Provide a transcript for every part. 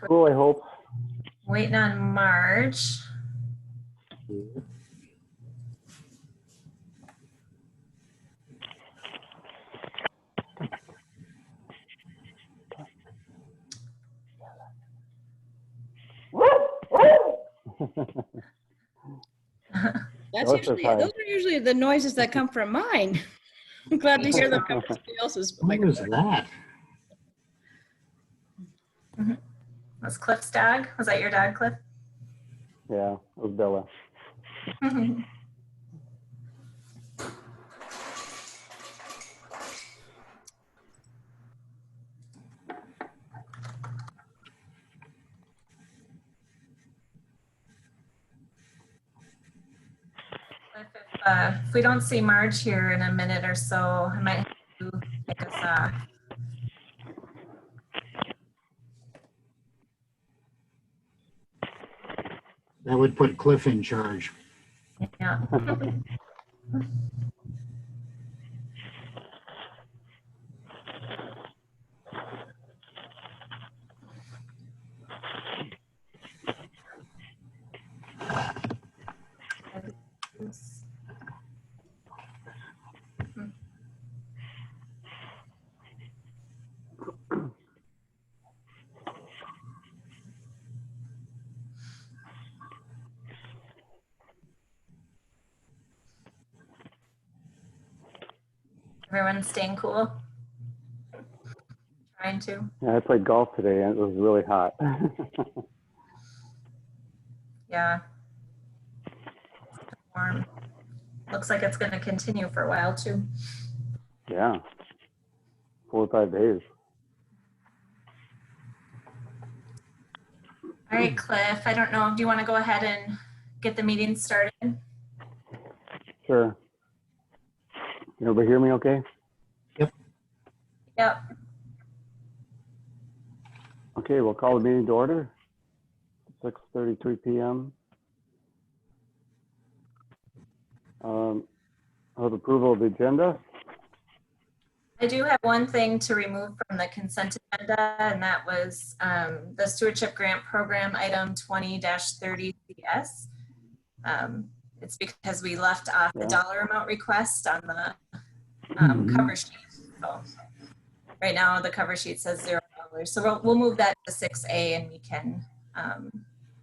Cool, I hope. Waiting on Marge. Those are usually the noises that come from mine. I'm glad to hear them come from somebody else's. What was that? Was Cliff's dog? Was that your dog, Cliff? Yeah, it was Bella. If we don't see Marge here in a minute or so, I might have to take us off. That would put Cliff in charge. Yeah. Everyone's staying cool? Trying to? Yeah, I played golf today and it was really hot. Yeah. Warm. Looks like it's going to continue for a while too. Yeah, 4 or 5 days. All right, Cliff, I don't know. Do you want to go ahead and get the meeting started? Sure. Can everybody hear me okay? Yep. Okay, we'll call the meeting to order. 6:33 p.m. I have approval of the agenda. I do have one thing to remove from the consent agenda, and that was the Stewardship Grant Program item 20-30 CS. It's because we left off the dollar amount request on the cover sheet. So right now the cover sheet says $0. So we'll move that to 6A and we can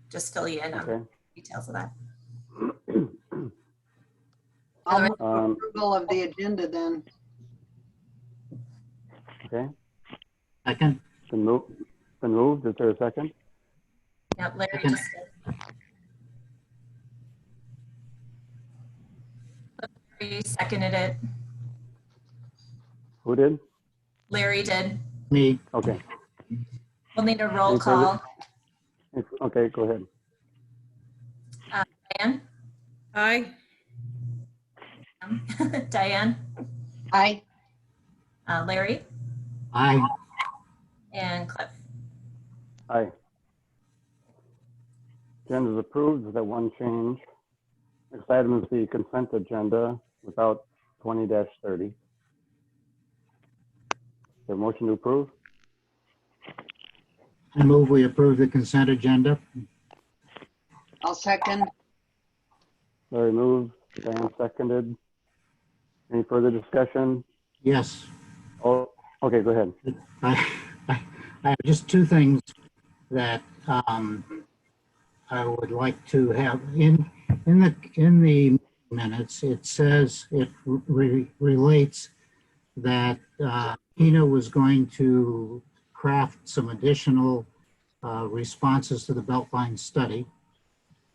just fill you in on the details of that. I'll move approval of the agenda then. Okay. Second. Been moved. Is there a second? Yep, Larry just did. Larry seconded it. Who did? Larry did. Me. Okay. We'll need a roll Any call. Okay, go ahead. Diane? Aye. Diane? Aye. Larry? Aye. And Cliff? Aye. Agenda is approved with that one change. Next item is the consent agenda without 20-30. Is there a motion to approve? I move we approve the consent agenda. I'll second. Larry moved, Diane seconded. Any further discussion? Yes. Oh, okay, go ahead. I have just two things that I would like to have in the minutes. It says it relates that Tina was going to craft some additional responses to the Beltline study,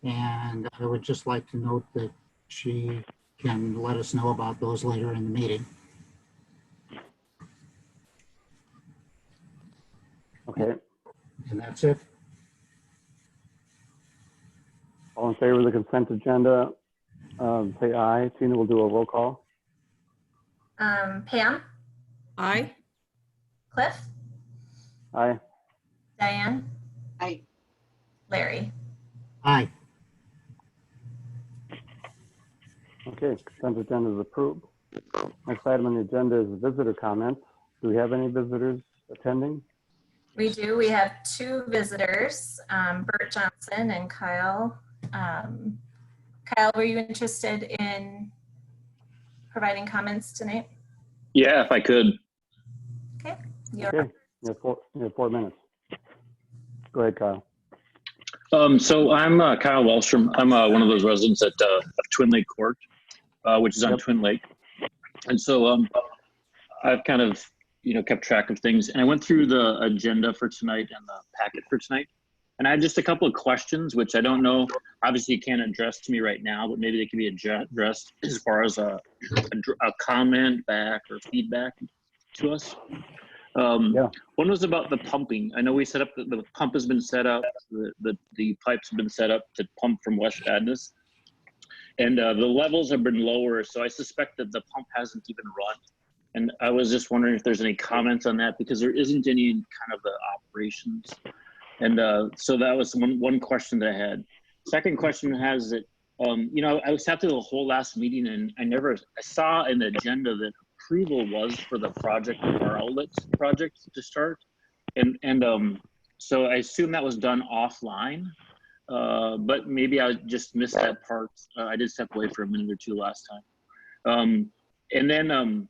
and I would just like to note that she can let us know about those later in the meeting. Okay. And that's it. All in favor of the consent agenda, say aye. Tina will do a roll call. Pam? Aye. Cliff? Aye. Diane? Aye. Larry? Aye. Okay, consent agenda is approved. Next item on the agenda is visitor comments. Do we have any visitors attending? We do. We have two visitors, Bert Johnson and Kyle. Kyle, were you interested in providing comments tonight? Yeah, if I could. Okay. Okay, you have 4 minutes. Go ahead, Kyle. So I'm Kyle Wellstrom. I'm one of those residents at of Twin Lake Court, which is on Twin Lake. And so I've kind of, kept track of things. And I went through the agenda for tonight and the packet for tonight. And I had just a couple of questions, which I don't know, obviously you can't address to me right now, but maybe they can be addressed as far as a comment back or feedback to us. One was about the pumping. I know we set up, the pump has been set up, the pipes have been set up to pump from West Vadnais. And the levels have been lower, so I suspect that the pump hasn't even run. And I was just wondering if there's any comments on that, because there isn't any kind of the operations. And so that was one question that I had. Second question has that, I was after the whole last meeting, and I saw in the agenda that approval was for the project, our outlets project to start. And so I assume that was done offline, but maybe I just missed that part. I did step away for a minute or two last time. And then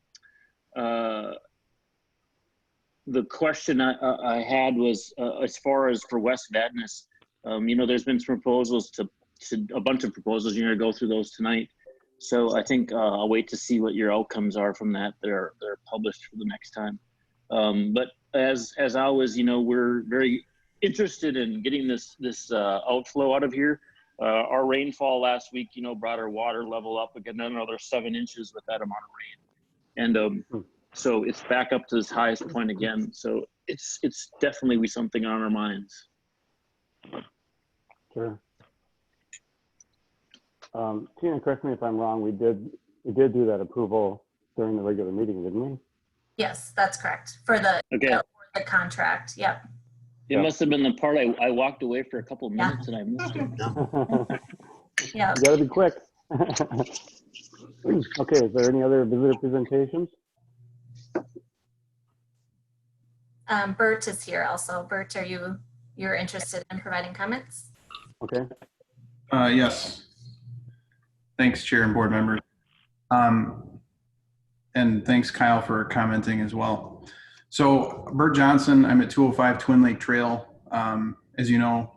the question I had was, as far as for West Vadnais, there's been some proposals to a bunch of proposals. You're gonna go through those tonight. So I think I'll wait to see what your outcomes are from that. They're published for the next time. But as always, we're very interested in getting this outflow out of here. Our rainfall last week, brought our water level up again, another 7 inches with that amount of rain. And so it's back up to this highest point again. So it's definitely something on our minds. Sure. Tina, correct me if I'm wrong. We did do that approval during the regular meeting, didn't we? Yes, that's correct. For the contract. Yep. It must have been the part I walked away for a couple of minutes and I missed it. Yeah. You gotta be quick. Okay, is there any other visitor presentations? Bert is here also. Bert, you're interested in providing comments? Okay. Yes. Thanks, Chair and board members. And thanks, Kyle, for commenting as well. So Bert Johnson, I'm at 205 Twin Lake Trail. As you know,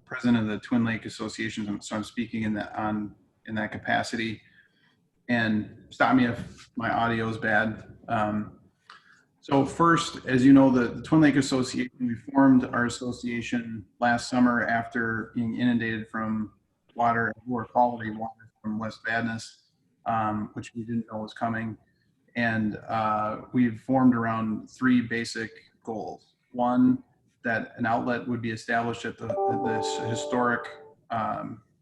president of the Twin Lake Association, so I'm speaking in that capacity. And stop me if my audio is bad. So first, as you know, the Twin Lake Association, we formed our association last summer after being inundated from water, lower quality water from West Vadnais, which we didn't know was coming. And we've formed around 3 basic goals. One, that an outlet would be established at this historic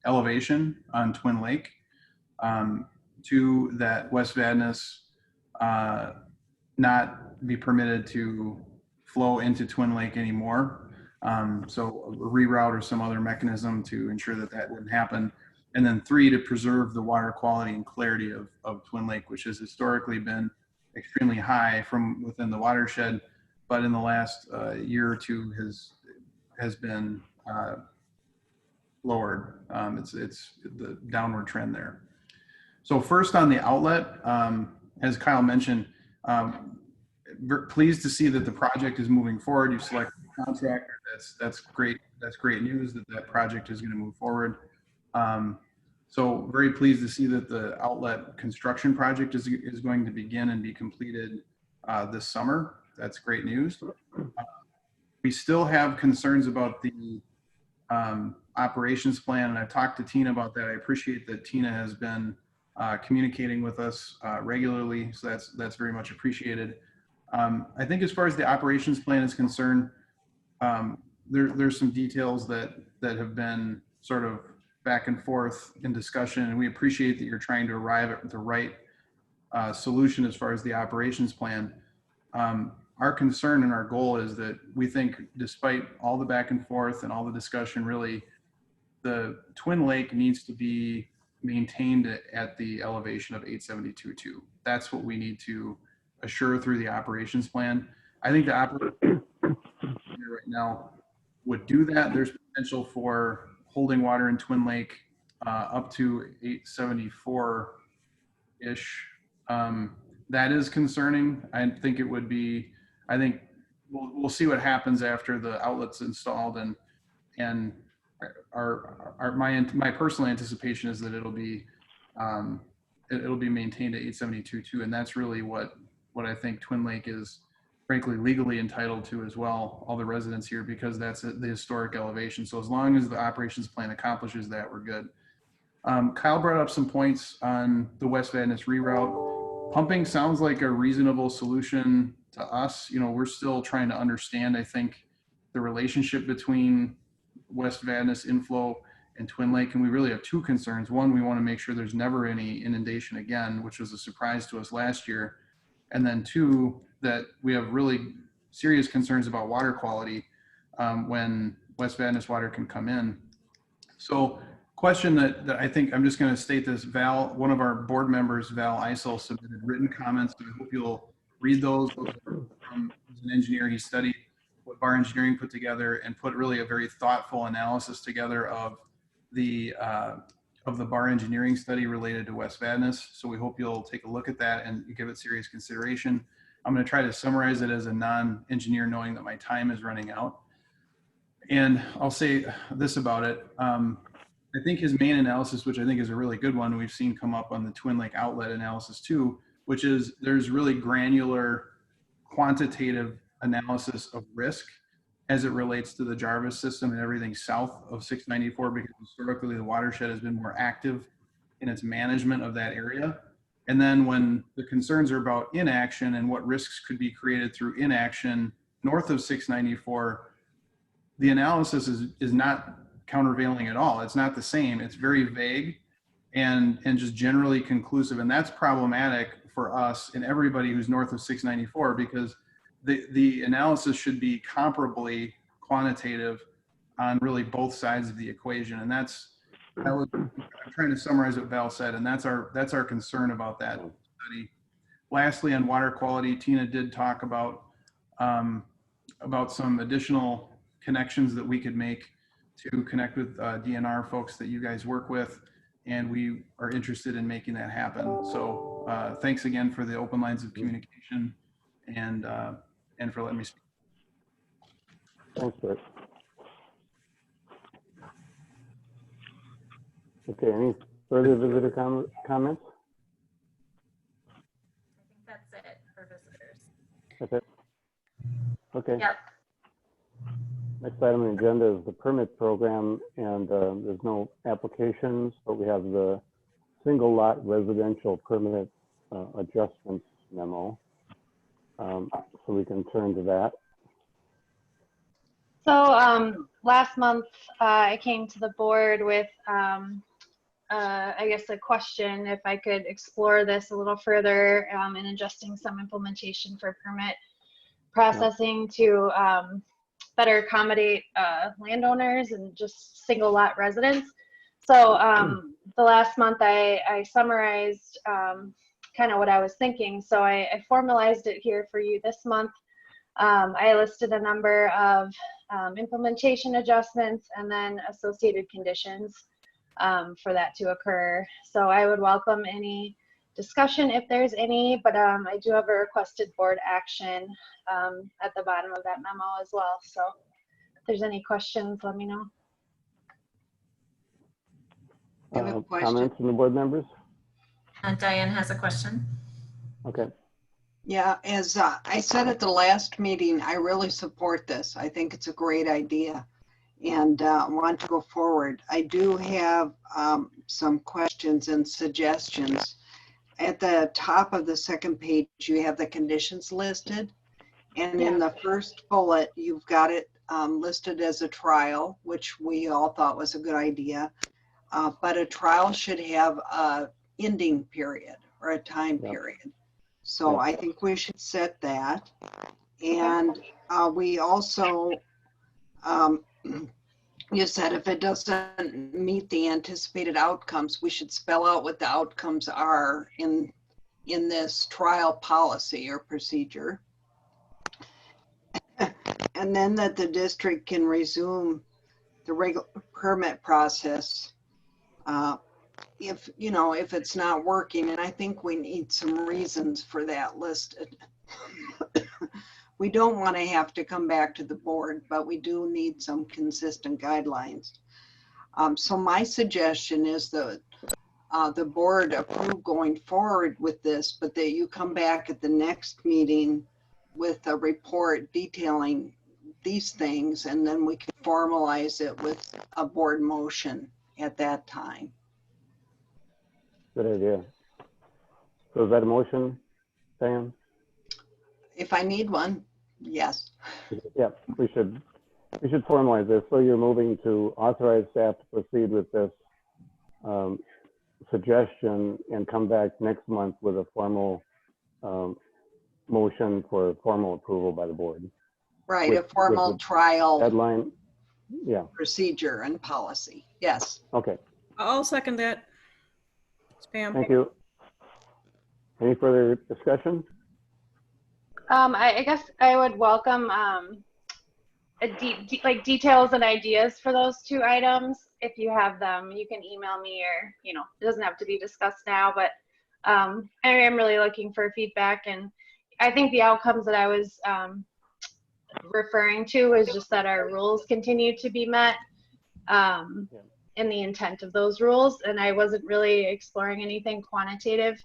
elevation on Twin Lake. 2, that West Vadnais not be permitted to flow into Twin Lake anymore. So a reroute or some other mechanism to ensure that wouldn't happen. And then 3, to preserve the water quality and clarity of Twin Lake, which has historically been extremely high from within the watershed, but in the last year or two has been lowered. It's the downward trend there. So first on the outlet, as Kyle mentioned, pleased to see that the project is moving forward. You've selected a contractor. That's great. That's great news that project is going to move forward. So very pleased to see that the outlet construction project is going to begin and be completed this summer. That's great news. We still have concerns about the operations plan, and I've talked to Tina about that. I appreciate that Tina has been communicating with us regularly, so that's very much appreciated. I think as far as the operations plan is concerned, there's some details that have been sort of back and forth in discussion, and we appreciate that you're trying to arrive at the right solution as far as the operations plan. Our concern and our goal is that we think, despite all the back and forth and all the discussion, really, the Twin Lake needs to be maintained at the elevation of 872.2. That's what we need to assure through the operations plan. I think the operations now would do that. There's potential for holding water in Twin Lake up to 874-ish. That is concerning. I think it would be, I think we'll see what happens after the outlet's installed, and my personal anticipation is that it'll be maintained at 872.2, and that's really what I think Twin Lake is frankly legally entitled to as well, all the residents here, because that's the historic elevation. So as long as the operations plan accomplishes that, we're good. Kyle brought up some points on the West Vadnais reroute. Pumping sounds like a reasonable solution to us. You know, we're still trying to understand, I think, the relationship between West Vadnais inflow and Twin Lake, and we really have two concerns. One, we want to make sure there's never any inundation again, which was a surprise to us last year. And then two, that we have really serious concerns about water quality when West Vadnais water can come in. So question that I think, I'm just going to state this, Val, one of our board members, Val Eisel, submitted written comments. I hope you'll read those. As an engineer, he studied what Bar Engineering put together and put really a very thoughtful analysis together of the Bar Engineering study related to West Vadnais. So we hope you'll take a look at that and give it serious consideration. I'm going to try to summarize it as a non-engineer, knowing that my time is running out. And I'll say this about it. I think his main analysis, which I think is a really good one, we've seen come up on the Twin Lake outlet analysis too, which is there's really granular quantitative analysis of risk as it relates to the Jarvis system and everything south of 694, because historically the watershed has been more active in its management of that area. And then when the concerns are about inaction and what risks could be created through inaction north of 694, the analysis is not countervailing at all. It's not the same. It's very vague and just generally conclusive. And that's problematic for us and everybody who's north of 694, because the analysis should be comparably quantitative on really both sides of the equation. And I'm trying to summarize what Val said, and that's our concern about that study. Lastly, on water quality, Tina did talk about some additional connections that we could make to connect with DNR folks that you guys work with, and we are interested in making that happen. So thanks again for the open lines of communication and for letting me speak. Thanks, Rick. Okay, any further visitor comments? I think that's it for visitors. That's it? Okay. Yep. Next item on the agenda is the permit program, and there's no applications, but we have the single lot residential permit adjustments memo. So we can turn to that. So last month I came to the board with I guess a question if I could explore this a little further in adjusting some implementation for permit processing to better accommodate landowners and just single lot residents. So the last month I summarized kind of what I was thinking. So I formalized it here for you this month. I listed a number of implementation adjustments and then associated conditions for that to occur. So I would welcome any discussion if there's any, but I do have a requested board action at the bottom of that memo as well. So if there's any questions, let me know. I have a question. Comments from the board members? Diane has a question. Okay. Yeah, as I said at the last meeting, I really support this. I think it's a great idea and want to go forward. I do have some questions and suggestions. At the top of the second page, you have the conditions listed. And in the first bullet, you've got it listed as a trial, which we all thought was a good idea. But a trial should have a ending period or a time period. So I think we should set that. And we also, you said if it doesn't meet the anticipated outcomes, we should spell out what the outcomes are in this trial policy or procedure. And then that the district can resume the regular permit process if, you know, if it's not working. And I think we need some reasons for that listed. We don't want to have to come back to the board, but we do need some consistent guidelines. So my suggestion is that the board approve going forward with this, but that you come back at the next meeting with a report detailing these things, and then we can formalize it with a board motion at that time. Good idea. So is that a motion, Diane? If I need one, yes. Yeah, we should formalize this. So you're moving to authorize staff to proceed with this suggestion and come back next month with a formal motion for formal approval by the board. Right, With- a formal with trial Deadline, yeah, procedure and policy. Yes. okay, I'll second that. Spam. thank you. Any further discussion? I guess I would welcome like details and ideas for those two items. If you have them, you can email me, or, you know, it doesn't have to be discussed now, but I am really looking for feedback. And I think the outcomes that I was referring to is just that our rules continue to be met in the intent of those rules. And I wasn't really exploring anything quantitative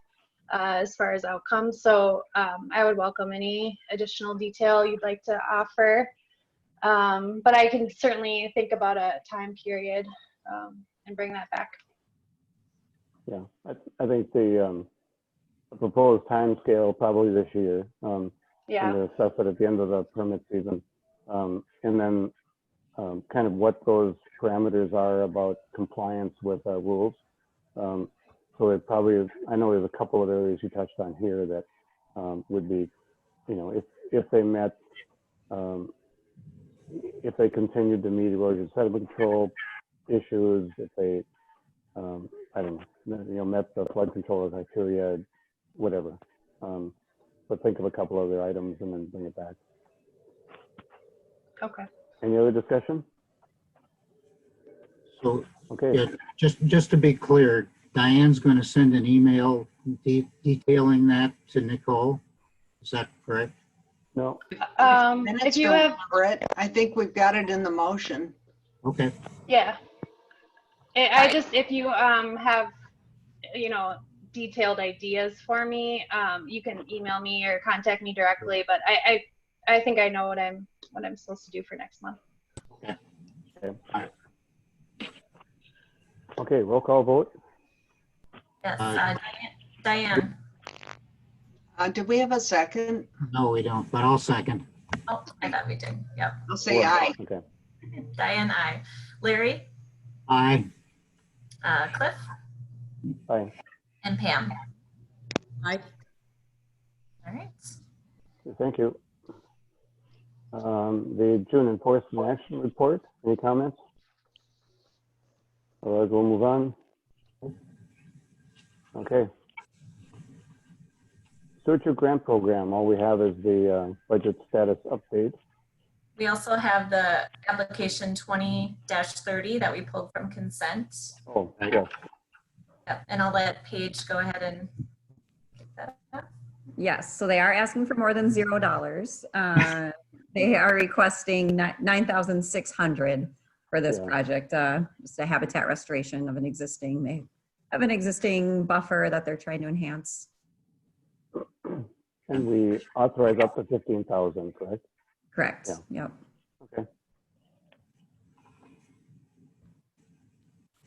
as far as outcomes. So I would welcome any additional detail you'd like to offer. But I can certainly think about a time period and bring that back. Yeah, I think the proposed timescale probably this year. Yeah. And assess it at the end of the permit season. And then kind of what those parameters are about compliance with our rules. So it probably is, I know there's a couple of areas you touched on here that would be, you know, if they met, if they continued to meet erosion sediment control issues, if they, I don't know, you know, met the flood control criteria, whatever. But think of a couple other items and then bring it back. Okay. Any other discussion? So, Okay. yeah, just to be clear, Diane's going to send an email detailing that to Nicole. Is that correct? No. If you have, I think we've got it in the motion. Okay. yeah. I just, if you have, you know, detailed ideas for me, you can email me or contact me directly. But I think I know what I'm supposed to do for next month. Okay. Okay. Okay. Roll call vote. Yes, Diane. Did we have a second? No, we don't, but I'll second. Oh, I thought we did. Yep. I'll say aye. Okay. Diane, aye. Larry, Aye. Cliff, Bye. and Pam. Aye. All right. Thank you. The June enforcement action report. Any comments? Otherwise, we'll move on. Okay. Stewardship grant program. All we have is the budget status update. We also have the application 20-30 that we pulled from consent. Oh, yes. Yep. And I'll let Paige go ahead and pick that up. Yes, so they are asking for more than $0. They are requesting $9,600 for this project. Just a habitat restoration of an existing. They have an existing buffer that they're trying to enhance. And we authorize up to 15,000, correct? Correct. Yeah. Yep. Okay.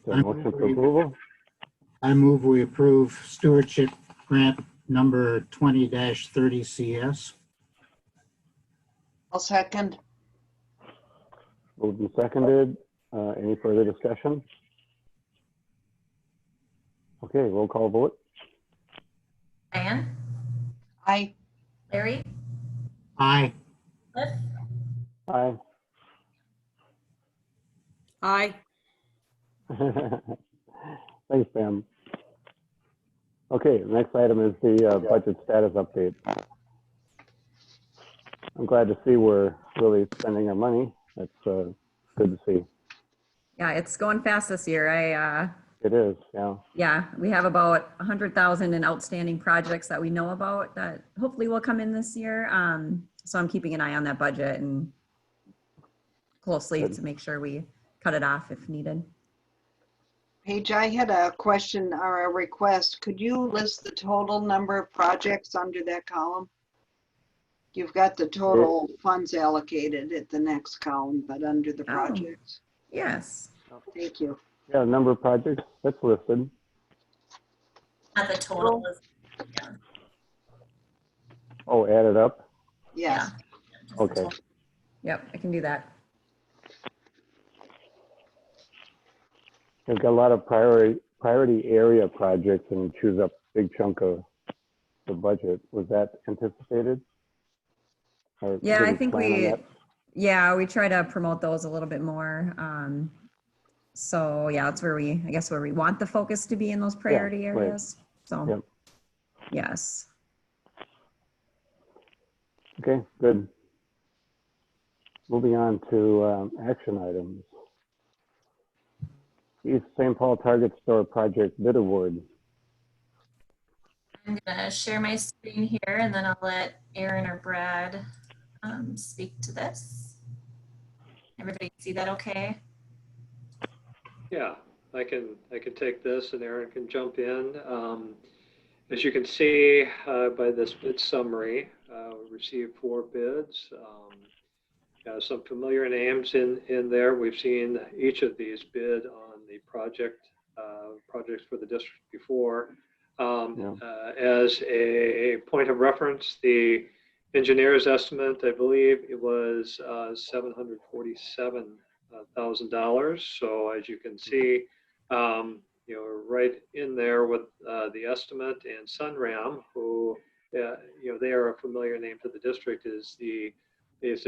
So motion for approval. I move we approve stewardship grant number 20-30 CS. I'll second. Moved and seconded. Any further discussion? Okay, roll call vote. Diane, Aye. Larry, Aye. Cliff, Aye. Aye. Thanks, Pam. Okay, the next item is the budget status update. I'm glad to see we're really spending our money. That's good to see. Yeah, it's going fast this year. It is, yeah. Yeah, we have about 100,000 in outstanding projects that we know about that hopefully will come in this year. So I'm keeping an eye on that budget and closely Good. to make sure we cut it off if needed. Paige, I had a question or a request. Could you list the total number of projects under that column? You've got the total funds allocated at the next column, but under the Oh. projects. Yes. Thank you. Yeah, number of projects, that's listed. Not the total. Yeah. Oh, added up? Yes. Just the Okay. total. Yep, I can do that. We've got a lot of priority area projects and chews up a big chunk of the budget. Was that anticipated? Or Yeah, did I think plan on that? we try to promote those a little bit more. So yeah, that's where I guess where we want the focus to be in those priority right. areas. So Yep. yes. Okay, good. Moving on to action items. East St. Paul Target Store Project Bid Award. I'm gonna share my screen here and then I'll let Aaron or Brad speak to this. Everybody see that okay? Yeah, I can take this and Aaron can jump in. As you can see by this bid summary, we received 4 bids. Some familiar names in there. We've seen each of these bid on the projects for the district before. As a point of reference, the engineer's estimate, I believe it was $747,000. So as you can see, right in there with the estimate, and Sunram, who they are a familiar name to the district, is the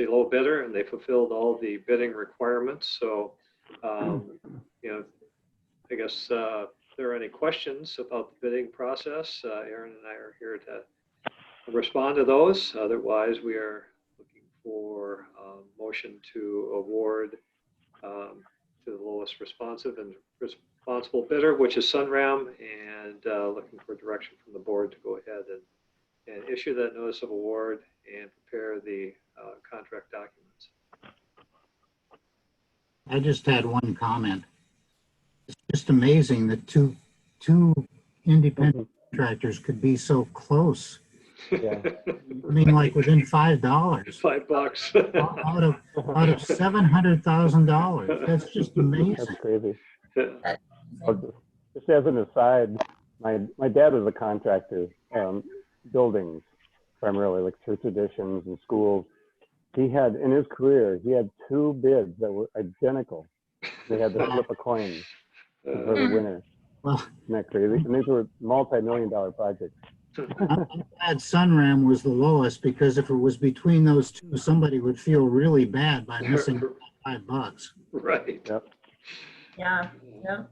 low bidder, and they fulfilled all the bidding requirements. So I guess if there are any questions about the bidding process, Aaron and I are here to respond to those. Otherwise, we are looking for a motion to award to the lowest responsive and responsible bidder, which is Sunram, and looking for direction from the board to go ahead and issue that notice of award and prepare the contract documents. I just had one comment. It's just amazing that two independent contractors could be so close. Yeah. I mean, like within $5 $5 out of $700,000. That's just amazing. That's crazy. Yeah. Just as an aside, my dad was a contractor, buildings primarily, like church additions and schools. He had, in his career, he had 2 bids that were identical. They had to flip a coin for the winner. Well, isn't that crazy? And these were multi-million-dollar projects. I'm glad Sunram was the lowest, because if it was between those two, somebody would feel really bad by missing $5. Right. Yep. Yeah. Yep.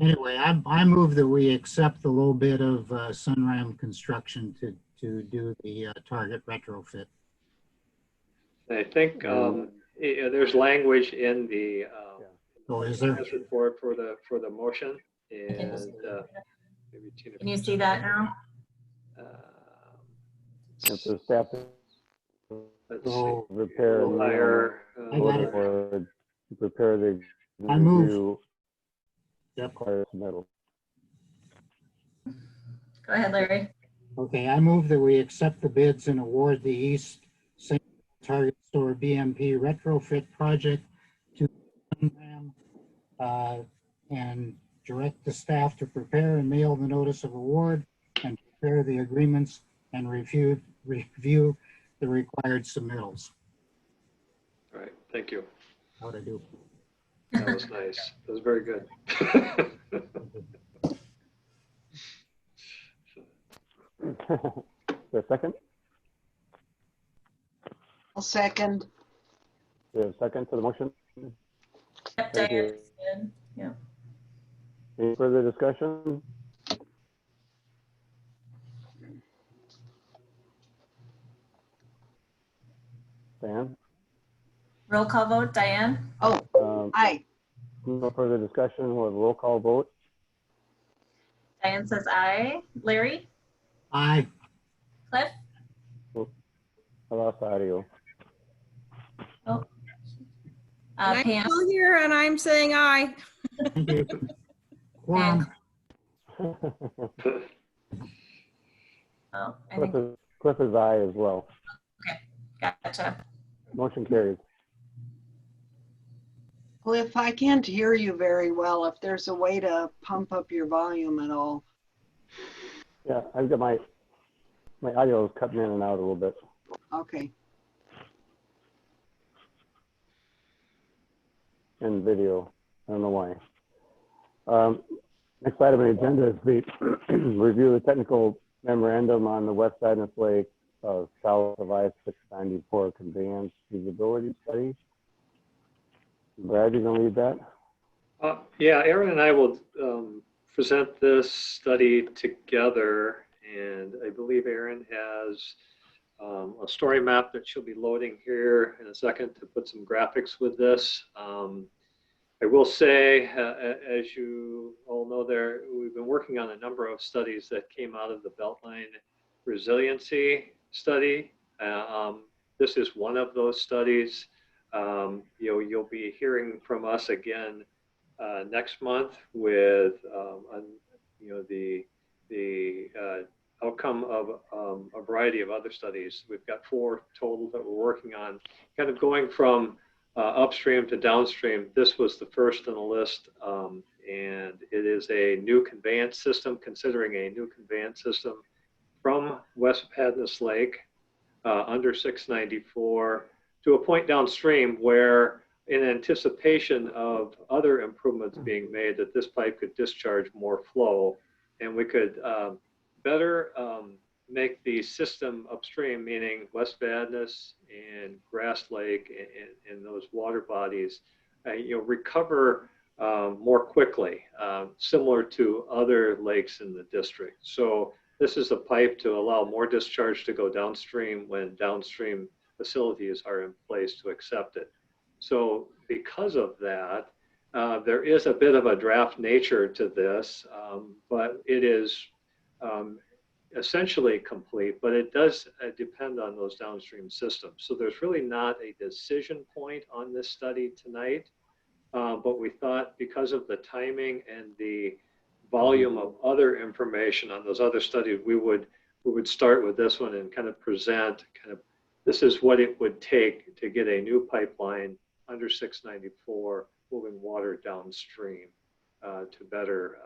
Anyway, I move that we accept the low bid of Sunram Construction to do the Target retrofit. I think there's language in the Oh, is there? report for the motion, and maybe Tina. Can you see that now? It's the staff Let's to see. repair and Higher, I got it. or to prepare the I move. review. Yep. Requires metal. Go ahead, Larry. Okay, I move that we accept the bids and award the East St. Target Store BMP retrofit project to Sunram, and direct the staff to prepare and mail the notice of award and prepare the agreements and review the required submittals. All right, thank you. How'd I do? That was nice. That was very good. Is there a second? I'll second. Is there a second to the motion? Yep, Thank you. Diane's good. Yeah. Any further discussion? Roll call vote, Diane? Oh, aye. No further discussion. We'll have a roll call vote. Diane says aye. Larry? Aye. Cliff? I lost audio. Oh. I'm Pam? still here and I'm saying aye. Thank you. Quorum. Oh, I think, Cliff is aye as well. gotcha. Motion carries. Cliff, I can't hear you very well. If there's a way to pump up your volume at all. Yeah, I've got my audio is cutting in and out a little bit. Okay. And video. I don't know why. Next item on the agenda is the review of the technical memorandum on the West Adams Lake south of I-694 conveyance feasibility study. Brad, you gonna lead that? Yeah, Aaron and I will present this study together, and I believe Aaron has a story map that she'll be loading here in a second to put some graphics with this. I will say, as you all know, we've been working on a number of studies that came out of the Beltline Resiliency Study. This is one of those studies. You'll be hearing from us again next month with the outcome of a variety of other studies. We've got 4 total that we're working on, kind of going from upstream to downstream. This was the first on the list, and it is a new conveyance system, considering a new conveyance system from West Padness Lake under 694 to a point downstream where, in anticipation of other improvements being made, that this pipe could discharge more flow, and we could better make the system upstream, meaning West Vadnais and Grass Lake and those water bodies, recover more quickly, similar to other lakes in the district. So this is a pipe to allow more discharge to go downstream when downstream facilities are in place to accept it. So because of that, there is a bit of a draft nature to this, but it is essentially complete, but it does depend on those downstream systems. So there's really not a decision point on this study tonight, but we thought because of the timing and the volume of other information on those other studies, we would start with this one and kind of present this is what it would take to get a new pipeline under 694 moving water downstream to better,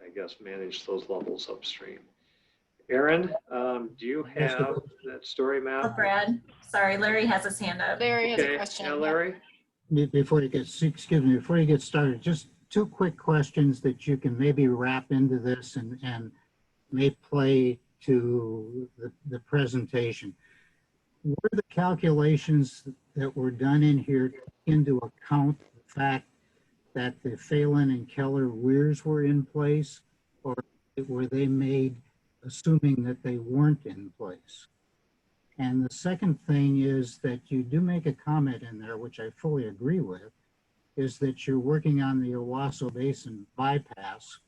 I guess, manage those levels upstream. Aaron, do you have that story map? Oh, Brad, sorry, Larry has his hand up. Larry has a question. Yeah, Larry? Before you get started, just 2 quick questions that you can maybe wrap into this and may play to the presentation. Were the calculations that were done in here into account the fact that the Phelan and Keller weirs were in place, or were they made assuming that they weren't in place? And the second thing is that you do make a comment in there, which I fully agree with, is that you're working on the Owasso Basin bypass,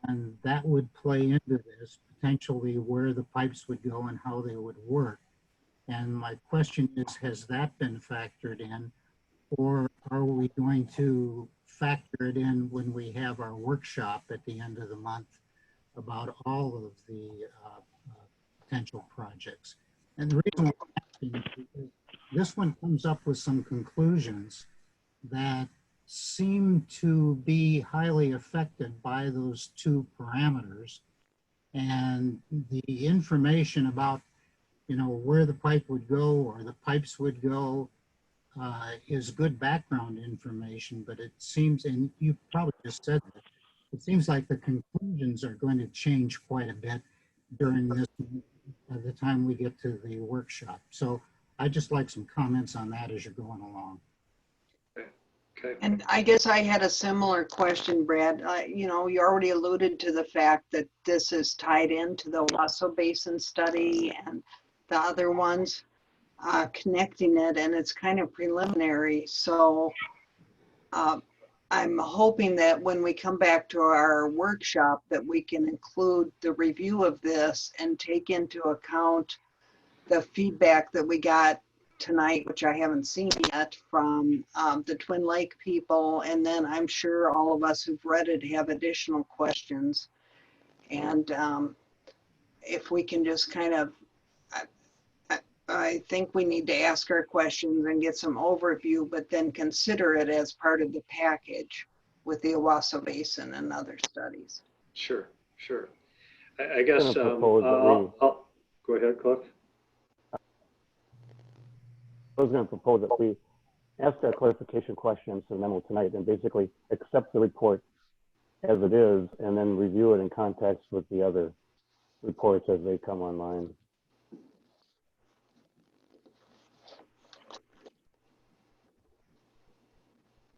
and that would play into this, potentially where the pipes would go and how they would work. And my question is, has that been factored in, or are we going to factor it in when we have our workshop at the end of the month about all of the potential projects? And the reason I'm asking is this one comes up with some conclusions that seem to be highly affected by those 2 parameters. And the information about, where the pipe would go or the pipes would go is good background information, but it seems, and you probably just said that, it seems like the conclusions are going to change quite a bit during this, by the time we get to the workshop. So I'd just like some comments on that as you're going along. Okay. And I guess I had a similar question, Brad. You already alluded to the fact that this is tied into the Owasso Basin study and the other ones. connecting it, and it's kind of preliminary. So I'm hoping that when we come back to our workshop that we can include the review of this and take into account the feedback that we got tonight, which I haven't seen yet, from the Twin Lake people. And then I'm sure all of us who've read it have additional questions. And if we can just kind of, I think we need to ask our questions and get some overview, but then consider it as part of the package with the Owasso Basin and other studies. Sure, sure. I guess, go ahead, Cliff. I was going to propose that we ask our clarification questions to the memo tonight and basically accept the report as it is and then review it in context with the other reports as they come online.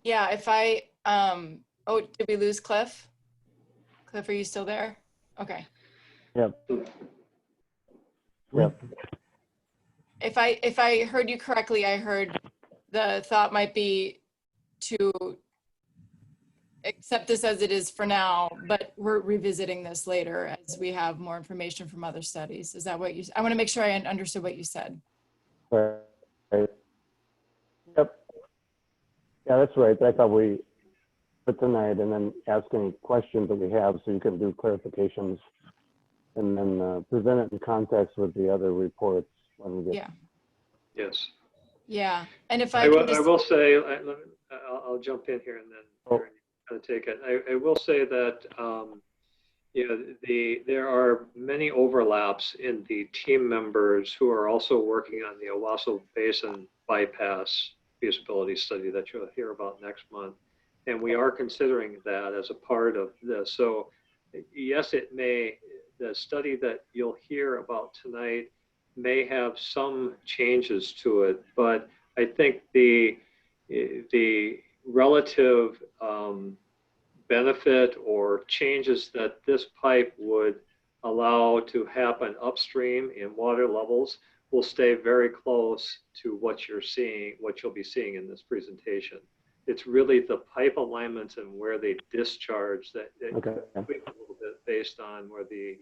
Yeah, if I, oh, did we lose Cliff? Cliff, are you still there? Okay. Yep. Yep. If I heard you correctly, I heard the thought might be to accept this as it is for now, but we're revisiting this later as we have more information from other studies. Is that what you, I want to make sure I understood what you said. Right. Yep. Yeah, that's right. I thought we put tonight and then ask any questions that we have so you can do clarifications and then present it in context with the other reports when we get. Yeah. Yes. Yeah. And if I will say, I'll jump in here and then kind of take it. I will say that, you know, there are many overlaps in the team members who are also working on the Owasso Basin bypass feasibility study that you'll hear about next month. And we are considering that as a part of this. So yes, it may, the study that you'll hear about tonight may have some changes to it, but I think the relative benefit or changes that this pipe would allow to happen upstream in water levels will stay very close to what you're seeing, what you'll be seeing in this presentation. It's really the pipe alignments and where they discharge that Okay. tweak a little bit based on where the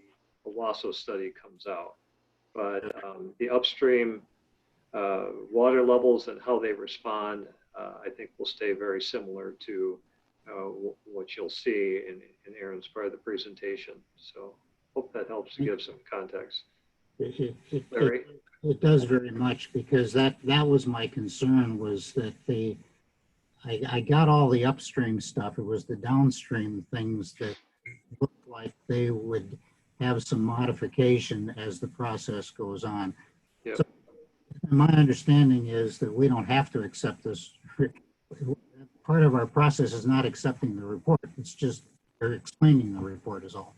Owasso study comes out. But the upstream water levels and how they respond, I think will stay very similar to what you'll see in Aaron's part of the presentation. So hope that helps to give some context. Larry? It does very much, because that was my concern, was that I got all the upstream stuff. It was the downstream things that looked like they would have some modification as the process goes on. Yep. So my understanding is that we don't have to accept this. Part of our process is not accepting the report. It's just explaining the report is all.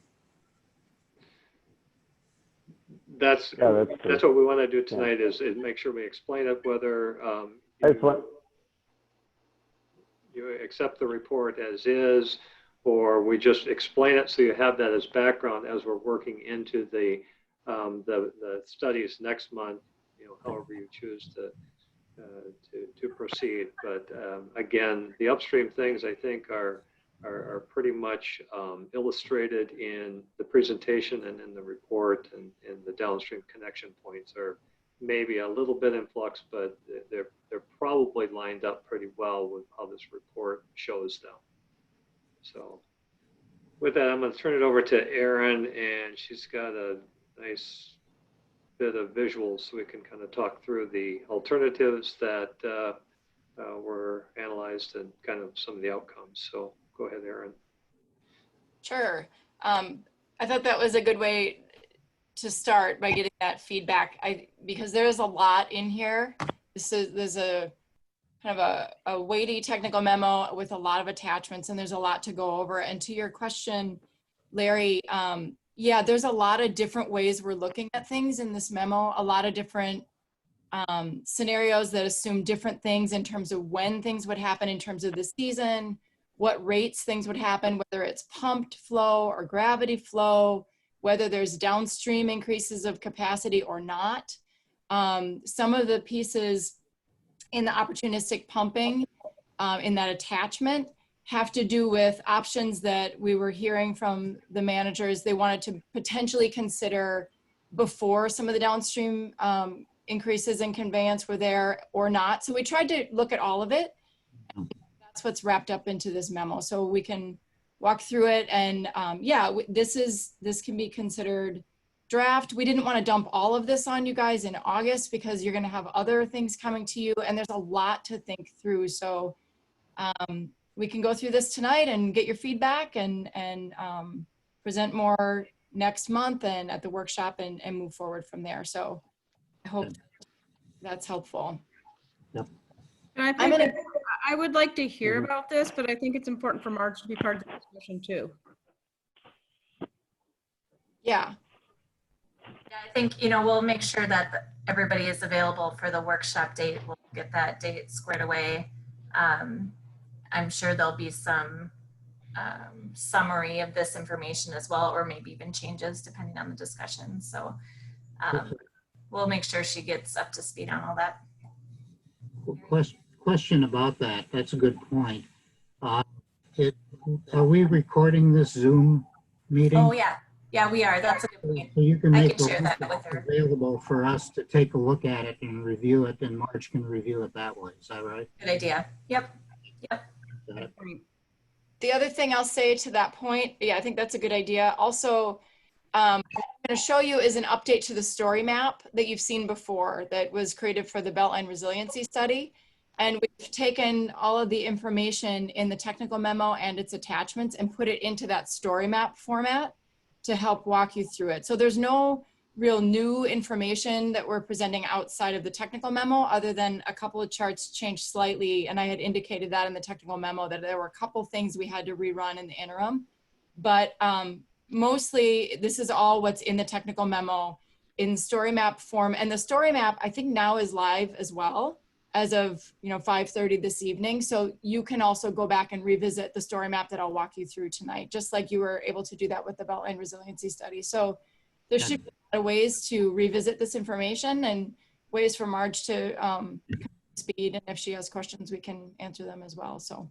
That's what we want to do tonight, is make sure we explain it, whether you accept the report as is, or we just explain it so you have that as background as we're working into the studies next month, you know, however you choose to proceed. But again, the upstream things I think are pretty much illustrated in the presentation and in the report, and the downstream connection points are maybe a little bit in flux, but they're probably lined up pretty well with how this report shows them. So with that, I'm going to turn it over to Erin, and she's got a nice bit of visuals so we can kind of talk through the alternatives that were analyzed and kind of some of the outcomes. So go ahead, Erin. Sure. I thought that was a good way to start, by getting that feedback. Because there's a lot in here. There's a kind of a weighty technical memo with a lot of attachments, and there's a lot to go over. And to your question, Larry, yeah, there's a lot of different ways we're looking at things in this memo, a lot of different scenarios that assume different things in terms of when things would happen in terms of the season, what rates things would happen, whether it's pumped flow or gravity flow, whether there's downstream increases of capacity or not. Some of the pieces in the opportunistic pumping in that attachment have to do with options that we were hearing from the managers they wanted to potentially consider before some of the downstream increases in conveyance were there or not. So we tried to look at all of it. That's what's wrapped up into this memo. So we can walk through it and yeah, this can be considered draft. We didn't want to dump all of this on you guys in August because you're going to have other things coming to you and there's a lot to think through. So we can go through this tonight and get your feedback and present more next month and at the workshop and move forward from there. So I hope that's helpful. Yep. And I think I would like to hear about this, but I think it's important for Marge to be part of the discussion too. Yeah. Yeah, I think, we'll make sure that everybody is available for the workshop date. We'll get that date squared away. I'm sure there'll be some summary of this information as well, or maybe even changes depending on the discussion. So we'll make sure she gets up to speed on all that. Question about that. That's a good point. Are we recording this Zoom meeting? Oh, yeah. Yeah, we are. That's a good point. So you can I make can share that with her. available for us to take a look at it and review it, and Marge can review it that way. Is that right? Good idea. Yep. The other thing I'll say to that point, yeah, I think that's a good idea. Also, what I'm going to show you is an update to the story map that you've seen before that was created for the Beltline Resiliency Study. And we've taken all of the information in the technical memo and its attachments and put it into that story map format to help walk you through it. So there's no real new information that we're presenting outside of the technical memo, other than a couple of charts changed slightly. And I had indicated that in the technical memo that there were a couple things we had to rerun in the interim. But mostly this is all what's in the technical memo in story map form. And the story map, I think now is live as well as of 5:30 this evening. So you can also go back and revisit the story map that I'll walk you through tonight, just like you were able to do that with the Beltline Resiliency Study. So there should be a lot of ways to revisit this information and ways for Marge to come to speed. And if she has questions, we can answer them as well. So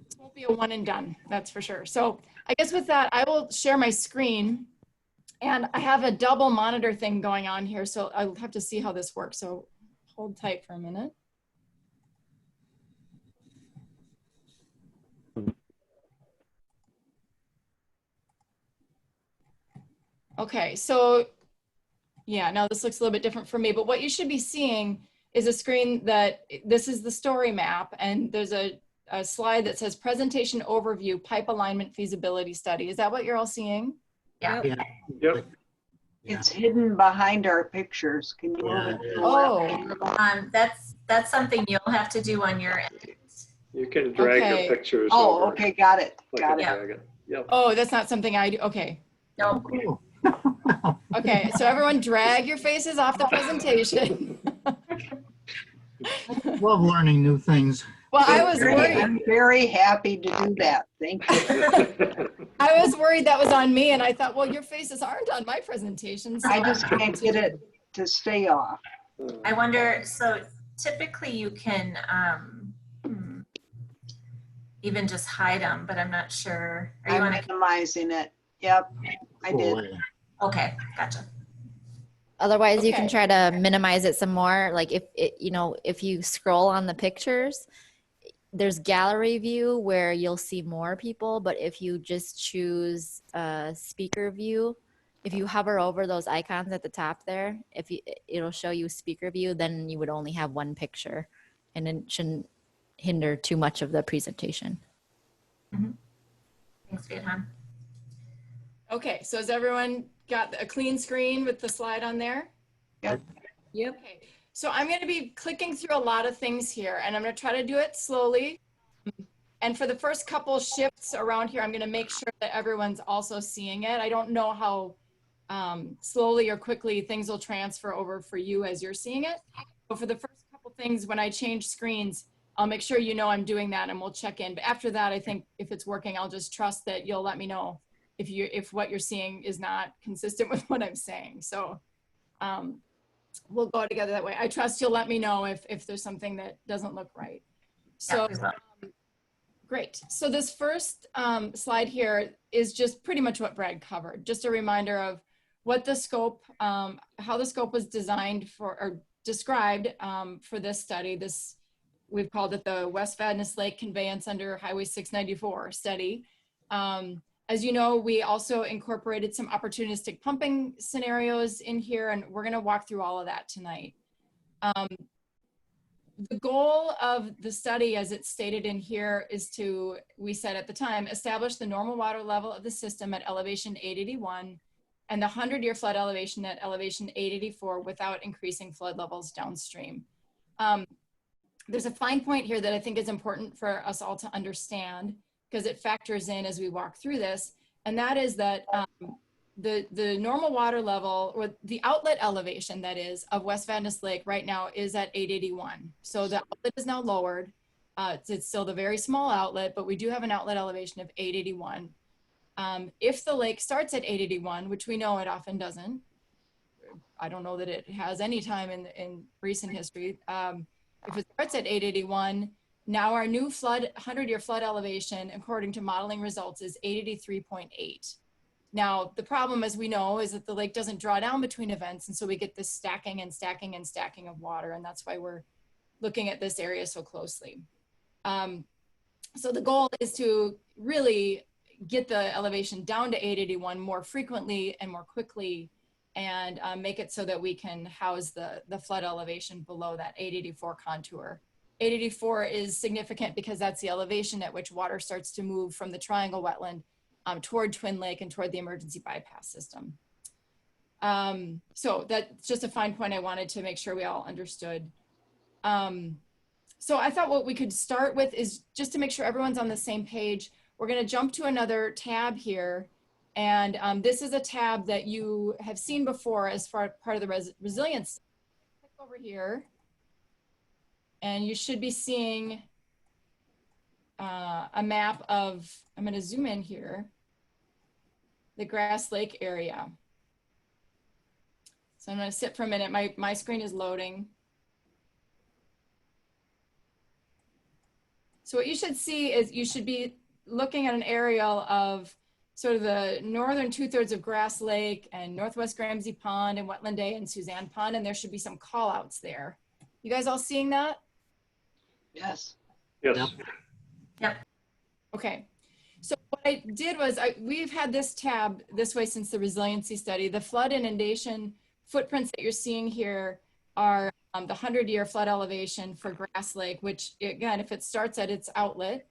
this won't be a one and done, that's for sure. So I guess with that, I will share my screen. And I have a double monitor thing going on here, so I'll have to see how this works. So hold tight for a minute. Okay, so yeah, now this looks a little bit different for me, but what you should be seeing is a screen that this is the story map, and there's a slide that says presentation overview, pipe alignment feasibility study. Is that what you're all seeing? Yeah. Yep. It's hidden behind our pictures. Can you move it to the left? That's something you'll have to do on your end. You can drag Okay. your pictures Oh, over. okay, got it. Like Got a it. dragon. Yep. Oh, that's not something I do. Okay. No. Cool. Okay, so everyone drag your faces off the presentation. Love learning new things. Well, I was worried. I'm very happy to do that. Thank you. I was worried that was on me, and I thought, well, your faces aren't on my presentation. So I just can't get it to stay off. I wonder, so typically you can even just hide them, but I'm not sure. Are you I'm minimizing it. Yep, I did. Okay, gotcha. Otherwise, you can Okay. try to minimize it some more. Like if you scroll on the pictures, there's gallery view where you'll see more people. But if you just choose speaker view, if you hover over those icons at the top there, it'll show you speaker view, then you would only have one picture, and it shouldn't hinder too much of the presentation. Mm-hmm. Thanks, Vietnam. Okay, so has everyone got a clean screen with the slide on there? Yep. Yep. Okay, so I'm going to be clicking through a lot of things here, and I'm going to try to do it slowly. And for the first couple shifts around here, I'm going to make sure that everyone's also seeing it. I don't know how slowly or quickly things will transfer over for you as you're seeing it. But for the first couple things, when I change screens, I'll make sure you know I'm doing that, and we'll check in. But after that, I think if it's working, I'll just trust that you'll let me know if what you're seeing is not consistent with what I'm saying. So we'll go together that way. I trust you'll let me know if there's something that doesn't look right. So great. So this first slide here is just pretty much what Brad covered. Just a reminder of what the scope, how the scope was designed for, or described for this study. This, we've called it the West Vadnais Lake Conveyance under Highway 694 study. As you know, we also incorporated some opportunistic pumping scenarios in here, and we're going to walk through all of that tonight. The goal of the study, as it's stated in here, is to, we said at the time, establish the normal water level of the system at elevation 881 and the 100-year flood elevation at elevation 884 without increasing flood levels downstream. There's a fine point here that I think is important for us all to understand, because it factors in as we walk through this, and that is that the normal water level, or the outlet elevation, that is, of West Vadnais Lake right now is at 881. So the outlet is now lowered. It's still the very small outlet, but we do have an outlet elevation of 881. If the lake starts at 881, which we know it often doesn't, I don't know that it has any time in recent history. If it starts at 881, now our new flood, 100-year flood elevation, according to modeling results, is 883.8. Now, the problem, as we know, is that the lake doesn't draw down between events, and so we get this stacking and stacking and stacking of water, and that's why we're looking at this area so closely. So the goal is to really get the elevation down to 881 more frequently and more quickly, and make it so that we can house the flood elevation below that 884 contour. 884 is significant because that's the elevation at which water starts to move from the triangle wetland toward Twin Lake and toward the emergency bypass system. So that's just a fine point I wanted to make sure we all understood. So I thought what we could start with is just to make sure everyone's on the same page. We're going to jump to another tab here. And this is a tab that you have seen before as part of the resilience. Click over here. And you should be seeing a map of, I'm going to zoom in here, the Grass Lake area. So I'm going to sit for a minute. My screen is loading. So what you should see is you should be looking at an aerial of sort of the northern 2/3 of Grass Lake and Northwest Ramsey Pond and Wetland A and Suzanne Pond, and there should be some call outs there. You guys all seeing that? Yes. Yes. Yep. Okay. So what I did was, we've had this tab this way since the resiliency study. The flood inundation footprints that you're seeing here are the 100-year flood elevation for Grass Lake, which again, if it starts at its outlet,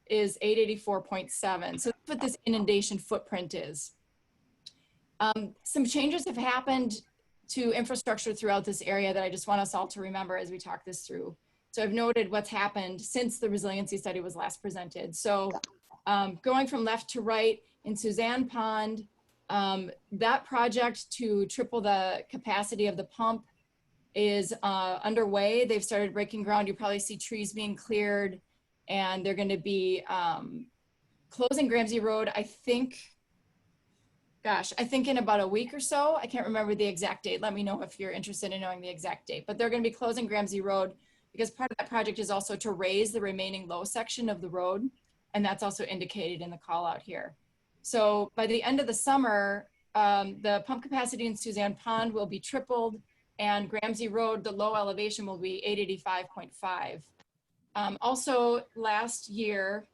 is 884.7. So that's what this inundation footprint is. Some changes have happened to infrastructure throughout this area that I just want us all to remember as we talk this through. So I've noted what's happened since the resiliency study was last presented. So going from left to right in Suzanne Pond, that project to triple the capacity of the pump is underway. They've started breaking ground. You probably see trees being cleared, and they're going to be closing Ramsey Road, I think, gosh, I think in about a week or so. I can't remember the exact date. Let me know if you're interested in knowing the exact date. But they're going to be closing Ramsey Road because part of that project is also to raise the remaining low section of the road. And that's also indicated in the call out here. So by the end of the summer, the pump capacity in Suzanne Pond will be tripled, and Ramsey Road, the low elevation, will be 885.5. Also last year,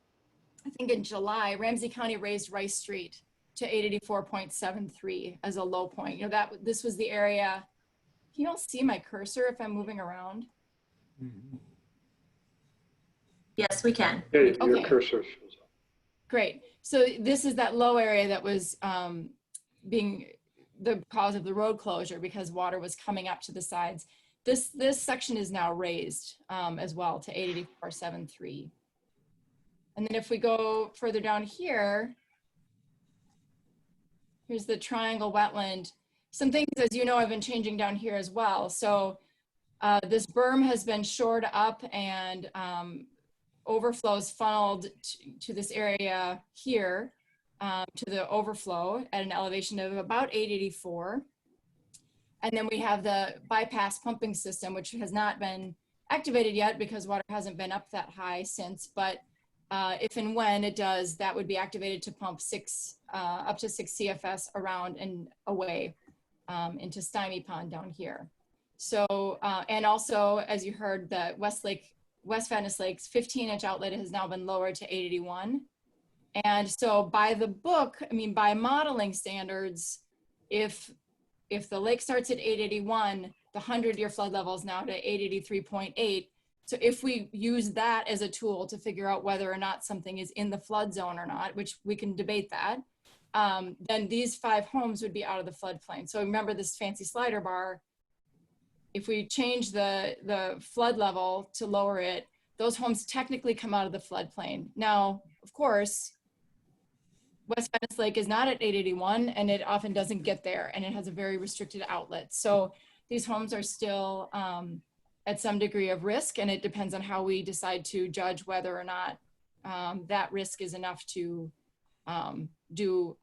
I think in July, Ramsey County raised Rice Street to 884.73 as a low point. You know, this was the area. Can you all see my cursor if I'm moving around? Yes, we can. Yeah, your Okay. cursor shows up. Great. So this is that low area that was being the cause of the road closure because water was coming up to the sides. This section is now raised as well to 884.73. And then if we go further down here, here's the triangle wetland. Some things, as you know, have been changing down here as well. So this berm has been shored up and overflows funneled to this area here to the overflow at an elevation of about 884. And then we have the bypass pumping system, which has not been activated yet because water hasn't been up that high since, but if and when it does, that would be activated to pump up to 6 CFS around and away into Stymie Pond down here. So, and also, as you heard, the West Vadnais Lake's 15-inch outlet has now been lowered to 881. And so by the book, I mean, by modeling standards, if the lake starts at 881, the 100-year flood level is now to 883.8. So if we use that as a tool to figure out whether or not something is in the flood zone or not, which we can debate that, then these 5 homes would be out of the floodplain. So remember this fancy slider bar, if we change the flood level to lower it, those homes technically come out of the floodplain. Now, of course, West Vadnais Lake is not at 881 and it often doesn't get there and it has a very restricted outlet. So these homes are still at some degree of risk, and it depends on how we decide to judge whether or not that risk is enough to do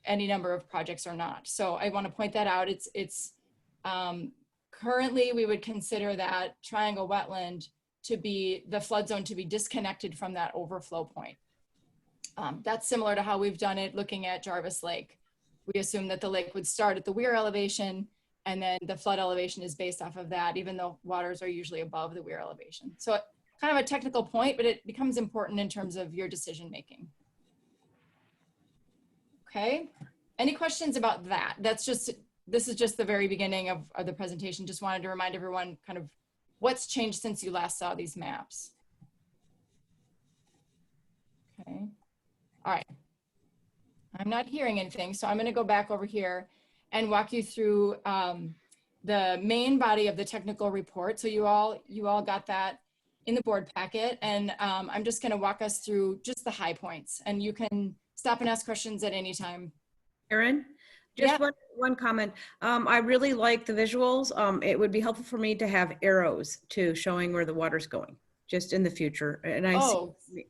any number of projects or not. So I want to point that out. It's currently we would consider that triangle wetland to be the flood zone to be disconnected from that overflow point. That's similar to how we've done it looking at Jarvis Lake. We assume that the lake would start at the weir elevation and then the flood elevation is based off of that, even though waters are usually above the weir elevation. So kind of a technical point, but it becomes important in terms of your decision making. Okay, any questions about that? This is just the very beginning of the presentation. Just wanted to remind everyone kind of what's changed since you last saw these maps. Okay, all right. I'm not hearing anything, so I'm going to go back over here and walk you through the main body of the technical report. So you all got that in the board packet, and I'm just going to walk us through just the high points, and you can stop and ask questions at any time. Erin, just one comment. I really like the visuals. It would be helpful for me to have arrows too, showing where the water's going, just in the future. And I see,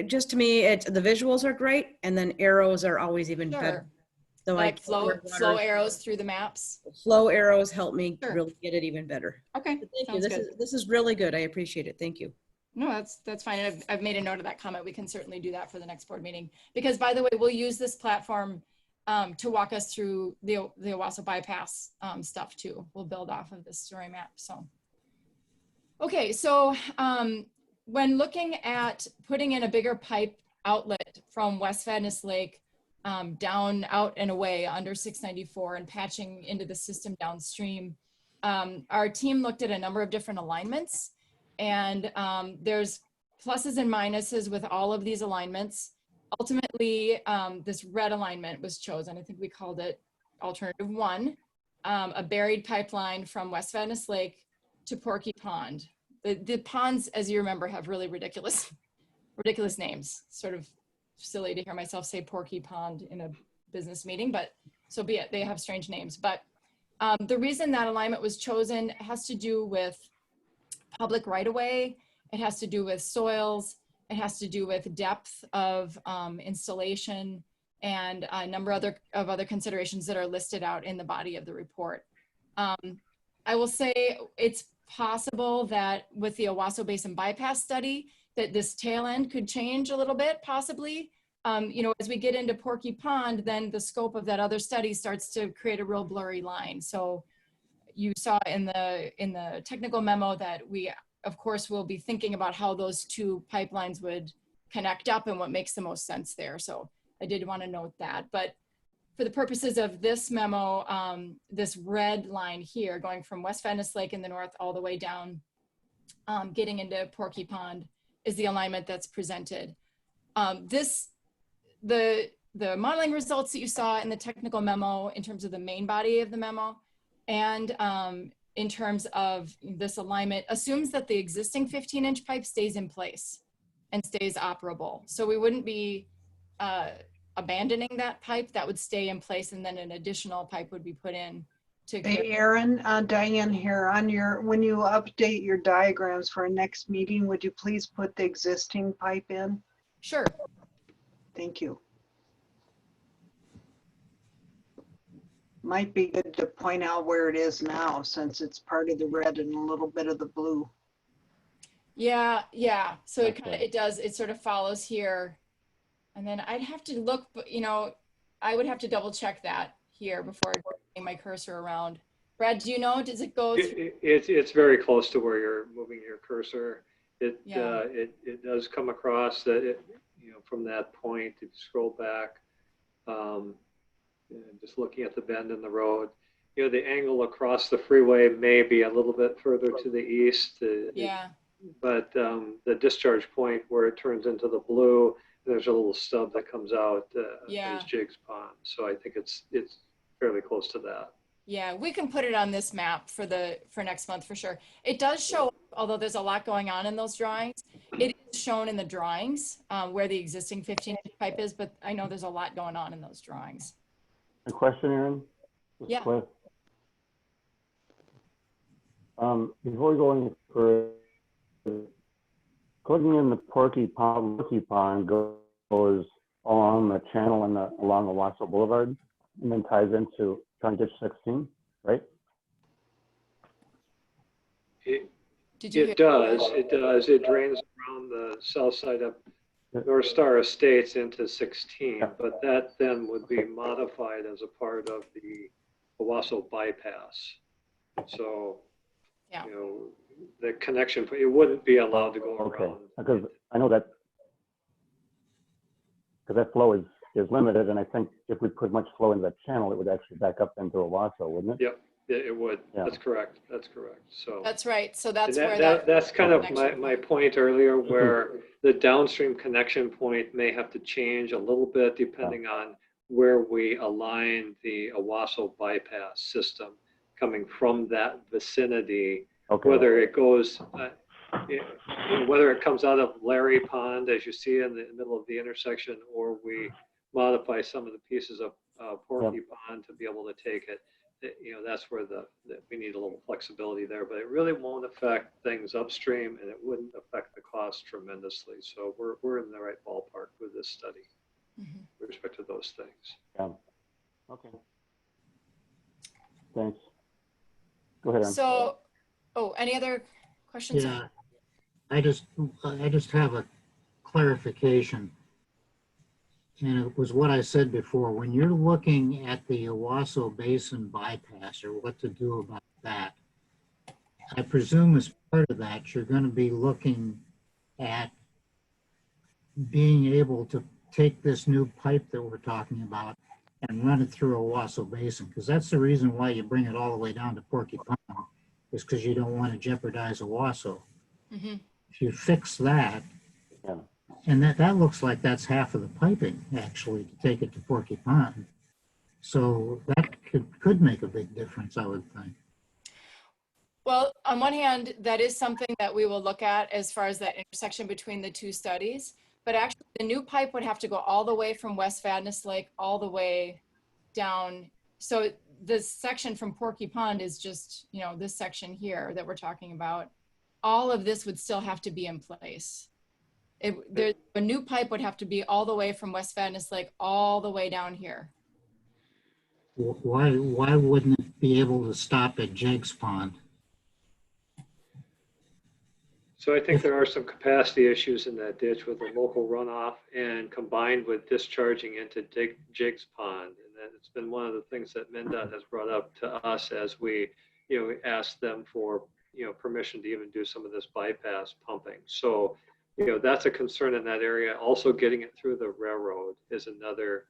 just to me, the visuals are great, and then arrows are always even better. So like flow arrows through the maps. Flow arrows help me really get it even better. Okay, so thank you. This is really good. I appreciate it. Thank you. No, that's fine. I've made a note of that comment. We can certainly do that for the next board meeting. Because by the way, we'll use this platform to walk us through the Owasso bypass stuff too. We'll build off of this story map. So, okay, so when looking at putting in a bigger pipe outlet from West Vadnais Lake down, out and away under 694 and patching into the system downstream, our team looked at a number of different alignments, and there's pluses and minuses with all of these alignments. Ultimately, this red alignment was chosen. I think we called it alternative 1, a buried pipeline from West Vadnais Lake to Porky Pond. The ponds, as you remember, have really ridiculous names. Sort of silly to hear myself say Porky Pond in a business meeting, but so be it. They have strange names. But the reason that alignment was chosen has to do with public right-of-way. It has to do with soils. It has to do with depth of installation and a number of other considerations that are listed out in the body of the report. I will say it's possible that with the Owasso Basin bypass study that this tail end could change a little bit, possibly. You know, as we get into Porky Pond, then the scope of that other study starts to create a real blurry line. So you saw in the technical memo that we, of course, will be thinking about how those two pipelines would connect up and what makes the most sense there. So I did want to note that. But for the purposes of this memo, this red line here going from West Vadnais Lake in the north all the way down, getting into Porky Pond is the alignment that's presented. The modeling results that you saw in the technical memo in terms of the main body of the memo and in terms of this alignment assumes that the existing 15-inch pipe stays in place and stays operable. So we wouldn't be abandoning that pipe. That would stay in place, and then an additional pipe would be put in. Hey, Erin, Diane here. On when you update your diagrams for our next meeting, would you please put the existing pipe in? Sure. Thank you. Might be good to point out where it is now, since it's part of the red and a little bit of the blue. Yeah, yeah. So it kind of, Okay. it does, it sort of follows here. And then I'd have to look, but I would have to double check that here before moving my cursor around. Brad, do you know, does it go through? It's very close to where you're moving your cursor. It Yeah. it does come across that from that point. If you scroll back, and just looking at the bend in the road, the angle across the freeway may be a little bit further to the east. Yeah. But the discharge point where it turns into the blue, there's a little stub that comes out Yeah. as Jake's Pond. So I think it's fairly close to that. Yeah, we can put it on this map for next month for sure. It does show, although there's a lot going on in those drawings, it is shown in the drawings where the existing 15-inch pipe is, but I know there's a lot going on in those drawings. A question, Aaron? This is Yeah. Cliff. Before we go any further, clicking in the Porky Pond goes along the channel and along Owasso Boulevard, and then ties into County Ditch 16, right? Did you It does. It does. It drains around the south side of North Star Estates into 16, but that then would be modified as a part of the Owasso bypass. So, Yeah. the connection, it wouldn't be allowed to go Okay, around. because I know that, because that flow is limited, and I think if we put much flow into that channel, it would actually back up into Owasso, wouldn't it? Yep, it would. Yeah. That's correct. That's correct. So That's right. So that's and where that's kind of connection my point. point earlier, where the downstream connection point may have to change a little bit depending on where we align the Owasso bypass system coming from that vicinity, Okay. whether it goes, whether it comes out of Larry Pond, as you see in the middle of the intersection, or we modify some of the pieces of Porky Pond to be able to take it. That's where we need a little flexibility there, but it really won't affect things upstream, and it wouldn't affect the cost tremendously. So we're in the right ballpark with this study with respect to those things. Yeah. Okay. Thanks. Go ahead, Aaron. So, any other questions? Yeah, I just have a clarification. And it was what I said before, when you're looking at the Owasso Basin bypass or what to do about that, I presume as part of that, you're going to be looking at being able to take this new pipe that we're talking about and run it through Owasso Basin, because that's the reason why you bring it all the way down to Porky Pond, is because you don't want to jeopardize Owasso. If you fix that, and that looks like that's half of the piping, actually, to take it to Porky Pond. So that could make a big difference, I would think. Well, on one hand, that is something that we will look at as far as that intersection between the two studies. But actually, the new pipe would have to go all the way from West Vadnais Lake all the way down. So this section from Porky Pond is just, this section here that we're talking about. All of this would still have to be in place. A new pipe would have to be all the way from West Vadnais Lake all the way down here. Why wouldn't it be able to stop at Jake's Pond? So I think there are some capacity issues in that ditch with the local runoff, and combined with discharging into Jake's Pond. And it's been one of the things that MnDOT has brought up to us as we, asked them for, permission to even do some of this bypass pumping. So, that's a concern in that area. Also, getting it through the railroad is another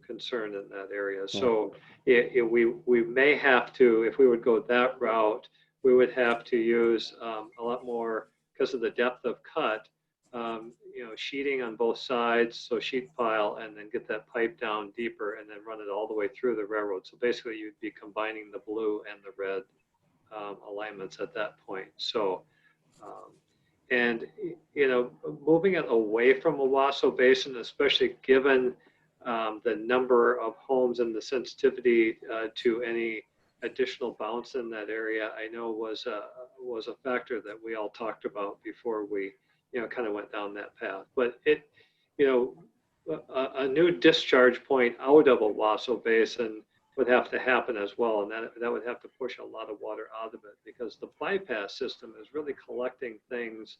concern in that area. So we may have to, if we would go that route, we would have to use a lot more, because of the depth of cut, sheeting on both sides, so sheet pile, and then get that pipe down deeper and then run it all the way through the railroad. So basically you'd be combining the blue and the red alignments at that point. So, moving it away from Owasso Basin, especially given the number of homes and the sensitivity to any additional bounce in that area, I know was a factor that we all talked about before we, kind of went down that path. But a new discharge point out of Owasso Basin would have to happen as well. And that would have to push a lot of water out of it, because the bypass system is really collecting things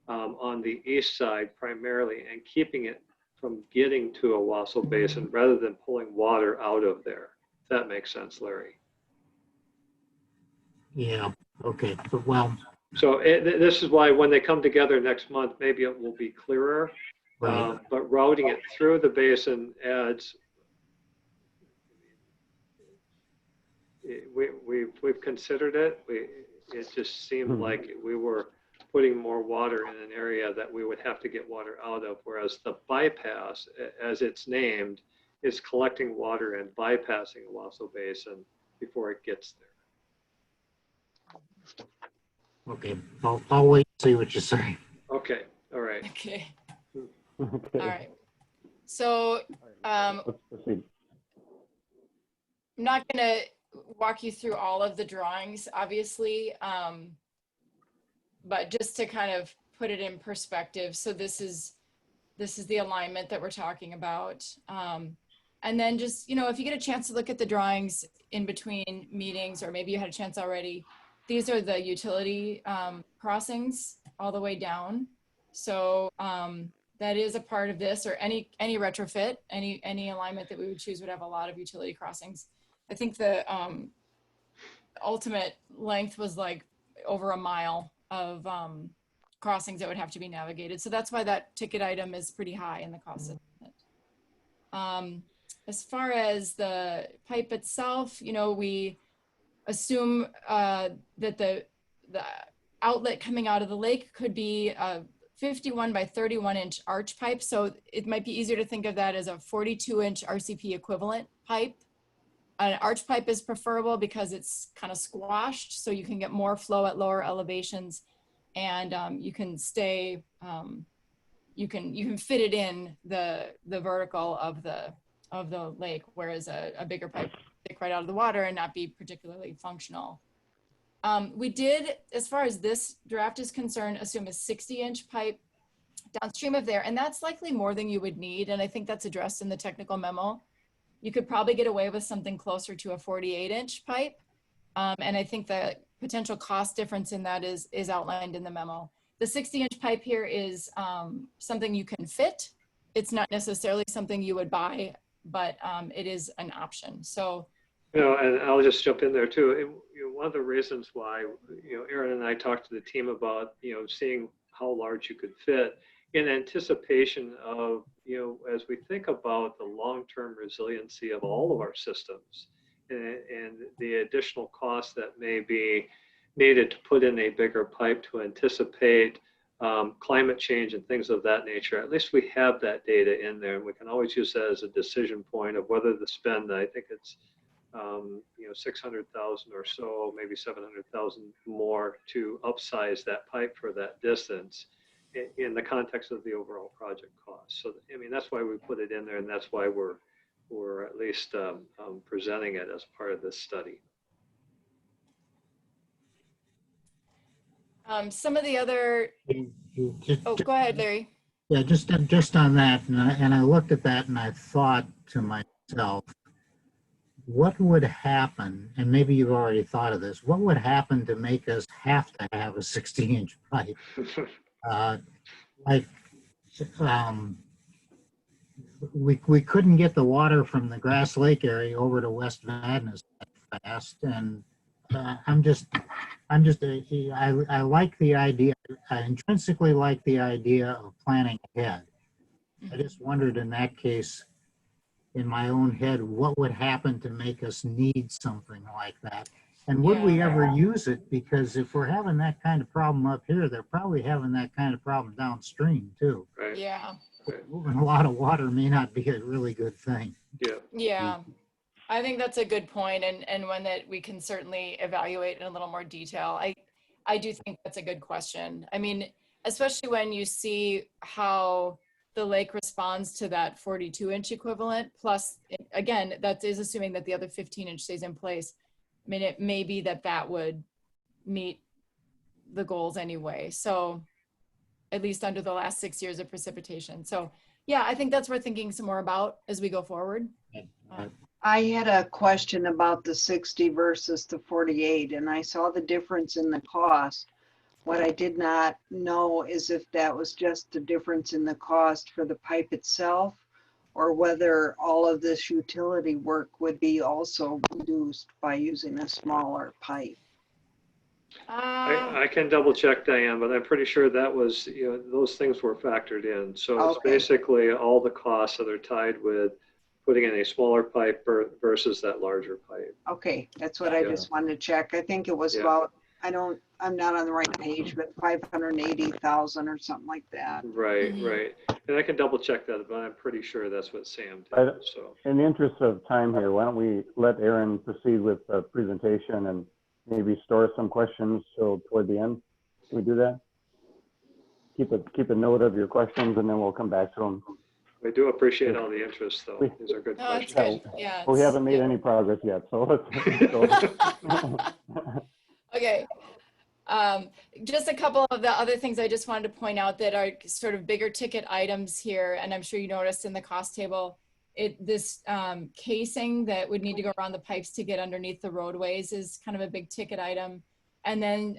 on the east side primarily and keeping it from getting to a Wausau Basin rather than pulling water out of there. If that makes sense, Larry. Yeah, okay, but well, So this is why when they come together next month, maybe it will be clearer. right. But routing it through the basin adds, we've considered it. It just seemed like we were putting more water in an area that we would have to get water out of, whereas the bypass, as it's named, is collecting water and bypassing the Wausau Basin before it gets there. Okay, I'll wait and see what you say. Okay, all right. Okay. Okay. All right. So Let's proceed. I'm not going to walk you through all of the drawings, obviously, but just to kind of put it in perspective. So this is the alignment that we're talking about. And then just, you know, if you get a chance to look at the drawings in between meetings, or maybe you had a chance already, these are the utility crossings all the way down. So that is a part of this, or any retrofit, any alignment that we would choose would have a lot of utility crossings. I think the ultimate length was like over a mile of crossings that would have to be navigated. So that's why that ticket item is pretty high in the cost estimate. As far as the pipe itself, you know, we assume that the outlet coming out of the lake could be a 51 by 31 inch arch pipe. So it might be easier to think of that as a 42 inch RCP equivalent pipe. An arch pipe is preferable because it's kind of squashed, so you can get more flow at lower elevations, and you can stay, you can fit it in the vertical of the lake, whereas a bigger pipe would stick right out of the water and not be particularly functional. We did, as far as this draft is concerned, assume a 60 inch pipe downstream of there, and that's likely more than you would need, and I think that's addressed in the technical memo. You could probably get away with something closer to a 48 inch pipe. And I think the potential cost difference in that is outlined in the memo. The 60 inch pipe here is something you can fit. It's not necessarily something you would buy, but it is an option. So, you know, and I'll just jump in there too. One of the reasons why, you know, Aaron and I talked to the team about, you know, seeing how large you could fit in anticipation of, you know, as we think about the long-term resiliency of all of our systems and the additional costs that may be needed to put in a bigger pipe to anticipate climate change and things of that nature. At least we have that data in there, and we can always use that as a decision point of whether to spend, I think it's, you know, 600,000 or so, maybe 700,000 more to upsize that pipe for that distance in the context of the overall project cost. So, I mean, that's why we put it in there, and that's why we're at least presenting it as part of this study. some of the other, oh, go ahead, Larry. Yeah, just on that, and I looked at that and I thought to myself, what would happen, and maybe you've already thought of this, what would happen to make us have to have a 60 inch pipe? Like, we couldn't get the water from the Grass Lake area over to West Vadnais that fast, and I like the idea. I intrinsically like the idea of planning ahead. I just wondered in that case, in my own head, what would happen to make us need something like that? And would we ever use it? Because if we're having that kind of problem up here, they're probably having that kind of problem downstream too. Right. Yeah. Moving a lot of water may not be a really good thing. Yeah. Yeah. I think that's a good point, and one that we can certainly evaluate in a little more detail. I do think that's a good question. I mean, especially when you see how the lake responds to that 42 inch equivalent, plus, again, that is assuming that the other 15 inch stays in place. I mean, it may be that would meet the goals anyway. So at least under the last 6 years of precipitation. So yeah, I think that's worth thinking some more about as we go forward. I had a question about the 60 versus the 48, and I saw the difference in the cost. What I did not know is if that was just the difference in the cost for the pipe itself, or whether all of this utility work would be also reduced by using a smaller pipe. I can double check, Diane, but I'm pretty sure that was, those things were factored in. So it's Okay. basically all the costs that are tied with putting in a smaller pipe versus that larger pipe. Okay, that's what I Yeah. just wanted to check. I think it was Yeah. about, I'm not on the right page, but 580,000 or something like that. Right, Mhm. right. And I can double check that, but I'm pretty sure that's what Sam I- did. So In the interest of time here, why don't we let Aaron proceed with the presentation and maybe store some questions till toward the end? Can we do that? Keep a note of your questions and then we'll come back to them. I do appreciate all the interest, though. These are good No, it's questions. good. Yeah. Well, we haven't made yeah. any progress yet, so let's go. Okay. Just a couple of the other things I just wanted to point out that are sort of bigger ticket items here, and I'm sure you noticed in the cost table, this casing that would need to go around the pipes to get underneath the roadways is kind of a big ticket item. And then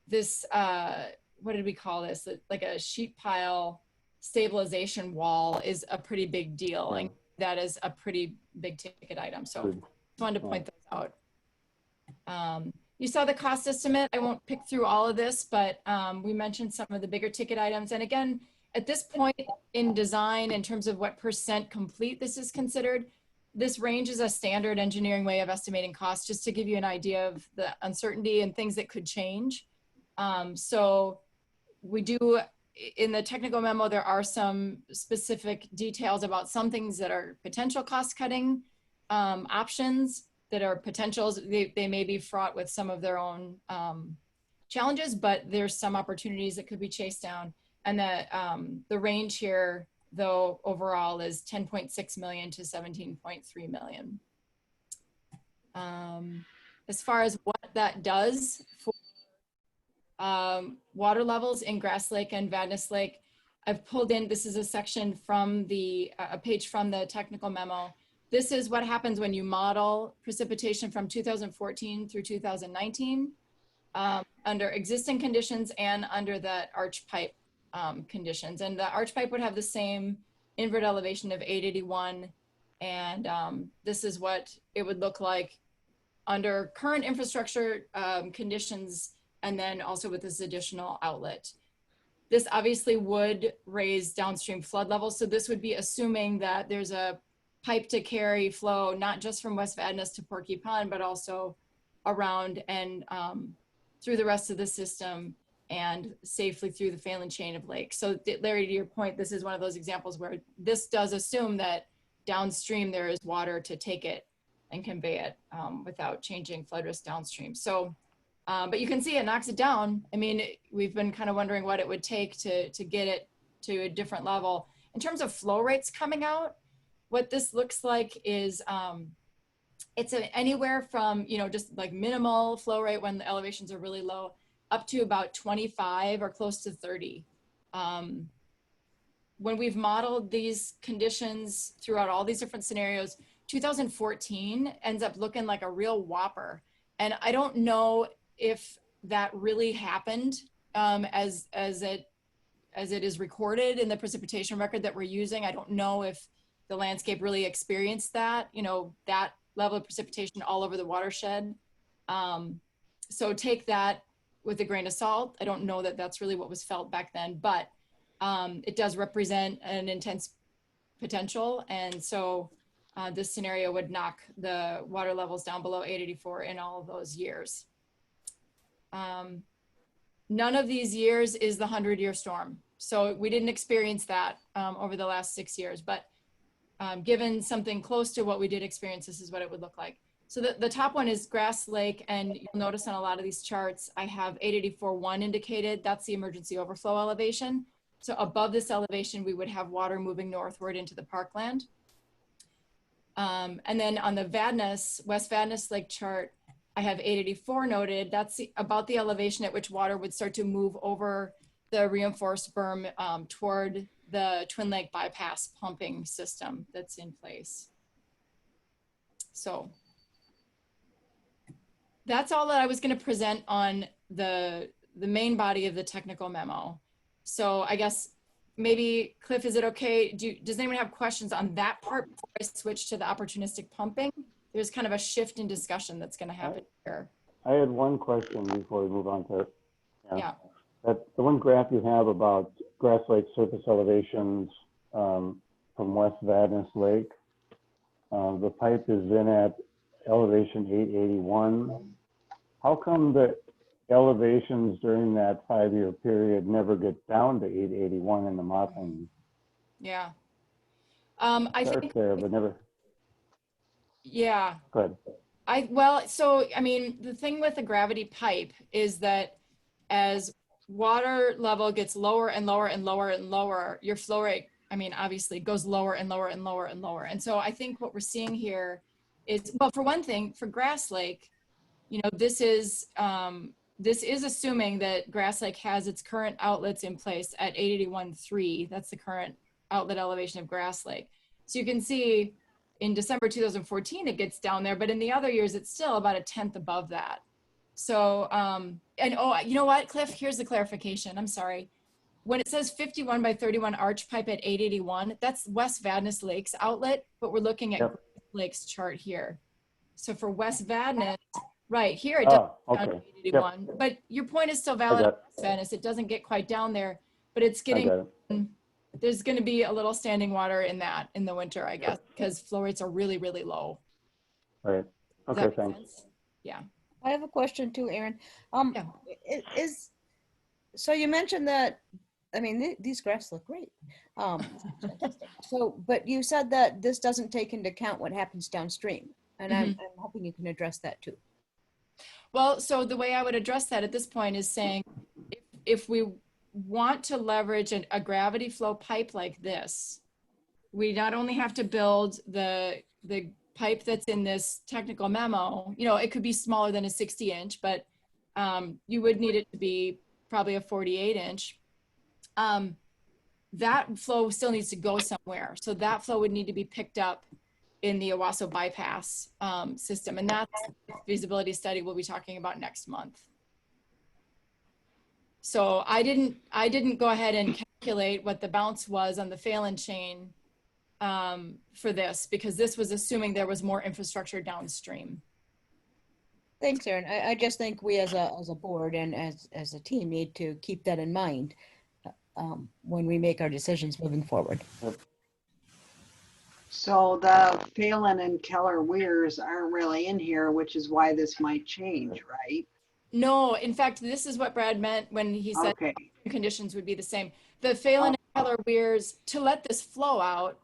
this, what did we call this? Like a sheet pile stabilization wall is a pretty big deal. And that is a pretty big ticket item. So just wanted to point those out. You saw the cost estimate. I won't pick through all of this, but we mentioned some of the bigger ticket items. And again, at this point in design, in terms of what % complete this is considered, this range is a standard engineering way of estimating costs, just to give you an idea of the uncertainty and things that could change. So we do, in the technical memo, there are some specific details about some things that are potential cost cutting options that are potentials. They may be fraught with some of their own challenges, but there's some opportunities that could be chased down. And the range here, though, overall is 10.6 million to 17.3 million. As far as what that does for water levels in Grass Lake and Vadnais Lake, I've pulled in, this is a section from a page from the technical memo. This is what happens when you model precipitation from 2014 through 2019 under existing conditions and under the arch pipe conditions. And the arch pipe would have the same invert elevation of 881. And this is what it would look like under current infrastructure conditions, and then also with this additional outlet. This obviously would raise downstream flood levels. So this would be assuming that there's a pipe to carry flow, not just from West Vadnais to Porky Pond, but also around and through the rest of the system and safely through the Phelan chain of lakes. So Larry, to your point, this is one of those examples where this does assume that downstream there is water to take it and convey it without changing flood risk downstream. So, but you can see it knocks it down. I mean, we've been kind of wondering what it would take to get it to a different level. In terms of flow rates coming out, what this looks like is it's anywhere from, just like minimal flow rate when the elevations are really low, up to about 25 or close to 30. When we've modeled these conditions throughout all these different scenarios, 2014 ends up looking like a real whopper. And I don't know if that really happened as it is recorded in the precipitation record that we're using. I don't know if the landscape really experienced that, that level of precipitation all over the watershed. So take that with a grain of salt. I don't know that that's really what was felt back then, but it does represent an intense potential. And so this scenario would knock the water levels down below 884 in all of those years. None of these years is the 100-year storm. So we didn't experience that over the last 6 years, but given something close to what we did experience, this is what it would look like. So the top one is Grass Lake, and you'll notice on a lot of these charts, I have 884.1 indicated. That's the emergency overflow elevation. So above this elevation, we would have water moving northward into the parkland. And then on the West Vadnais Lake chart, I have 884 noted. That's about the elevation at which water would start to move over the reinforced berm toward the Twin Lake bypass pumping system that's in place. So that's all that I was going to present on the main body of the technical memo. So I guess maybe, Cliff, is it okay? Does anyone have questions on that part before I switch to the opportunistic pumping? There's kind of a shift in discussion that's going to happen here. I had one question before we move on to it. Yeah. The one graph you have about Grass Lake surface elevations from West Vadnais Lake, the pipe is in at elevation 881. How come the elevations during that 5-year period never get down to 881 in the modeling? Yeah. I think there, but never. Yeah. Good. So, I mean, the thing with the gravity pipe is that as water level gets lower and lower and lower and lower, your flow rate, I mean, obviously goes lower and lower and lower and lower. And so I think what we're seeing here is, well, for one thing, for Grass Lake, you know, this is assuming that Grass Lake has its current outlets in place at 881.3. That's the current outlet elevation of Grass Lake. So you can see in December 2014, it gets down there, but in the other years, it's still about 1/10 above that. So, and oh, you know what, Cliff, here's the clarification. I'm sorry. When it says 51 by 31 arch pipe at 881, that's West Vadnais Lake's outlet, but we're looking at Grass Lake's chart here. So for West Vadnais, right here, it does down to 881, but your point is still valid. West Vadnais, it doesn't get quite down there, but it's getting, there's going to be a little standing water in the winter, I guess, because flow rates are really, really low. Right. Okay, thanks. Yeah. I have a question too, Aaron. So you mentioned that, I mean, these graphs look great. So, but you said that this doesn't take into account what happens downstream. And I'm hoping you can address that too. Well, so the way I would address that at this point is saying, if we want to leverage a gravity flow pipe like this, we not only have to build the pipe that's in this technical memo, you know, it could be smaller than a 60-inch, but you would need it to be probably a 48-inch. That flow still needs to go somewhere. So that flow would need to be picked up in the Owasso bypass system. And that's the feasibility study we'll be talking about next month. So I didn't go ahead and calculate what the bounce was on the Phelan chain for this, because this was assuming there was more infrastructure downstream. Thanks, Aaron. I just think we as a board and as a team need to keep that in mind when we make our decisions moving forward. So the Phelan and Keller weirs aren't really in here, which is why this might change, right? No, in fact, this is what Brad meant when he said conditions would be the same. The Phelan and Keller weirs, to let this flow out,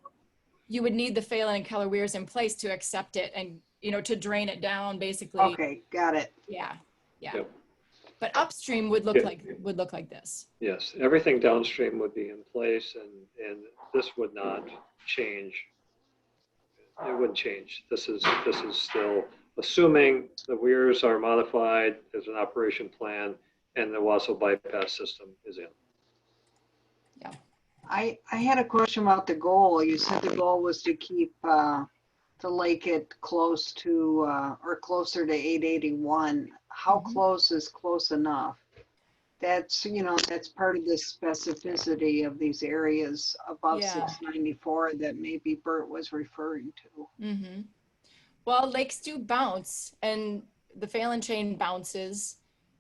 you would need the Phelan and Keller weirs in place to accept it and, you know, to drain it down, basically. Okay, got it. Yeah, yeah. Yep. But upstream would look like this. Yes, everything downstream would be in place, and this would not change. It wouldn't change. This is still assuming the weirs are modified as an operation plan and the Owasso bypass system is in. Yeah. I had a question about the goal. You said the goal was to keep the lake at close to or closer to 881. How close is close enough? That's, you know, that's part of the specificity of these areas above 694 that maybe Bert was referring to. Well, lakes do bounce, and the Phelan chain bounces.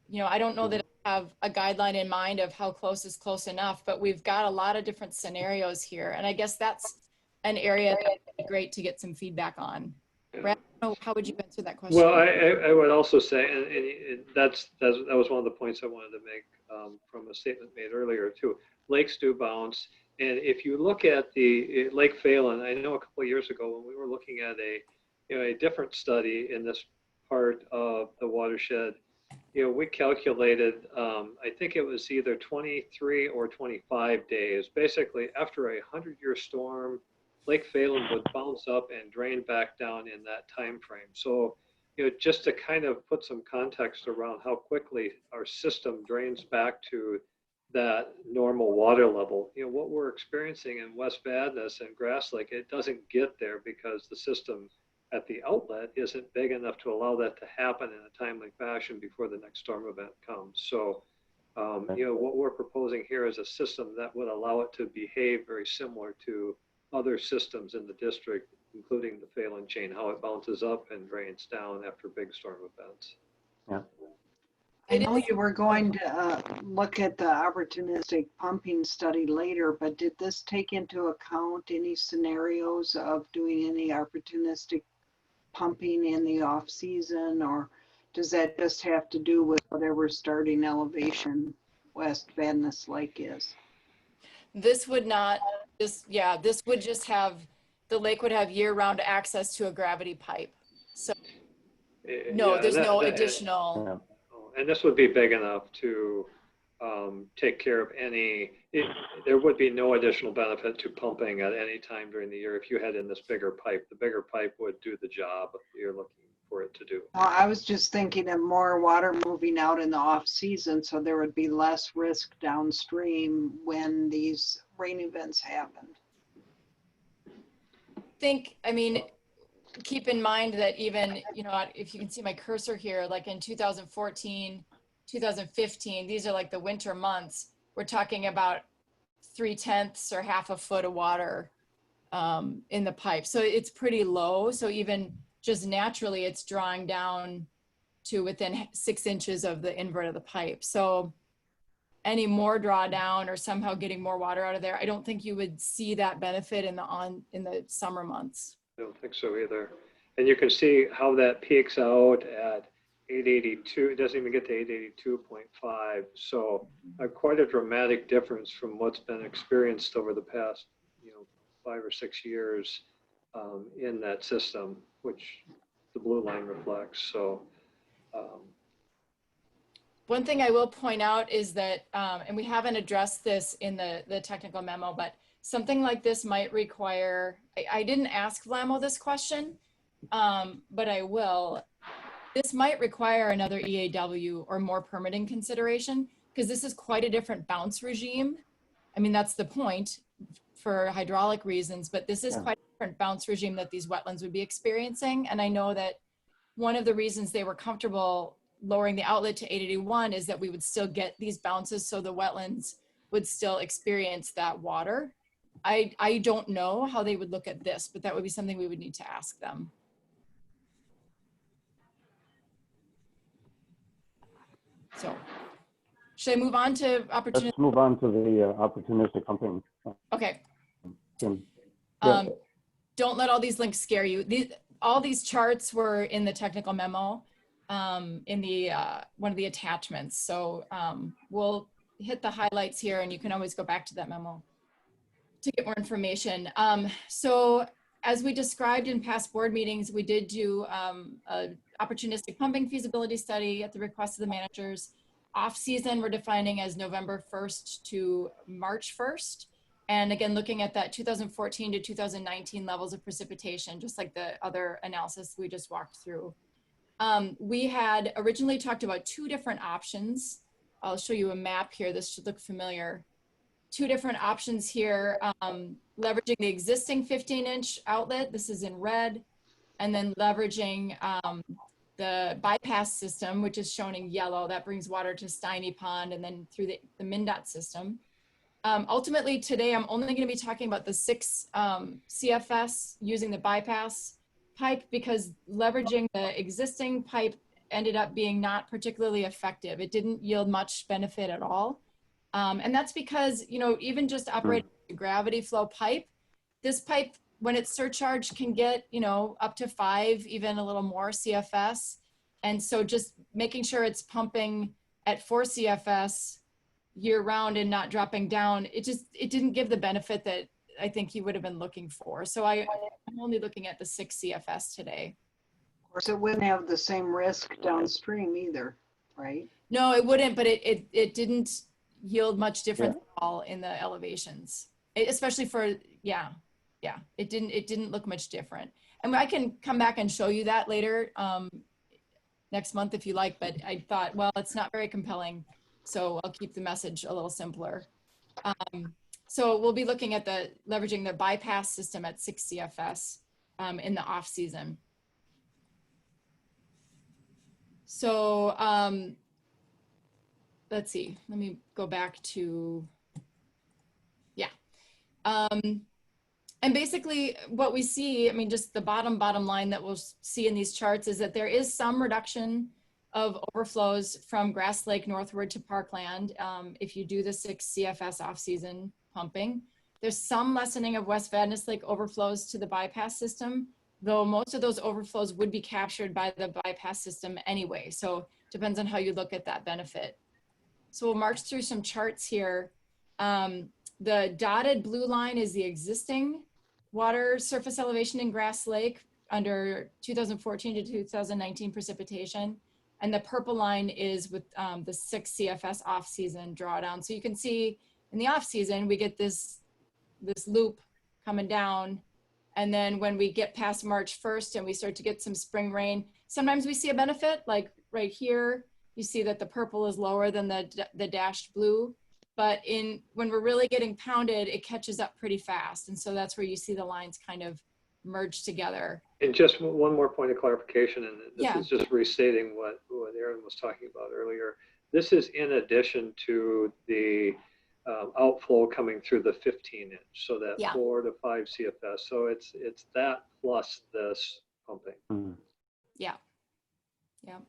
You know, I don't know that I have a guideline in mind of how close is close enough, but we've got a lot of different scenarios here. And I guess that's an area that would be great to get some feedback on. Brad, how would you answer that question? Well, I would also say, and that was one of the points I wanted to make from a statement made earlier too. Lakes do bounce, and if you look at the Lake Phelan, I know a couple of years ago when we were looking at a different study in this part of the watershed, you know, we calculated, I think it was either 23 or 25 days. Basically, after a 100-year storm, Lake Phelan would bounce up and drain back down in that time frame. So, you know, just to kind of put some context around how quickly our system drains back to that normal water level, you know, what we're experiencing in West Vadnais and Grass Lake, it doesn't get there because the system at the outlet isn't big enough to allow that to happen in a timely fashion before the next storm event comes. So, you know, what we're proposing here is a system that would allow it to behave very similar to other systems in the district, including the Phelan chain, how it bounces up and drains down after big storm events. Yeah. I know you were going to look at the opportunistic pumping study later, but did this take into account any scenarios of doing any opportunistic pumping in the off season, or does that just have to do with whatever starting elevation West Vadnais Lake is? This would not, this would just have, the lake would have year-round access to a gravity pipe. So no, Yeah, there's no additional. Yeah. And this would be big enough to take care of any, there would be no additional benefit to pumping at any time during the year if you had in this bigger pipe. The bigger pipe would do the job you're looking for it to do. Well, I was just thinking of more water moving out in the off season, so there would be less risk downstream when these rain events happened. I mean, keep in mind that even, you know, if you can see my cursor here, like in 2014, 2015, these are like the winter months. We're talking about 3/10 or half a foot of water in the pipe. So it's pretty low. So even just naturally, it's drawing down to within 6 inches of the invert of the pipe. So any more drawdown or somehow getting more water out of there, I don't think you would see that benefit in the summer months. I don't think so either. And you can see how that peaks out at 882. It doesn't even get to 882.5. So quite a dramatic difference from what's been experienced over the past, you know, 5 or 6 years in that system, which the blue line reflects. So. One thing I will point out is that, and we haven't addressed this in the technical memo, but something like this might require, I didn't ask Vlamo this question, but I will. This might require another EAW or more permitting consideration, because this is quite a different bounce regime. I mean, that's the point for hydraulic reasons, but this is quite a different bounce regime that these wetlands would be experiencing. And I know that one of the reasons they were comfortable lowering the outlet to 881 is that we would still get these bounces, so the wetlands would still experience that water. I don't know how they would look at this, but that would be something we would need to ask them. So should I move on to opportunistic? Let's move on to the opportunistic pumping. Okay. Tim. Yeah. Don't let all these links scare you. All these charts were in the technical memo in the one of the attachments. So we'll hit the highlights here, and you can always go back to that memo to get more information. So as we described in past board meetings, we did do a opportunistic pumping feasibility study at the request of the managers. Off season, we're defining as November 1st to March 1st. And again, looking at that 2014 to 2019 levels of precipitation, just like the other analysis we just walked through. We had originally talked about 2 different options. I'll show you a map here. This should look familiar. 2 different options here, leveraging the existing 15-inch outlet. This is in red. And then leveraging the bypass system, which is shown in yellow. That brings water to Steiny Pond and then through the MnDOT system. Ultimately, today, I'm only going to be talking about the 6 CFS using the bypass pipe, because leveraging the existing pipe ended up being not particularly effective. It didn't yield much benefit at all. And that's because, you know, even just operating a gravity flow pipe, this pipe, when it's surcharged, can get, you know, up to 5, even a little more CFS. And so just making sure it's pumping at 4 CFS year round and not dropping down, it didn't give the benefit that I think you would have been looking for. So I'm only looking at the 6 CFS today. Of course, it wouldn't have the same risk downstream either, right? No, it wouldn't, but it didn't yield much difference at all in the elevations, especially for, it didn't look much different. And I can come back and show you that later next month if you like, but I thought, well, it's not very compelling, so I'll keep the message a little simpler. So we'll be looking at leveraging the bypass system at 6 CFS in the off season. So let's see, let me go back to, yeah. And basically what we see, I mean, just the bottom line that we'll see in these charts is that there is some reduction of overflows from Grass Lake northward to Parkland if you do the 6 CFS off-season pumping. There's some lessening of West Vadnais Lake overflows to the bypass system, though most of those overflows would be captured by the bypass system anyway. So depends on how you look at that benefit. So we'll march through some charts here. The dotted blue line is the existing water surface elevation in Grass Lake under 2014 to 2019 precipitation. And the purple line is with the 6 CFS off-season drawdown. So you can see in the off-season, we get this loop coming down. And then when we get past March 1st and we start to get some spring rain, sometimes we see a benefit, like right here, you see that the purple is lower than the dashed blue. But when we're really getting pounded, it catches up pretty fast. And so that's where you see the lines kind of merge together. And just one more point of clarification, and this is just restating what Erin was talking about earlier. This is in addition to the outflow coming through the 15 inch, so that 4 to 5 CFS. So it's that plus this pumping. Mm. Yeah. Yeah.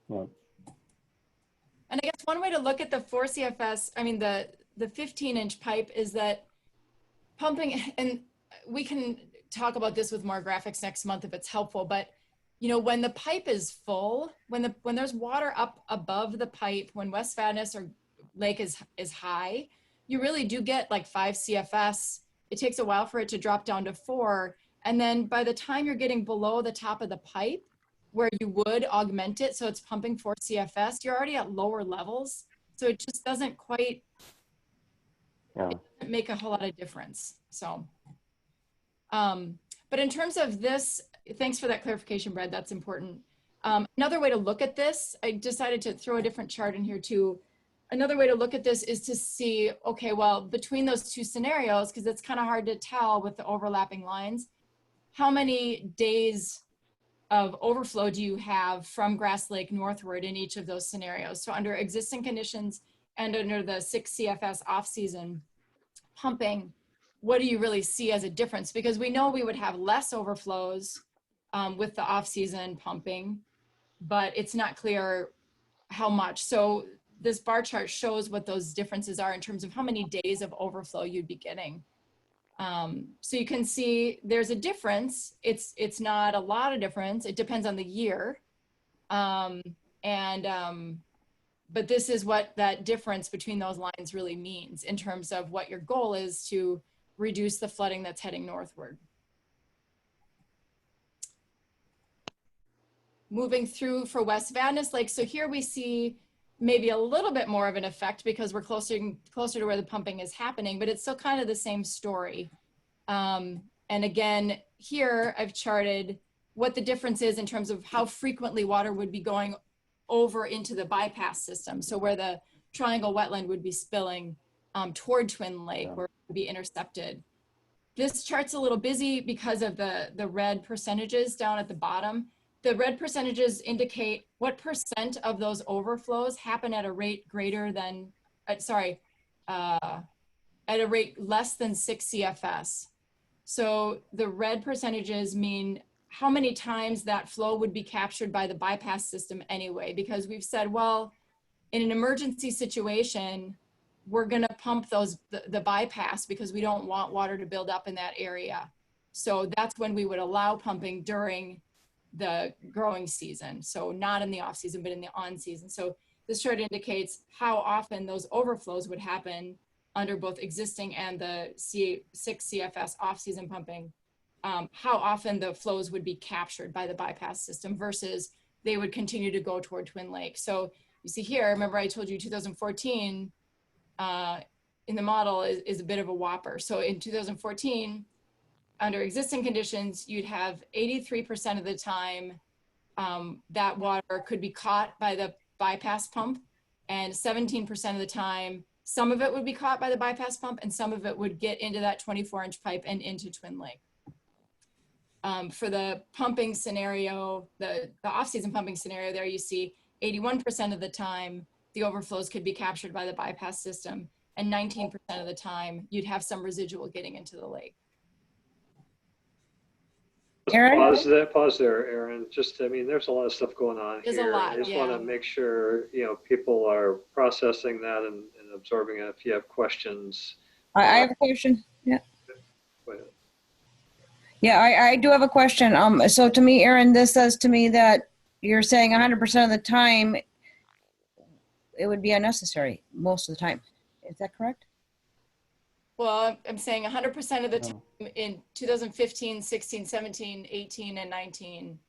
And I guess one way to look at the 4 CFS, I mean, the 15-inch pipe is that pumping, and we can talk about this with more graphics next month if it's helpful, but you know, when the pipe is full, when there's water up above the pipe, when West Vadnais or lake is high, you really do get like 5 CFS. It takes a while for it to drop down to 4. And then by the time you're getting below the top of the pipe, where you would augment it, so it's pumping 4 CFS, you're already at lower levels. So it just doesn't quite make a whole lot of difference. So, but in terms of this, thanks for that clarification, Brad, that's important. Another way to look at this, I decided to throw a different chart in here too. Another way to look at this is to see, okay, well, between those two scenarios, because it's kind of hard to tell with the overlapping lines, how many days of overflow do you have from Grass Lake northward in each of those scenarios? So under existing conditions and under the 6 CFS off-season pumping, what do you really see as a difference? Because we know we would have less overflows with the off-season pumping, but it's not clear how much. So this bar chart shows what those differences are in terms of how many days of overflow you'd be getting. So you can see there's a difference. It's not a lot of difference. It depends on the year. But this is what that difference between those lines really means in terms of what your goal is to reduce the flooding that's heading northward. Moving through for West Vadnais Lake. So here we see maybe a little bit more of an effect because we're closer to where the pumping is happening, but it's still kind of the same story. And again, here I've charted what the difference is in terms of how frequently water would be going over into the bypass system. So where the triangle wetland would be spilling toward Twin Lake, where it would be intercepted. This chart's a little busy because of the red percentages down at the bottom. The red percentages indicate what percent of those overflows happen at a rate greater than, at a rate less than 6 CFS. So the red percentages mean how many times that flow would be captured by the bypass system anyway, because we've said, well, in an emergency situation, we're gonna pump the bypass because we don't want water to build up in that area. So that's when we would allow pumping during the growing season. So not in the off season, but in the on season. So this chart indicates how often those overflows would happen under both existing and the 6 CFS off season pumping, how often the flows would be captured by the bypass system versus they would continue to go toward Twin Lake. So you see here, remember I told you 2014 in the model is a bit of a whopper. So in 2014, under existing conditions, you'd have 83% of the time that water could be caught by the bypass pump, and 17% of the time, some of it would be caught by the bypass pump and some of it would get into that 24-inch pipe and into Twin Lake. For the pumping scenario, the off-season pumping scenario there, you see 81% of the time, the overflows could be captured by the bypass system, and 19% of the time, you'd have some residual getting into the lake. Aaron? Pause there, Aaron. Just, I mean, there's a lot of stuff going on There's here. a lot, I just yeah. want to make sure, you know, people are processing that and absorbing it. If you have questions. I have a question. Yeah. Go ahead. Yeah, I do have a question. So to me, Aaron, this says to me that you're saying 100% of the time it would be unnecessary most of the time. Is that correct? Well, I'm saying 100% of the time in 2015, 16, 17, 18, and 19,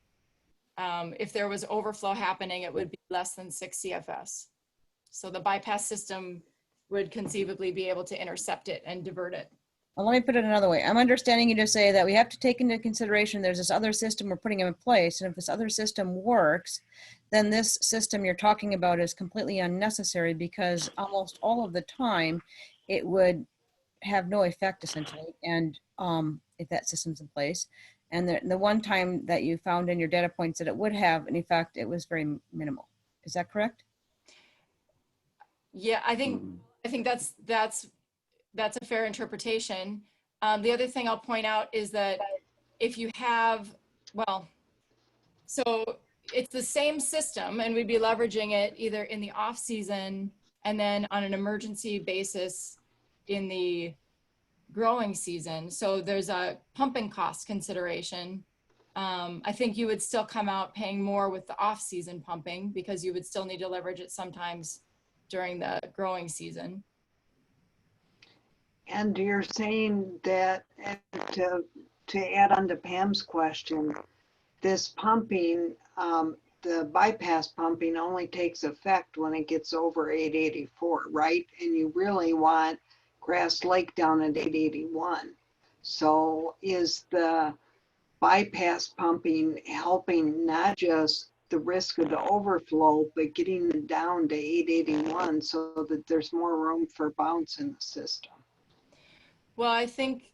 if there was overflow happening, it would be less than 6 CFS. So the bypass system would conceivably be able to intercept it and divert it. Well, let me put it another way. I'm understanding you to say that we have to take into consideration there's this other system we're putting in place, and if this other system works, then this system you're talking about is completely unnecessary because almost all of the time it would have no effect essentially, and if that system's in place. And the one time that you found in your data points that it would have an effect, it was very minimal. Is that correct? Yeah, I think that's a fair interpretation. The other thing I'll point out is that if you have, well, so it's the same system and we'd be leveraging it either in the off season and then on an emergency basis in the growing season. So there's a pumping cost consideration. I think you would still come out paying more with the off season pumping because you would still need to leverage it sometimes during the growing season. And you're saying that, to add on to Pam's question, this pumping, the bypass pumping only takes effect when it gets over 884, right? And you really want Grass Lake down at 881. So is the bypass pumping helping not just the risk of the overflow, but getting it down to 881 so that there's more room for bounce in the system? Well, I think.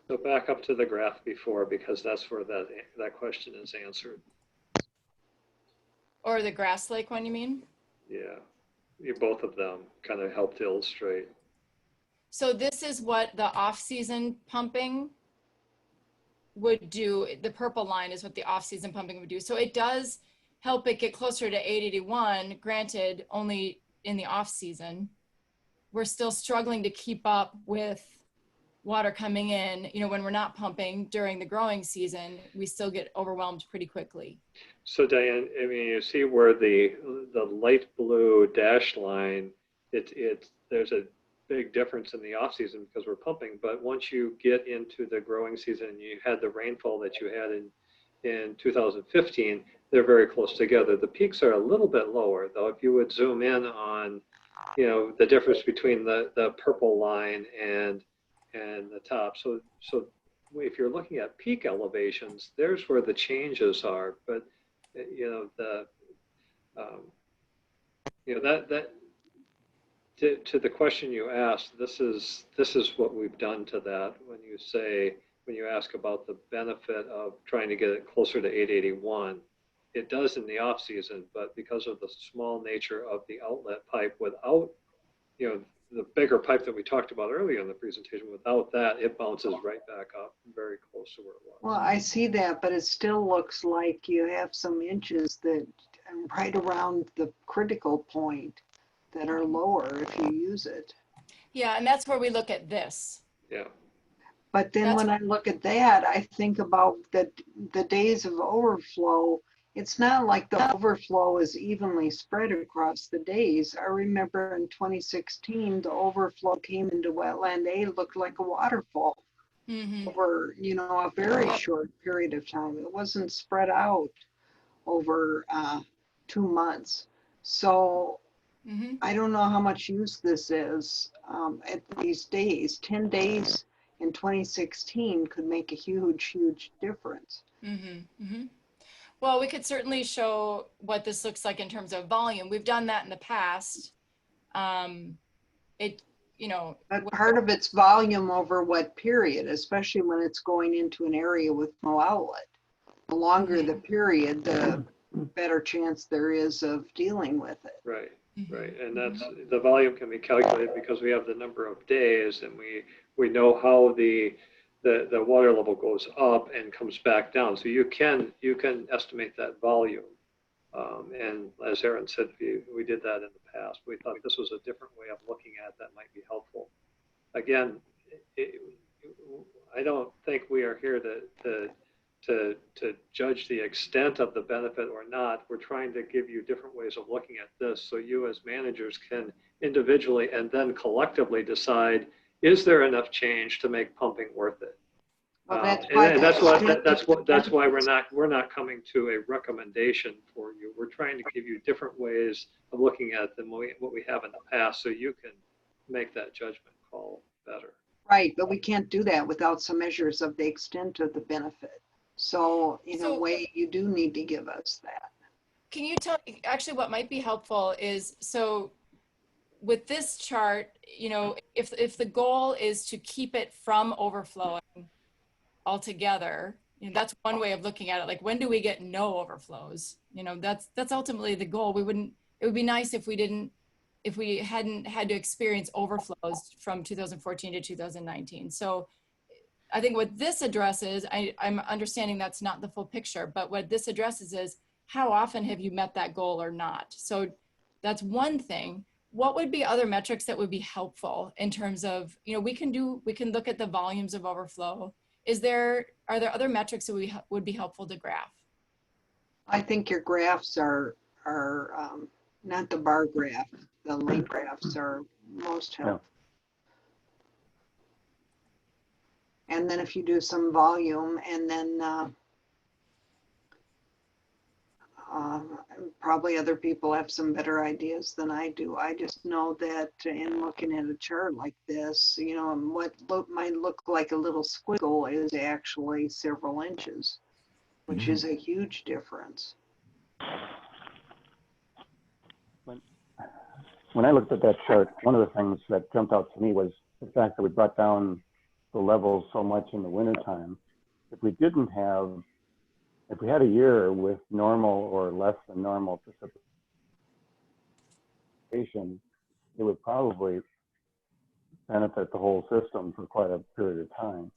So back up to the graph before, because that's where that question is answered. Or the Grass Lake one, you mean? Yeah, both of them kind of help to illustrate. So this is what the off-season pumping would do. The purple line is what the off-season pumping would do. So it does help it get closer to 881, granted only in the off-season. We're still struggling to keep up with water coming in. You know, when we're not pumping during the growing season, we still get overwhelmed pretty quickly. So Diane, I mean, you see where the light blue dashed line, there's a big difference in the off season because we're pumping, but once you get into the growing season, you had the rainfall that you had in 2015, they're very close together. The peaks are a little bit lower though. If you would zoom in on, you know, the difference between the purple line and the top. So if you're looking at peak elevations, there's where the changes are. But you know, to the question you asked, this is what we've done to that. When you ask about the benefit of trying to get it closer to 881, it does in the off season, but because of the small nature of the outlet pipe, without, you know, the bigger pipe that we talked about earlier in the presentation, without that, it bounces right back up very close to where it was. Well, I see that, but it still looks like you have some inches that right around the critical point that are lower if you use it. Yeah, and that's where we look at this. Yeah. But then when I look at that, I think about the days of overflow. It's not like the overflow is evenly spread across the days. I remember in 2016, the overflow came into wetland A, looked like a waterfall over, you know, a very short period of time. It wasn't spread out over 2 months. So I don't know how much use this is at these days. 10 days in 2016 could make a huge, huge difference. Well, we could certainly show what this looks like in terms of volume. We've done that in the past. You know, but part of its volume over what period, especially when it's going into an area with no outlet. The longer the period, the better chance there is of dealing with it. Right, right. And that's, the volume can be calculated because we have the number of days, and we know how the water level goes up and comes back down. So you can estimate that volume. And as Aaron said, we did that in the past. We thought this was a different way of looking at it that might be helpful. Again, I don't think we are here to judge the extent of the benefit or not. We're trying to give you different ways of looking at this so you as managers can individually and then collectively decide, is there enough change to make pumping worth it? Well, that's why we're not coming to a recommendation for you. We're trying to give you different ways of looking at it than what we have in the past, so you can make that judgment call better. Right, but we can't do that without some measures of the extent of the benefit. So in a way, you do need to give us that. Can you tell, actually what might be helpful is, so with this chart, you know, if the goal is to keep it from overflowing altogether, you know, that's one way of looking at it. Like, when do we get no overflows? You know, that's ultimately the goal. It would be nice if we hadn't had to experience overflows from 2014 to 2019. So I think what this addresses, I'm understanding that's not the full picture, but what this addresses is how often have you met that goal or not? So that's one thing. What would be other metrics that would be helpful in terms of, you know, we can look at the volumes of overflow. Are there other metrics that would be helpful to graph? I think your graphs are not the bar graph, the line graphs are most helpful. Yeah. And then if you do some volume, and then probably other people have some better ideas than I do. I just know that in looking at a chart like this, you know, what might look like a little squiggle is actually several inches, which is a huge difference. When I looked at that chart, one of the things that jumped out to me was the fact that we brought down the levels so much in the wintertime. If we had a year with normal or less than normal precipitation, it would probably benefit the whole system for quite a period of time.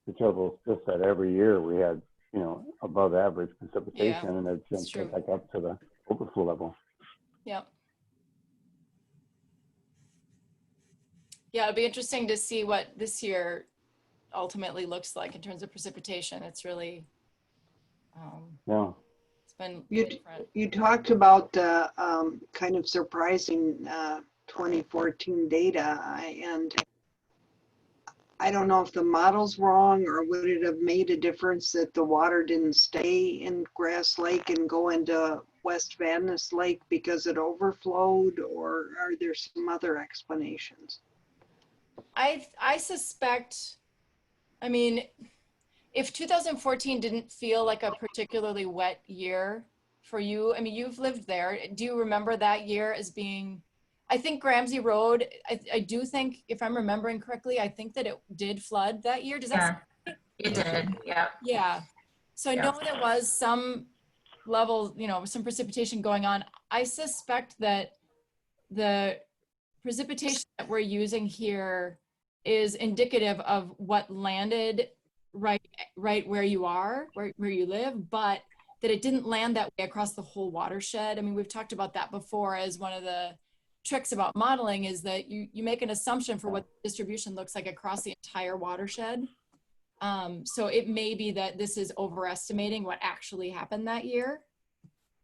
The trouble is just that every year we had, you know, above average precipitation, and it jumped back up to the overflow level. Yep. Yeah, it'll be interesting to see what this year ultimately looks like in terms of precipitation. It's really, it's been different. You talked about kind of surprising 2014 data, and I don't know if the model's wrong, or would it have made a difference that the water didn't stay in Grass Lake and go into West Vadnais Lake because it overflowed, or are there some other explanations? I suspect, I mean, if 2014 didn't feel like a particularly wet year for you, I mean, you've lived there. Do you remember that year as being, I think Ramsey Road, I do think, if I'm remembering correctly, I think that it did flood that year. Does that it did, yeah. Yeah. So I know there was some level, you know, some precipitation going on. I suspect that the precipitation that we're using here is indicative of what landed right where you are, where you live, but that it didn't land that way across the whole watershed. I mean, we've talked about that before as one of the tricks about modeling is that you make an assumption for what the distribution looks like across the entire watershed. So it may be that this is overestimating what actually happened that year.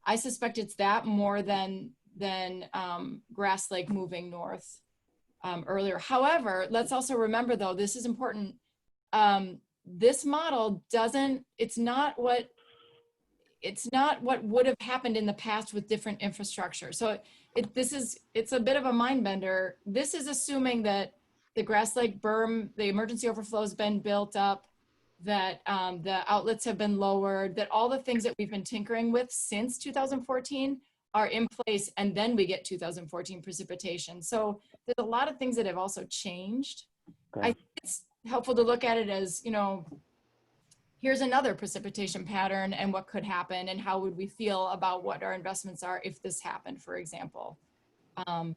I suspect it's that more than Grass Lake moving north earlier. However, let's also remember though, this is important. This model it's not what would have happened in the past with different infrastructure. So it's a bit of a mind bender. This is assuming that the Grass Lake berm, the emergency overflow has been built up, that the outlets have been lowered, that all the things that we've been tinkering with since 2014 are in place, and then we get 2014 precipitation. So there's a lot of things that have also changed. Okay. I think it's helpful to look at it as, you know, here's another precipitation pattern and what could happen and how would we feel about what our investments are if this happened, for example. Does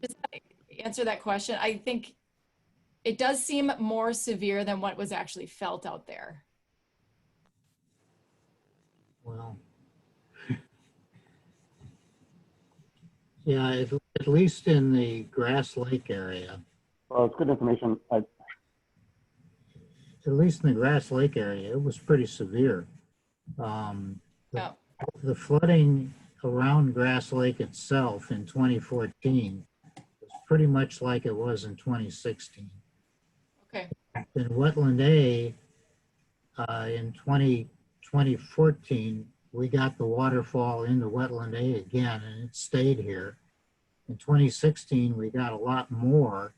that answer that question? I think it does seem more severe than what was actually felt out there. Well, yeah, at least in the Grass Lake area. Well, it's good information. At least in the Grass Lake area, it was pretty severe. The flooding around Grass Lake itself in 2014 was pretty much like it was in 2016. Okay. In Wetland A, in 2014, we got the waterfall into Wetland A again, and it stayed here. In 2016, we got a lot more,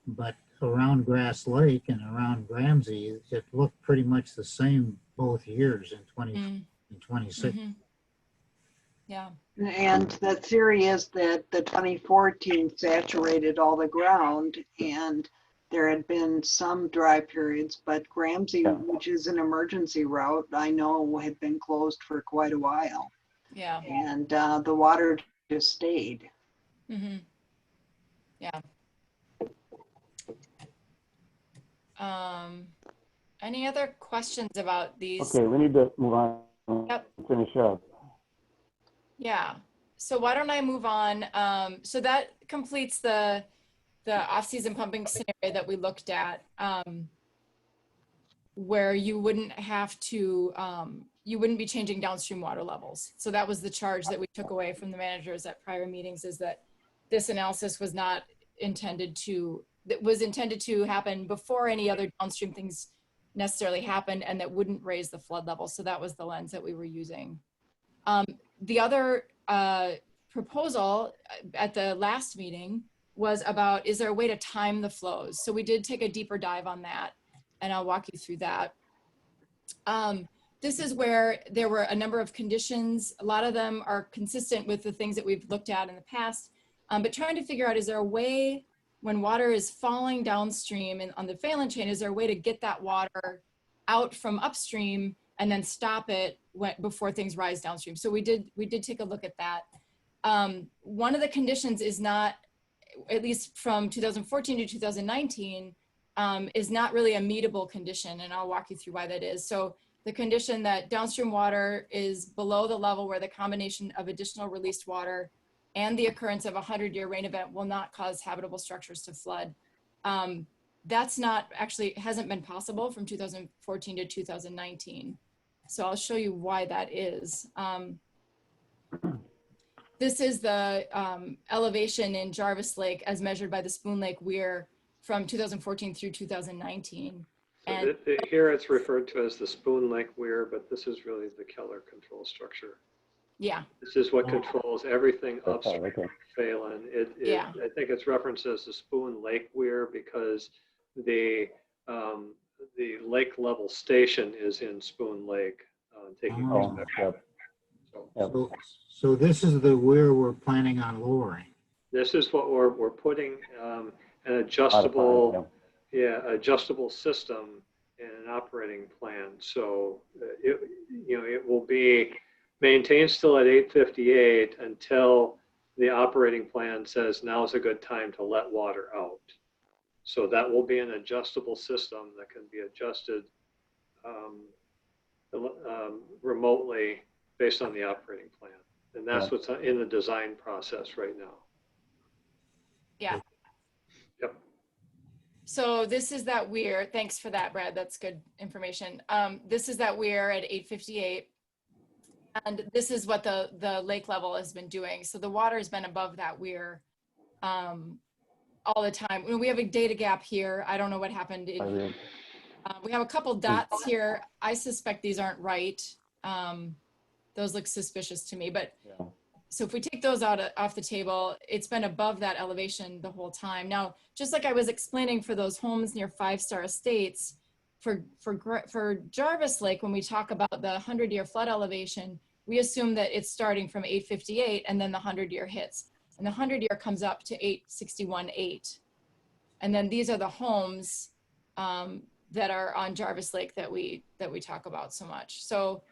but around Grass Lake and around Ramsey, it looked pretty much the same both years in 2016. Yeah. And the theory is that the 2014 saturated all the ground and there had been some dry periods, but Ramsey, which is an emergency route, I know had been closed for quite a while. Yeah. And the water just stayed. Mm-hmm. Yeah. Any other questions about these? Okay, we need to move on. Yep. Finish up. Yeah. So why don't I move on? So that completes the off-season pumping scenario that we looked at, where you wouldn't have to, you wouldn't be changing downstream water levels. So that was the charge that we took away from the managers at prior meetings, is that this analysis was not intended to, that was intended to happen before any other downstream things necessarily happened, and that wouldn't raise the flood level. So that was the lens that we were using. The other proposal at the last meeting was about, is there a way to time the flows? So we did take a deeper dive on that, and I'll walk you through that. This is where there were a number of conditions. A lot of them are consistent with the things that we've looked at in the past, but trying to figure out, is there a way when water is falling downstream and on the Phelan chain, is there a way to get that water out from upstream and then stop it before things rise downstream? So we did take a look at that. One of the conditions is not, at least from 2014 to 2019, is not really a meetable condition, and I'll walk you through why that is. So the condition that downstream water is below the level where the combination of additional released water and the occurrence of a 100-year rain event will not cause habitable structures to flood. That's not actually, hasn't been possible from 2014 to 2019. So I'll show you why that is. This is the elevation in Jarvis Lake as measured by the Spoon Lake Weir from 2014 through 2019. And here it's referred to as the Spoon Lake Weir, but this is really the Keller control structure. Yeah. This is what controls everything upstream of Phelan. I think it's referenced as the Spoon Lake Weir because the lake level station is in SpoonAke, taking perspective. So this is the weir we're planning on lowering. This is what we're putting an adjustable, adjustable system in an operating plan. So it will be maintained still at 858 until the operating plan says now is a good time to let water out. So that will be an adjustable system that can be adjusted remotely based on the operating plan. And that's what's in the design process right now. Yeah. Yep. So this is that weir. Thanks for that, Brad. That's good information. This is that weir at 858. And this is what the lake level has been doing. So the water has been above that weir all the time. We have a data gap here. I don't know what happened. We have a couple dots here. I suspect these aren't right. Those look suspicious to me, but so if we take those out off the table, it's been above that elevation the whole time. Now, just like I was explaining for those homes near 5-star estates, for Jarvis Lake, when we talk about the 100-year flood elevation, we assume that it's starting from 858 and then the 100-year hits. And the 100-year comes up to 861.8. And then these are the homes that are on Jarvis Lake that we talk about so much. So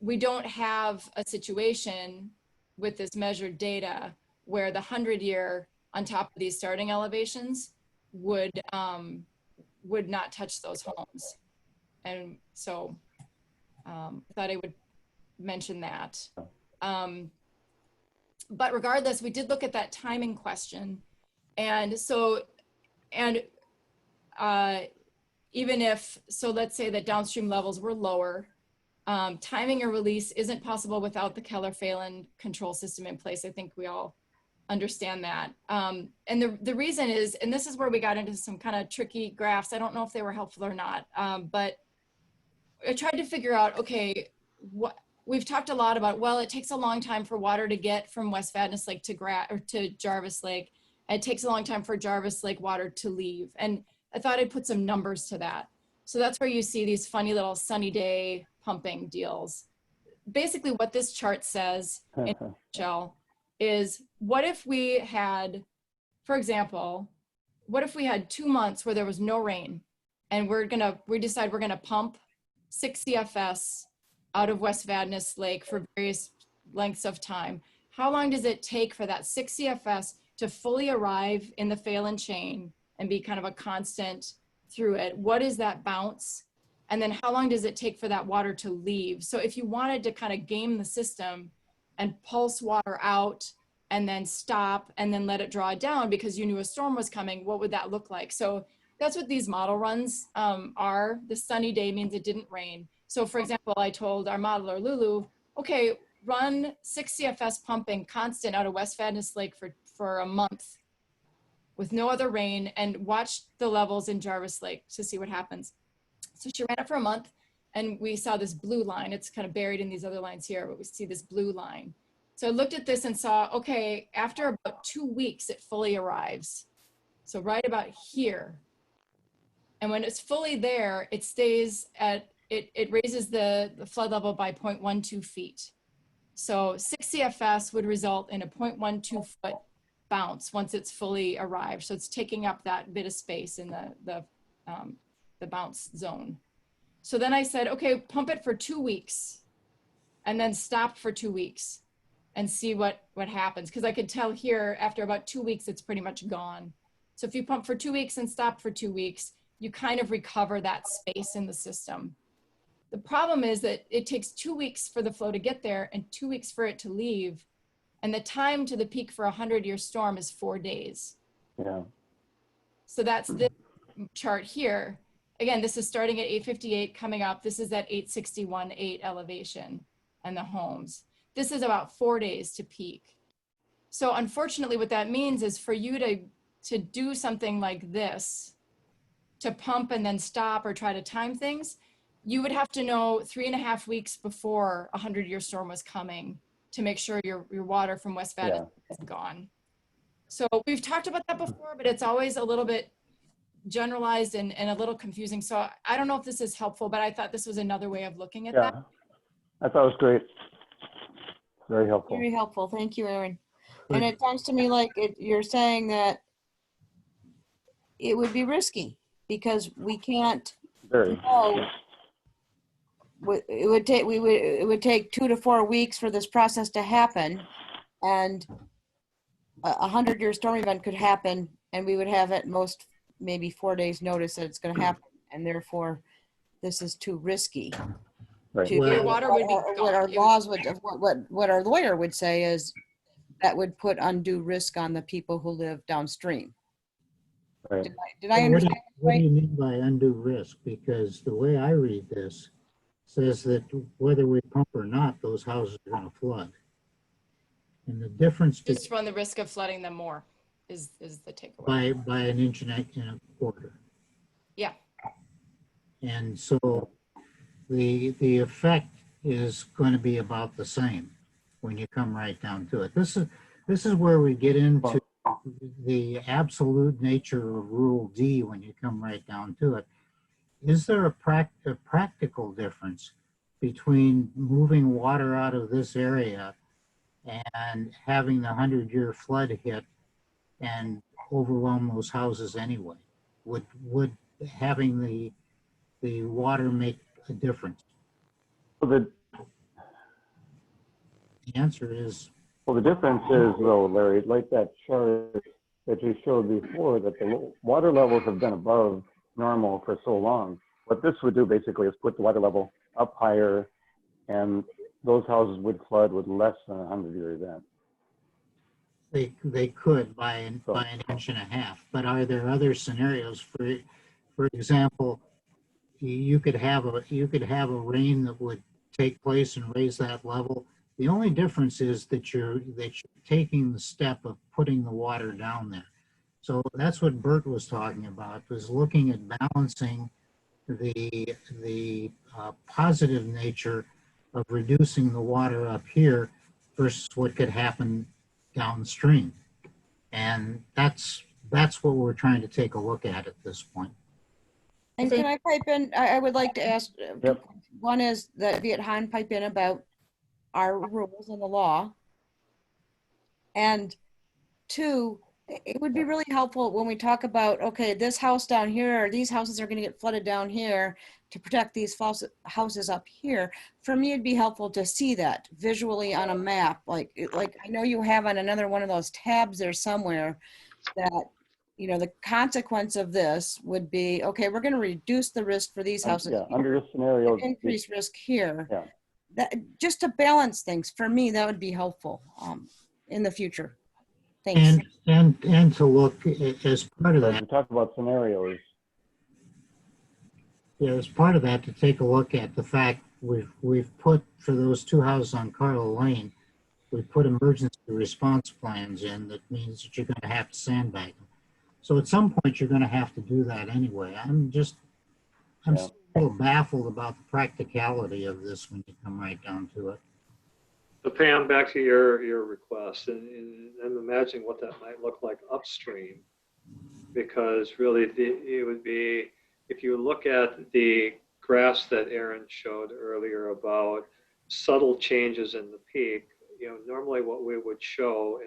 we don't have a situation with this measured data where the 100-year on top of these starting elevations would not touch those homes. And so I thought I would mention that. But regardless, we did look at that timing question. And so, even if, so let's say that downstream levels were lower, timing a release isn't possible without the Keller-Phelan control system in place. I think we all understand that. And the reason is, and this is where we got into some kind of tricky graphs. I don't know if they were helpful or not, but I tried to figure out, okay, what we've talked a lot about, well, it takes a long time for water to get from West Vadnais Lake to Jarvis Lake. And it takes a long time for Jarvis Lake water to leave. And I thought I'd put some numbers to that. So that's where you see these funny little sunny day pumping deals. Basically what this chart says in a nutshell is, what if we had, for example, what if we had 2 months where there was no rain and we decide we're gonna pump 6 CFS out of West Vadnais Lake for various lengths of time? How long does it take for that 6 CFS to fully arrive in the Phelan chain and be kind of a constant through it? What is that bounce? And then how long does it take for that water to leave? So if you wanted to kind of game the system and pulse water out and then stop and then let it draw down because you knew a storm was coming, what would that look like? So that's what these model runs are. The sunny day means it didn't rain. So for example, I told our modeler, Lulu, okay, run 6 CFS pumping constant out of West Vadnais Lake for a month with no other rain and watch the levels in Jarvis Lake to see what happens. So she ran it for a month and we saw this blue line. It's kind of buried in these other lines here, but we see this blue line. So I looked at this and saw, okay, after about 2 weeks, it fully arrives. So right about here. And when it's fully there, it stays at, it raises the flood level by 0.12 feet. So 6 CFS would result in a 0.12 foot bounce once it's fully arrived. So it's taking up that bit of space in the bounce zone. So then I said, okay, pump it for 2 weeks and then stop for 2 weeks and see what happens. Because I could tell here after about 2 weeks, it's pretty much gone. So if you pump for 2 weeks and stop for 2 weeks, you kind of recover that space in the system. The problem is that it takes 2 weeks for the flow to get there and 2 weeks for it to leave. And the time to the peak for a 100-year storm is 4 days. Yeah. So that's this chart here. Again, this is starting at 858 coming up. This is at 861.8 elevation and the homes. This is about 4 days to peak. So unfortunately, what that means is for you to do something like this, to pump and then stop or try to time things, you would have to know 3.5 weeks before a 100-year storm was coming to make sure your water from West Vadnais is gone. So we've talked about that before, but it's always a little bit generalized and a little confusing. So I don't know if this is helpful, but I thought this was another way of looking at that. I thought it was great. Very helpful. Very helpful. Thank you, Erin. And it sounds to me like you're saying that it would be risky because we can't know. It would take 2 to 4 weeks for this process to happen, and a 100-year storm event could happen, and we would have at most maybe 4 days notice that it's going to happen, and therefore this is too risky. Right. Your water would be what our laws would, what our lawyer would say is that would put undue risk on the people who live downstream. Right. Did I understand? What do you mean by undue risk? Because the way I read this says that whether we pump or not, those houses are going to flood. And the difference Just run the risk of flooding them more is the takeaway. By an inch and a quarter. Yeah. And so the effect is going to be about the same when you come right down to it. This is where we get into the absolute nature of Rule D when you come right down to it. Is there a practical difference between moving water out of this area and having the 100-year flood hit and overwhelm those houses anyway? Would having the the water make a difference? So the answer is, well, the difference is though, Larry, like that chart that you showed before, that the water levels have been above normal for so long. What this would do basically is put the water level up higher, and those houses would flood with less than a 100-year event. they could by an inch and a half, but are there other scenarios? For example, you could have a rain that would take place and raise that level. The only difference is that you're taking the step of putting the water down there. So that's what Bert was talking about, was looking at balancing the positive nature of reducing the water up here versus what could happen downstream. And that's what we're trying to take a look at this point. And can I pipe in? I would like to ask, Yep. one is that Viet Han pipe in about our rules and the law. And two, it would be really helpful when we talk about, okay, this house down here, or these houses are going to get flooded down here to protect these houses up here. For me, it'd be helpful to see that visually on a map. Like I know you have on another one of those tabs there somewhere that, you know, the consequence of this would be, okay, we're going to reduce the risk for these houses. Yeah, under this scenario, Increase risk here. Yeah. That, just to balance things, for me, that would be helpful in the future. Thanks. And to look as part of So that. we talk about scenarios. Yeah, as part of that, to take a look at the fact we've put, for those two houses on Carlo Lane, we've put emergency response plans in. That means that you're going to have to sandbag them. So at some point, you're going to have to do that anyway. I'm still baffled about the practicality of this when you come right down to it. So Pam, back to your request, and I'm imagining what that might look like upstream, because really it would be, if you look at the graphs that Aaron showed earlier about subtle changes in the peak, you know, normally what we would show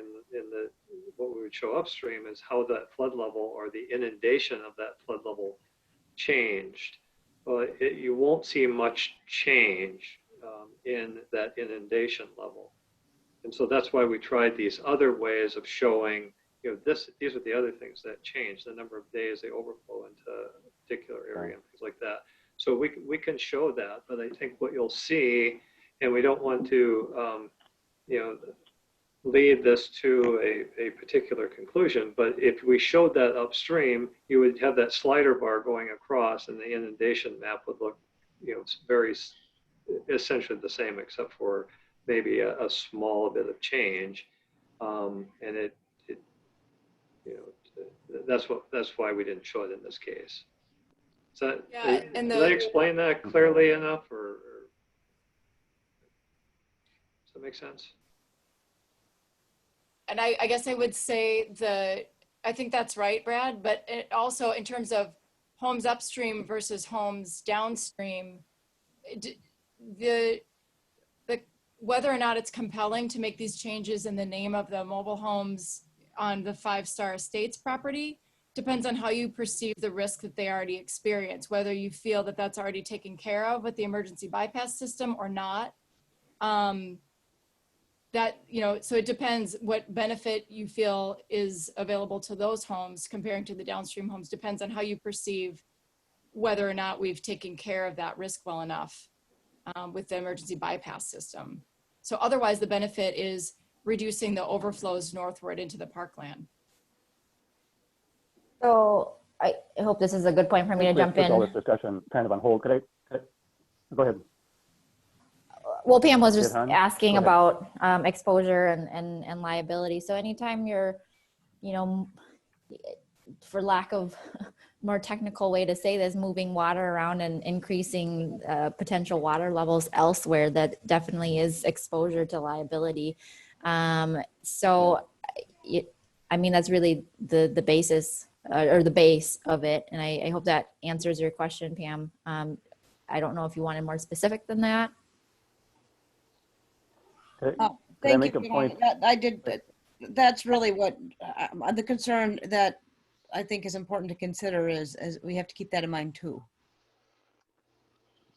what we would show upstream is how that flood level or the inundation of that flood level changed. But you won't see much change in that inundation level. And so that's why we tried these other ways of showing, you know, these are the other things that change, the number of days they overflow into a particular area and things like that. So we can show that, but I think what you'll see, and we don't want to, you know, lead this to a particular conclusion, but if we showed that upstream, you would have that slider bar going across, and the inundation map would look, you know, very essentially the same, except for maybe a small bit of change, and it you know, that's why we didn't show it in this case. So did I explain that clearly enough, or does that make sense? And I guess I would say I think that's right, Brad, but it also in terms of homes upstream versus homes downstream, the whether or not it's compelling to make these changes in the name of the mobile homes on the 5-star estates property depends on how you perceive the risk that they already experience, whether you feel that that's already taken care of with the emergency bypass system or not. That, you know, so it depends what benefit you feel is available to those homes comparing to the downstream homes, depends on how you perceive whether or not we've taken care of that risk well enough with the emergency bypass system. So otherwise the benefit is reducing the overflows northward into the parkland. So I hope this is a good point for me to jump in. All this discussion kind of on hold. Could I go ahead? Well, Pam was just asking about exposure and liability. So anytime you're, you know, for lack of more technical way to say this, moving water around and increasing potential water levels elsewhere, that definitely is exposure to liability. So I mean, that's really the basis or the base of it. And I hope that answers your question, Pam. I don't know if you wanted more specific than that. Thank you. I did. That's really what the concern that I think is important to consider is we have to keep that in mind too.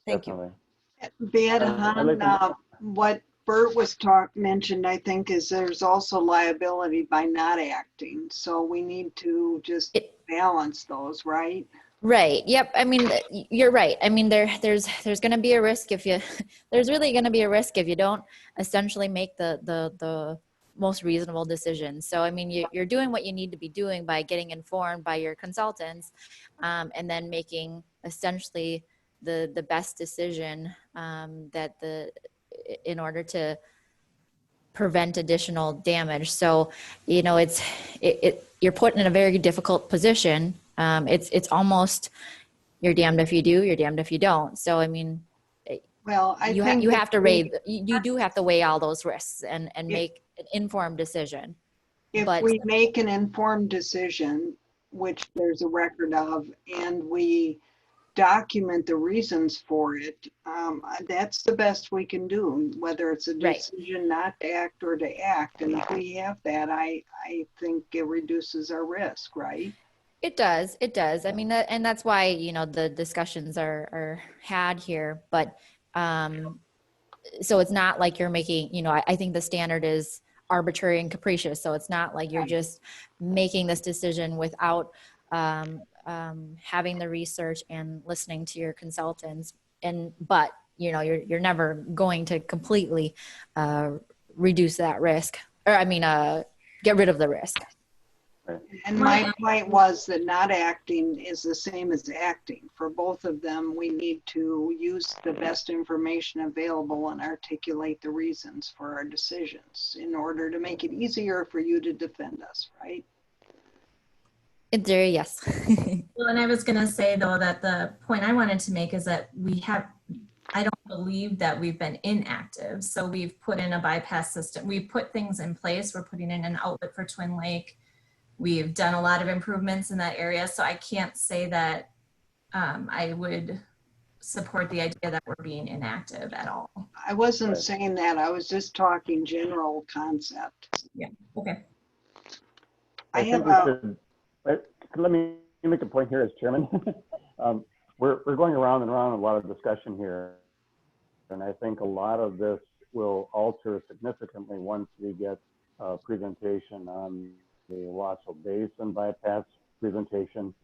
Thank you. Definitely. Bad I'd like on to- what Bert was mentioned, I think, is there's also liability by not acting. So we need to just balance those, right? Right. Yep. I mean, you're right. I mean, there's going to be a risk if you, there's really going to be a risk if you don't essentially make the most reasonable decision. So, I mean, you're doing what you need to be doing by getting informed by your consultants, and then making essentially the best decision, in order to prevent additional damage. So, you know, you're put in a very difficult position. It's almost, you're damned if you do, you're damned if you don't. So, I mean, Well, I you think have to you do have to weigh all those risks and make an informed decision. if we make an informed decision, which there's a record of, and we document the reasons for it, that's the best we can do, whether it's a decision not to act or to act. And if we have that, I think it reduces our risk, right? It does. It does. I mean, and that's why, you know, the discussions are had here. But so it's not like you're making, you know, I think the standard is arbitrary and capricious. So it's not like you're just making this decision without having the research and listening to your consultants. But you know, you're never going to completely reduce that risk, or I mean, get rid of the risk. And my point was that not acting is the same as acting. For both of them, we need to use the best information available and articulate the reasons for our decisions in order to make it easier for you to defend us, right? In theory, yes. Well, and I was going to say, though, that the point I wanted to make is that I don't believe that we've been inactive. So we've put in a bypass system. We've put things in place. We're putting in an outlet for Twin Lake. We've done a lot of improvements in that area. So I can't say that I would support the idea that we're being inactive at all. I wasn't saying that. I was just talking general concept. Yeah. Okay. I think we should, let me make a point here as chairman. We're going around and around a lot of discussion here. And I think a lot of this will alter significantly once we get a presentation on the Washoe Basin bypass presentation.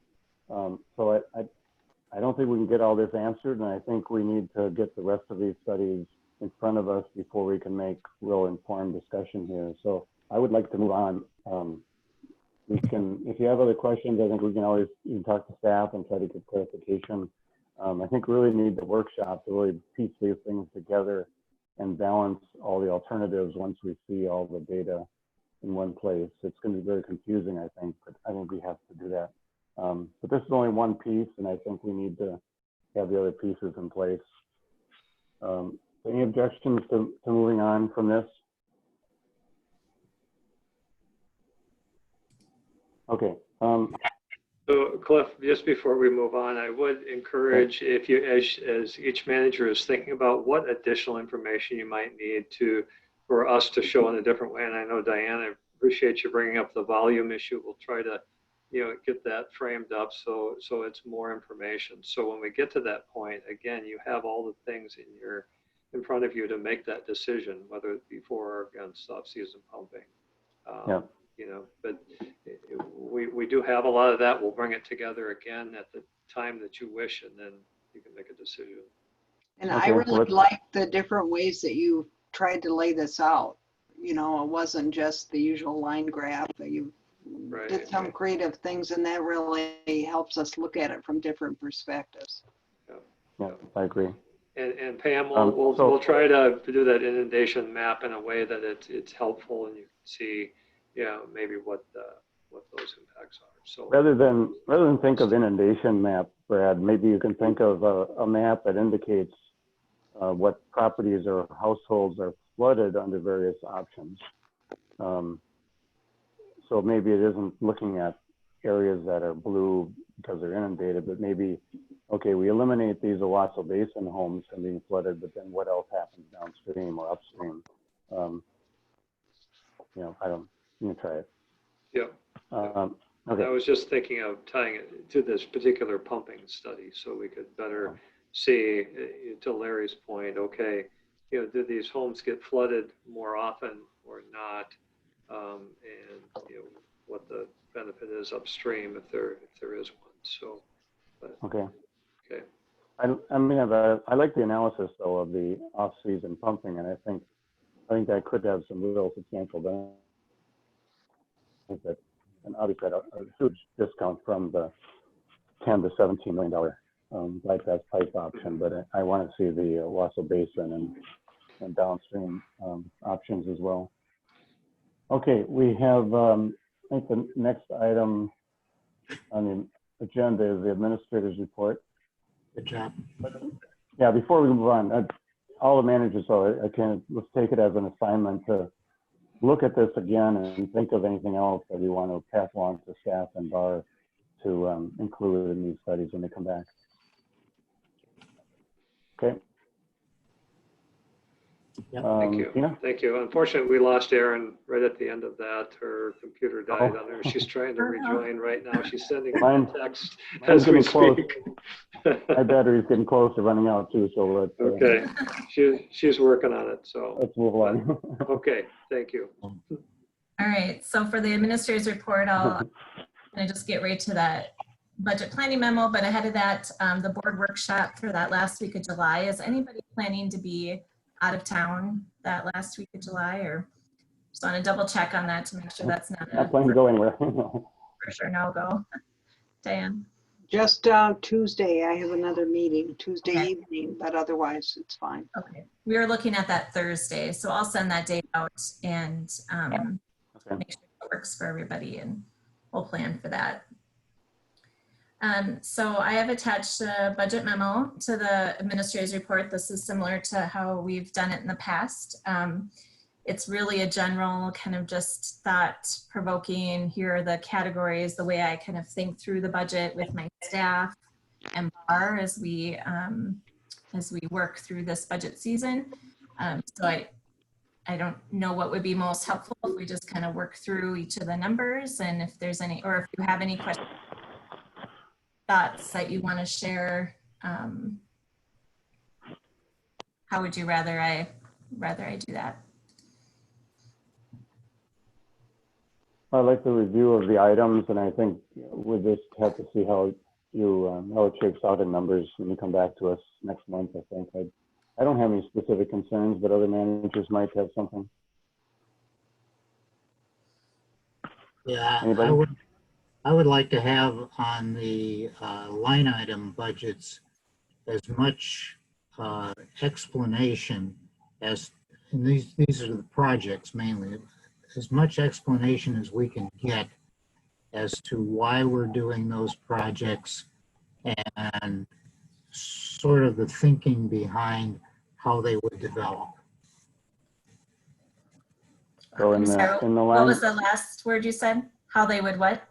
So I don't think we can get all this answered, and I think we need to get the rest of these studies in front of us before we can make real informed discussion here. So I would like to move on. We can, if you have other questions, I think we can always talk to staff and try to get clarification. I think we really need the workshop to really piece these things together and balance all the alternatives once we see all the data in one place. It's going to be very confusing, I think, but I think we have to do that. But this is only one piece, and I think we need to have the other pieces in place. Any objections to moving on from this? Okay. So Cliff, just before we move on, I would encourage, if you, as each manager is thinking about what additional information you might need for us to show in a different way. And I know Diane, I appreciate you bringing up the volume issue. We'll try to, get that framed up so it's more information. So when we get to that point, again, you have all the things in front of you to make that decision, whether it's before or against off-season pumping. But we do have a lot of that. We'll bring it together again at the time that you wish, and then you can make a decision. And I really like the different ways that you tried to lay this out. It wasn't just the usual line graph. That you did some creative things, and that really helps us look at it from different perspectives. Yeah, I agree. And Pam, we'll try to do that inundation map in a way that it's helpful and you can see, maybe what those impacts are. So rather than think of inundation map, Brad, maybe you can think of a map that indicates what properties or households are flooded under various options. So maybe it isn't looking at areas that are blue because they're inundated, but maybe, okay, we eliminate these Washoe Basin homes from being flooded, but then what else happens downstream or upstream? You can try it. Yeah. Okay. I was just thinking of tying it to this particular pumping study so we could better see, to Larry's point, okay, do these homes get flooded more often or not? And what the benefit is upstream if there is one. So, but, Okay. Okay. I mean, I like the analysis though of the off-season pumping, and I think that could have some real substantial benefit, and obviously a huge discount from the $10 to $17 million bypass pipe option. But I want to see the Wausau Basin and downstream options as well. Okay, we have I think the next item on the agenda is the administrator's report. Good job. Yeah, before we move on, all the managers, so let's take it as an assignment to look at this again and think of anything else that we want to pass along to staff and BAR to include in these studies when they come back. Okay. Thank you. Tina? Thank you. Unfortunately, we lost Erin right at the end of that. Her computer died on her. She's trying to rejoin right now. She's sending a text as we speak. My battery's getting close to running out too, so let's. Okay, she's working on it. So let's move on. Okay, thank you. All right. So for the administrator's report, I'm going to just get right to that budget planning memo. But ahead of that, the board workshop for that last week of July. Is anybody planning to be out of town that last week of July, or just want to double check on that to make sure that's not I plan to go anywhere. For sure no go. Diane? Just Tuesday, I have another meeting, Tuesday evening, but otherwise it's fine. Okay. We were looking at that Thursday, so I'll send that date out and make sure it works for everybody, and we'll plan for that. So I have attached a budget memo to the administrator's report. This is similar to how we've done it in the past. It's really a general kind of just thought-provoking. Here are the categories, the way I kind of think through the budget with my staff and BAR as we work through this budget season. So I don't know what would be most helpful if we just kind of work through each of the numbers, and if there's any, or if you have any questions, thoughts that you want to share. How would you rather I do that? I like the review of the items, and I think we just have to see how it shakes out in numbers when you come back to us next month. I think I don't have any specific concerns, but other managers might have something. Yeah, Anybody? I would like to have on the line item budgets as much explanation as, and these are the projects mainly, as much explanation as we can get as to why we're doing those projects and sort of the thinking behind how they would develop. So in the line, what was the last word you said? How they would what?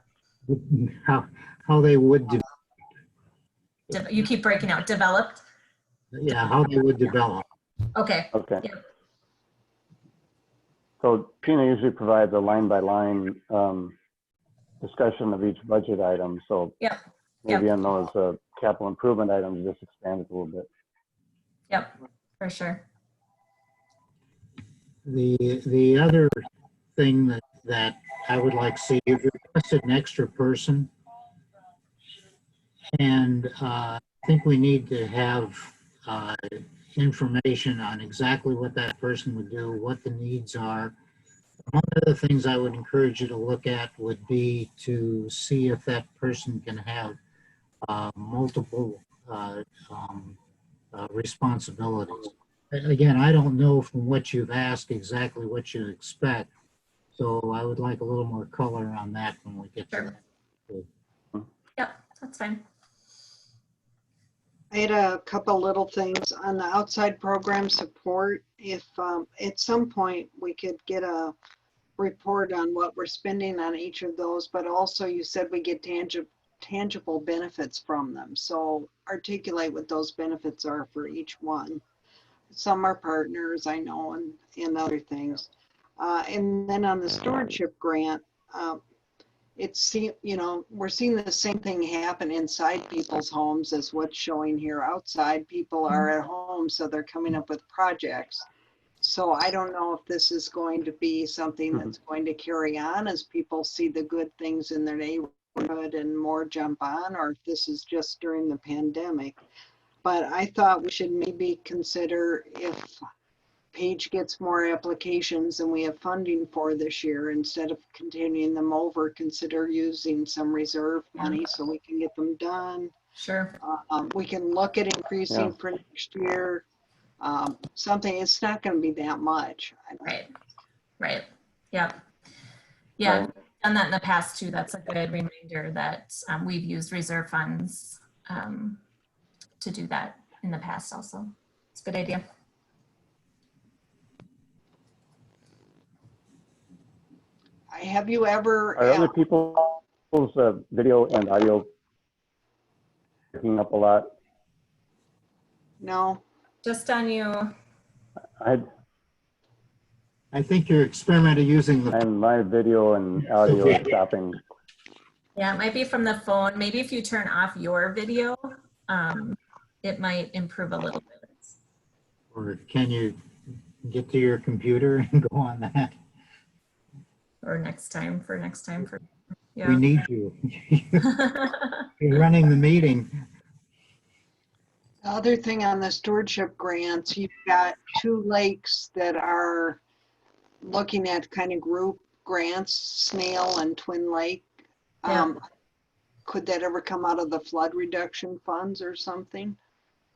How they would develop. You keep breaking out. Developed? Yeah, how they would develop. Okay. Okay. Yep. So Tina usually provides a line-by-line discussion of each budget item. So maybe on those capital improvement items, just expand it a little bit. Yep, for sure. The other thing that I would like to see, you've requested an extra person, and I think we need to have information on exactly what that person would do, what the needs are. One of the things I would encourage you to look at would be to see if that person can have multiple responsibilities. Again, I don't know from what you've asked exactly what you expect, so I would like a little more color on that when we get to that. Yep, that's fine. I had a couple little things on the outside program support. If at some point we could get a report on what we're spending on each of those, but also you said we get tangible benefits from them. So articulate what those benefits are for each one. Some are partners, I know, and other things. And then on the stewardship grant, we're seeing the same thing happen inside people's homes as what's showing here outside. People are at home, so they're coming up with projects. So I don't know if this is going to be something that's going to carry on as people see the good things in their neighborhood and more jump on, or if this is just during the pandemic. But I thought we should maybe consider, if Page gets more applications than we have funding for this year, instead of continuing them over, consider using some reserve money so we can get them done. Sure. We can look at increasing for next year. Something, it's not going to be that much. Right. Yeah. Done that in the past too. That's a good reminder that we've used reserve funds to do that in the past also. It's a good idea. Have you ever... Are other people's video and audio picking up a lot? No. Just on you. I think you're experimenting using the... And my video and audio is stopping. Yeah, it might be from the phone. Maybe if you turn off your video, it might improve a little bit. Or can you get to your computer and go on that? Or next time. Yeah. We need you. You're running the meeting. The other thing on the stewardship grants, you've got 2 lakes that are looking at kind of group grants, Snail and Twin Lake. Could that ever come out of the flood reduction funds or something?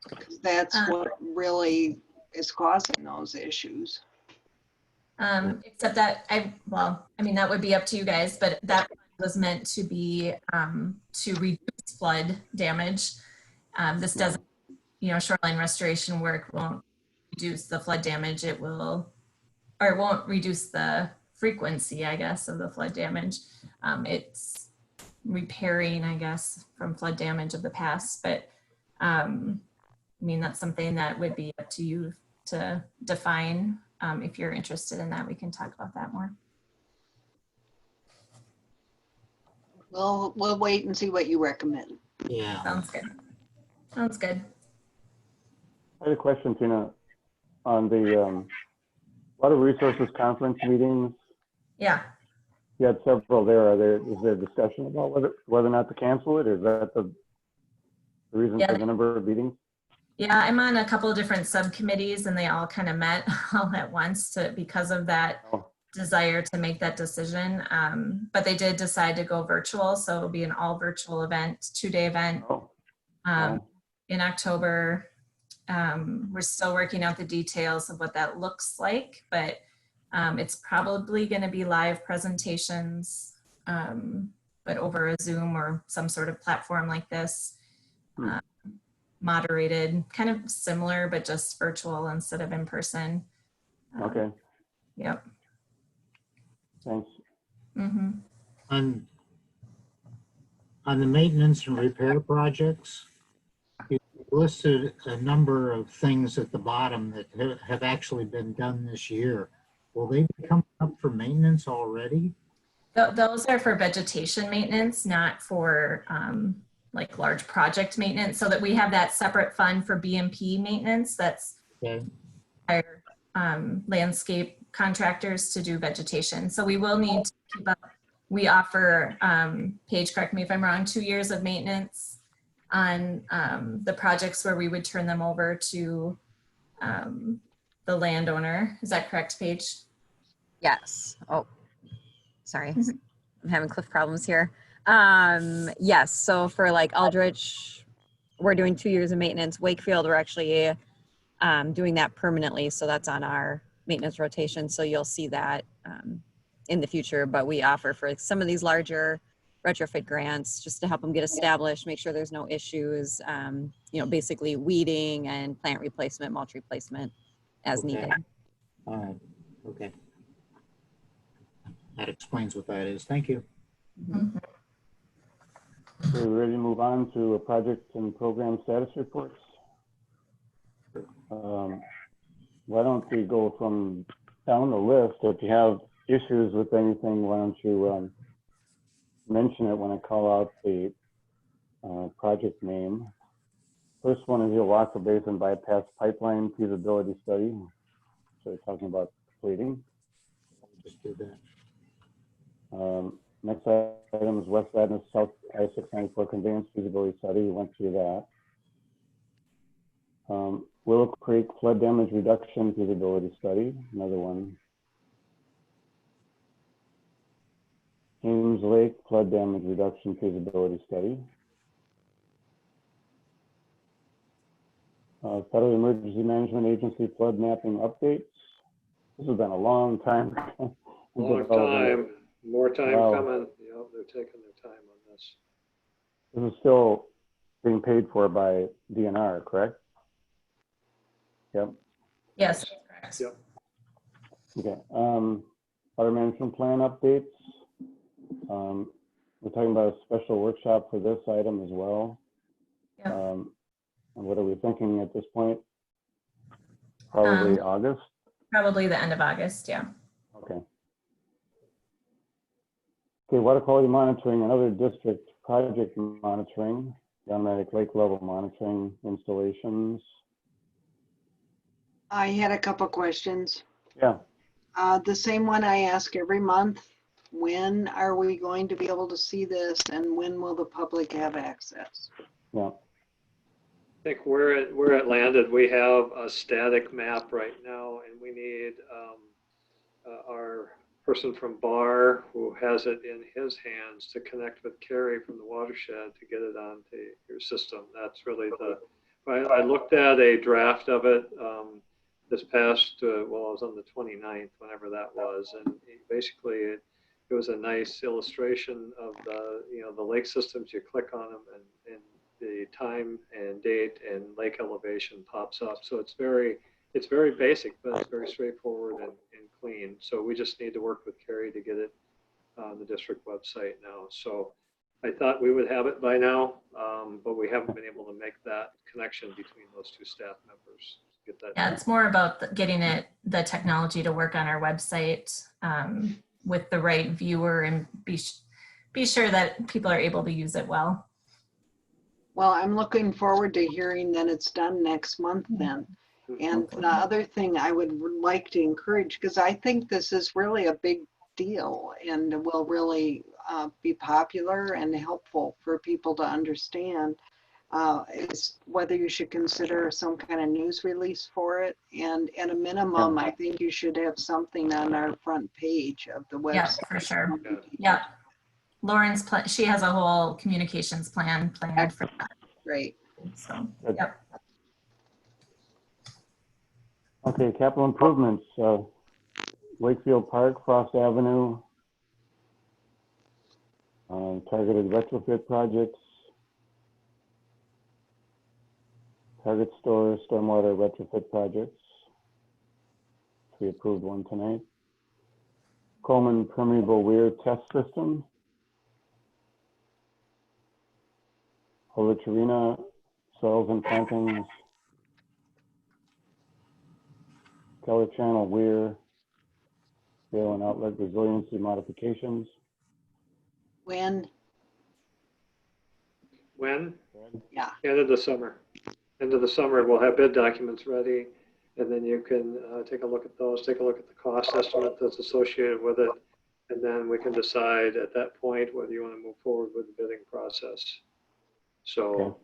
Because that's what really is causing those issues. Except that that would be up to you guys, but that was meant to be to reduce flood damage. This doesn't, shoreline restoration work won't reduce the flood damage. It won't reduce the frequency, I guess, of the flood damage. It's repairing, I guess, from flood damage of the past. But that's something that would be up to you to define. If you're interested in that, we can talk about that more. We'll wait and see what you recommend. Yeah. Sounds good. I had a question, Tina, on the Water Resources Conference meetings. Yeah. You had several there. Is there discussion about whether or not to cancel it? Is that the reason for the number of meetings? Yeah, I'm on a couple of different subcommittees and they all kind of met all at once because of that desire to make that decision. But they did decide to go virtual. So it'll be an all virtual event, 2-day event in October. We're still working out the details of what that looks like, but it's probably going to be live presentations, but over a Zoom or some sort of platform like this. Moderated, kind of similar, but just virtual instead of in person. Okay. Yep. Thanks. Mm-hmm. On the maintenance and repair projects, you listed a number of things at the bottom that have actually been done this year. Will they be coming up for maintenance already? Those are for vegetation maintenance, not for like large project maintenance, so that we have that separate fund for BMP maintenance. That's hire landscape contractors to do vegetation. So we will need to keep up. We offer, Paige, correct me if I'm wrong, 2 years of maintenance on the projects where we would turn them over to the landowner. Is that correct, Paige? Yes. Oh, sorry. I'm having cliff problems here. Yes, so for like Aldrich, we're doing 2 years of maintenance. Wakefield, we're actually doing that permanently, so that's on our maintenance rotation, so you'll see that in the future. But we offer for some of these larger retrofit grants just to help them get established, make sure there's no issues, basically weeding and plant replacement, mulch replacement as needed. All right, okay. That explains what that is. Thank you. Mm-hmm. So we're ready to move on to project and program status reports. Why don't we go from down the list? If you have issues with anything, why don't you mention it when I call out the project name. First one is the Oaxaca Basin Bypass Pipeline Feasibility Study. So we're talking about completing. Just do that. Next item is West Adams South I-694 Conveyance Feasibility Study. We went through that. Willow Creek Flood Damage Reduction Feasibility Study, another one. Ames Lake Flood Damage Reduction Feasibility Study. Federal Emergency Management Agency Flood Mapping Updates. This has been a long time. Long time. More time Wow. coming. You know, they're taking their time on this. This is still being paid for by DNR, correct? Yep. Yes, that's correct. Yep. Okay. Water management plan updates. We're talking about a special workshop for this item as well. Yep. And what are we thinking at this point? Probably August. Probably the end of August, yeah. Okay. Okay, water quality monitoring and other district project monitoring, the automatic lake level monitoring installations. I had a couple questions. Yeah. The same one I ask every month. When are we going to be able to see this, and when will the public have access? Yeah. I think where it landed, we have a static map right now, and we need our person from BAR who has it in his hands to connect with Carrie from the watershed to get it onto your system. That's really I looked at a draft of it this past, well, it was on the 29th, whenever that was, and basically it was a nice illustration of the lake systems. You click on them and the time and date and lake elevation pops up. So it's very basic, but it's very straightforward and clean. So we just need to work with Carrie to get it on the district website now. So I thought we would have it by now, but we haven't been able to make that connection between those two staff members. Get that Yeah, done. it's more about getting the technology to work on our website with the right viewer and be sure that people are able to use it well. Well, I'm looking forward to hearing that it's done next month then. And the other thing I would like to encourage, because I think this is really a big deal and will really be popular and helpful for people to understand, is whether you should consider some kind of news release for it. And at a minimum, I think you should have something on our front page of the website. Yeah, for sure. Yeah. Lauren's she has a whole communications plan planned for that. Great. So, yep. Okay, capital improvements, Wakefield Park, Frost Avenue, targeted retrofit projects, Target Store, stormwater retrofit projects. We approved one tonight. Coleman permeable weir test system. Holicherina soils and plantings. Keller Channel weir, rail and outlet resiliency modifications. When? When? Yeah. End of the summer. End of the summer, we'll have bid documents ready, and then you can take a look at those, take a look at the cost estimate that's associated with it, and then we can decide at that point whether you want to move forward with the bidding process. So,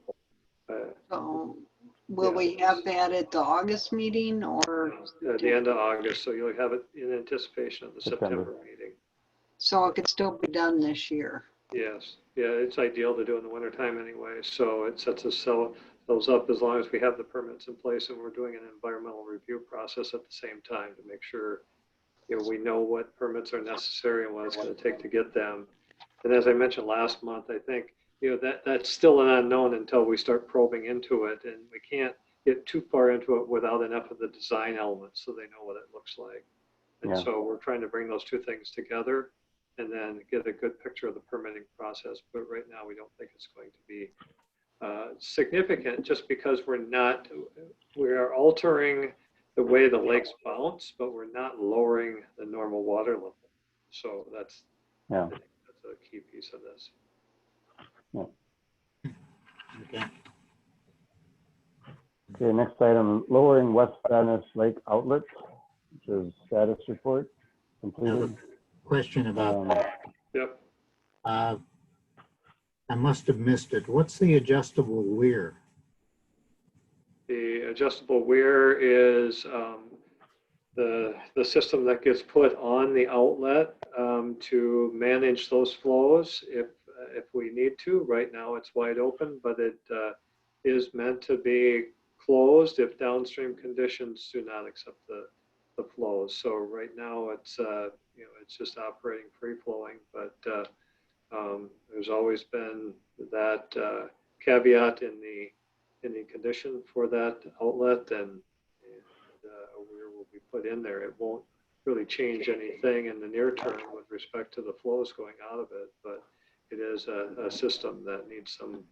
Will we have that at the August meeting or? At the end of August, so you'll have it in anticipation of the September meeting. So it could still be done this year? Yes. Yeah, it's ideal to do in the wintertime anyway, so it sets those up as long as we have the permits in place and we're doing an environmental review process at the same time to make sure we know what permits are necessary and what it's going to take to get them. And as I mentioned last month, I think that's still an unknown until we start probing into it, and we can't get too far into it without enough of the design elements so they know what it looks like. And so we're trying to bring those two things together and then get a good picture of the permitting process. But right now, we don't think it's going to be significant just because we are altering the way the lakes bounce, but we're not lowering the normal water level. So that's the key piece of this. Okay. Okay, next item, lowering West Venice Lake outlet, which is status report I have completed. a question about that. Yep. I must have missed it. What's the adjustable weir? The adjustable weir is the system that gets put on the outlet to manage those flows if we need to. Right now it's wide open, but it is meant to be closed if downstream conditions do not accept the flows. So right now it's it's just operating free flowing, but there's always been that caveat in the condition for that outlet, and a weir will be put in there. It won't really change anything in the near term with respect to the flows going out of it, but it is a system that needs some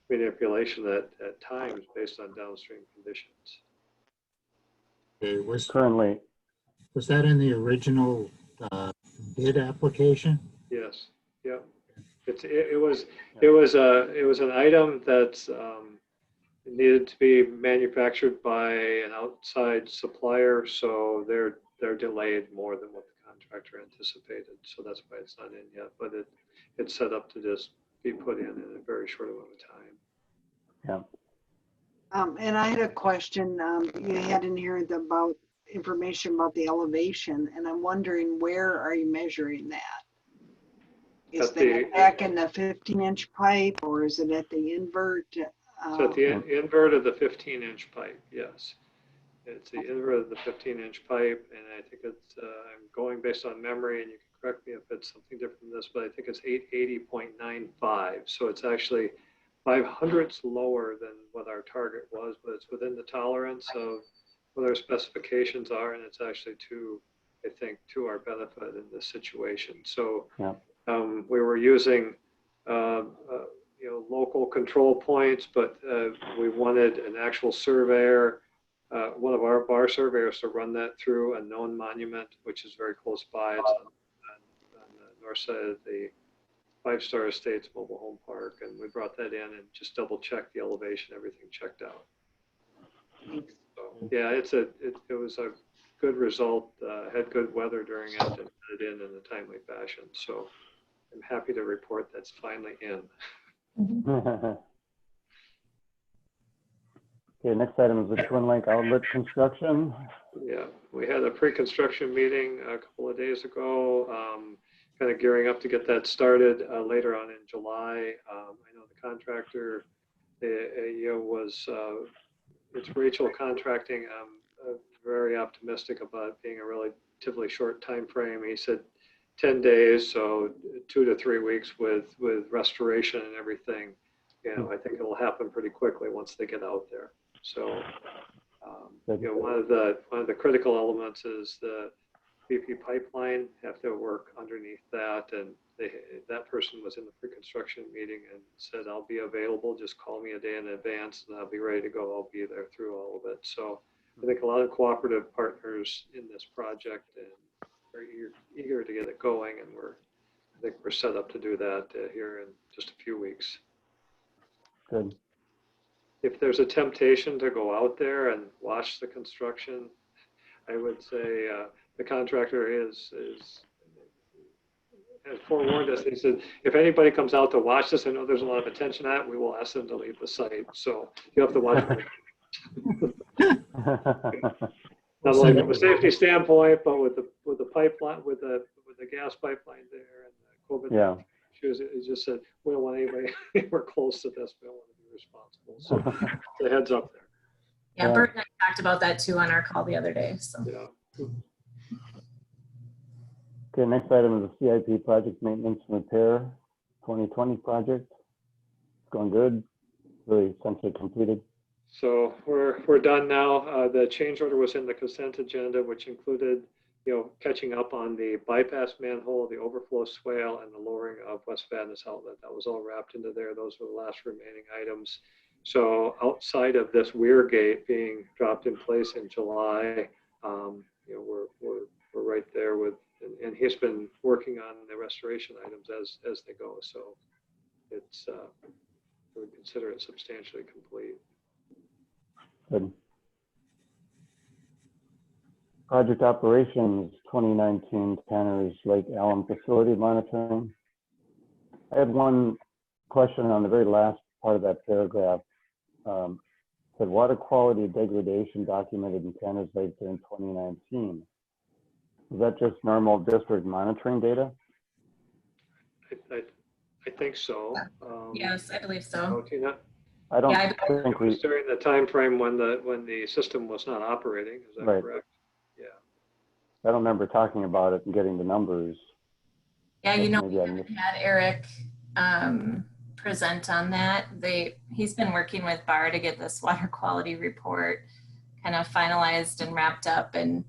manipulation at times based on downstream conditions. Okay, Currently, was that in the original bid application? Yes. Yep. It was an item that's needed to be manufactured by an outside supplier, so they're delayed more than what the contractor anticipated. So that's why it's not in yet, but it's set up to just be put in a very short amount of time. yeah. And I had a question. You had in here about information about the elevation, and I'm wondering, where are you measuring that? Is that back in the 15-inch pipe, or is it at the invert? So at the invert of the 15-inch pipe, yes. It's the invert of the 15-inch pipe, and I think it's, I'm going based on memory, and you can correct me if it's something different than this, but I think it's 880.95. So it's actually 5/100ths lower than what our target was, but it's within the tolerance of what our specifications are, and it's actually I think, to our benefit in this situation. So Yeah. We were using local control points, but we wanted an actual surveyor, one of our bar surveyors, to run that through a known monument, which is very close by. It's on the north side of the Five Star Estates Mobile Home Park, and we brought that in and just double checked the elevation, everything checked out. So yeah, it was a good result. Had good weather during it, and put it in a timely fashion. So I'm happy to report that's finally in. Okay, next item is the Twin Lake outlet construction. Yeah, we had a pre-construction meeting a couple of days ago, kind of gearing up to get that started later on in July. I know the contractor it's Rachel Contracting. I'm very optimistic about it being a relatively short time frame. He said 10 days, so 2 to 3 weeks with restoration and everything. I think it'll happen pretty quickly once they get out there. So, one of the critical elements is the BP pipeline. Have to work underneath that, and that person was in the pre-construction meeting and said, "I'll be available. Just call me a day in advance, and I'll be ready to go. I'll be there through all of it." So, I think a lot of cooperative partners in this project, and very eager to get it going, and I think we're set up to do that here in just a few weeks. Good. If there's a temptation to go out there and watch the construction, I would say the contractor has forewarned us. He said, if anybody comes out to watch this, I know there's a lot of attention on it, we will ask them to leave the site. So you have to watch it. Not only from a safety standpoint, but with the pipeline, with the gas pipeline there, and the COVID issues, it just said, we don't want anybody anywhere close to this. We don't want to be responsible. So the heads up there. Yeah, Bert and I talked about that too on our call the other day. So. Yeah. Okay, next item is the CIP project maintenance and repair 2020 project. It's going good, really essentially completed. So we're done now. The change order was in the consent agenda, which included, catching up on the bypass manhole, the overflow swale, and the lowering of West Vadnais outlet. That was all wrapped into there. Those were the last remaining items. So outside of this weir gate being dropped in place in July, we're right there with and he's been working on the restoration items as they go. So it's, we would consider it substantially complete. Good. Project operations 2019 Tanner's Lake Alum facility monitoring. I had one question on the very last part of that paragraph. Said water quality degradation documented in Tanner's Lake during 2019. Is that just normal district monitoring data? I think so. Yes, I believe so. Tina? I don't Yeah, think It was during the time frame when the system was not operating. Is that Right. correct? Yeah. I don't remember talking about it and getting the numbers. Yeah, but you know, maybe we I haven't missed. had Eric present on that. He's been working with BAR to get this water quality report kind of finalized and wrapped up, and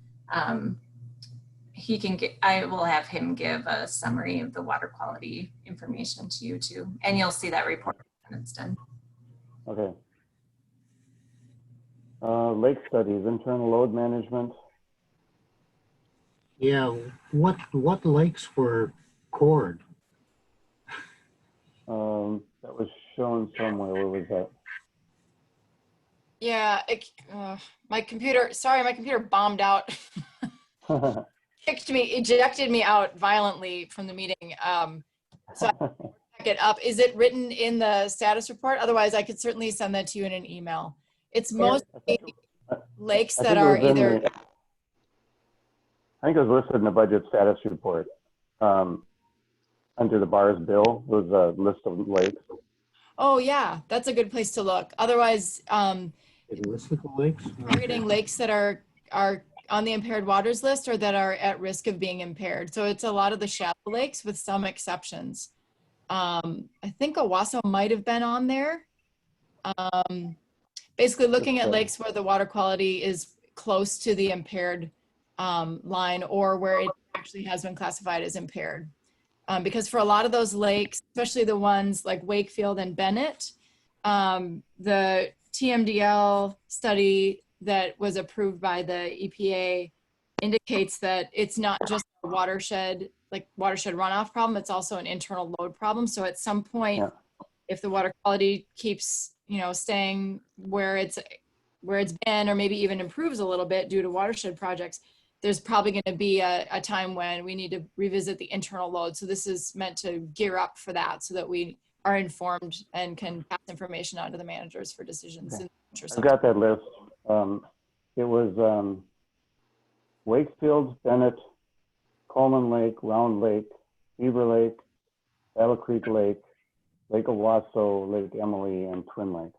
I will have him give a summary of the water quality information to you too, and you'll see that report when it's done. Okay. Lake studies, internal load management. Yeah, what lakes were cored? That was shown somewhere. Where was that? Yeah, my computer bombed out. Ejected me out violently from the meeting. So I pick it up. Is it written in the status report? Otherwise, I could certainly send that to you in an email. It's mostly lakes that are either. I think it was listed in the budget status report. Under the BAR's bill was a list of lakes. Oh yeah, that's a good place to look. Otherwise, It listed the lakes? targeting lakes that are on the impaired waters list or that are at risk of being impaired. So it's a lot of the shallow lakes with some exceptions. I think Owasso might have been on there. Basically looking at lakes where the water quality is close to the impaired line or where it actually has been classified as impaired. Because for a lot of those lakes, especially the ones like Wakefield and Bennett, the TMDL study that was approved by the EPA indicates that it's not just a watershed runoff problem, it's also an internal load problem. So at some point, if the water quality keeps, staying where it's been, or maybe even improves a little bit due to watershed projects, there's probably going to be a time when we need to revisit the internal load. So this is meant to gear up for that so that we are informed and can pass information on to the managers for decisions. Okay. In the future. I've got that list. It was Wakefield, Bennett, Coleman Lake, Round Lake, Beaver Lake, Battle Creek Lake, Lake Owasso, Lake Emily, and Twin Lake.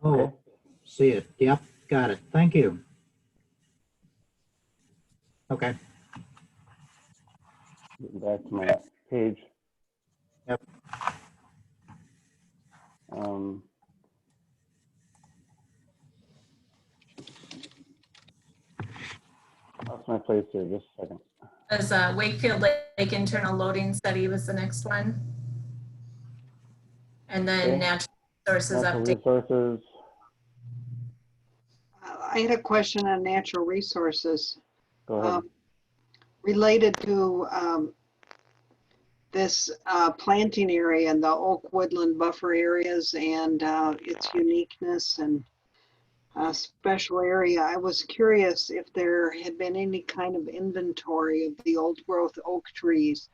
Oh, Okay. See it. Yep, got it. Thank you. Okay. Getting back to my page. Yep. Lost my place here, just a second. As Wakefield Lake internal loading study was the next one. And then Okay. natural resources Natural update. resources. I had a question on natural resources. Go ahead. Related to this planting area and the oak woodland buffer areas and its uniqueness and special area. I was curious if there had been any kind of inventory of the old growth oak trees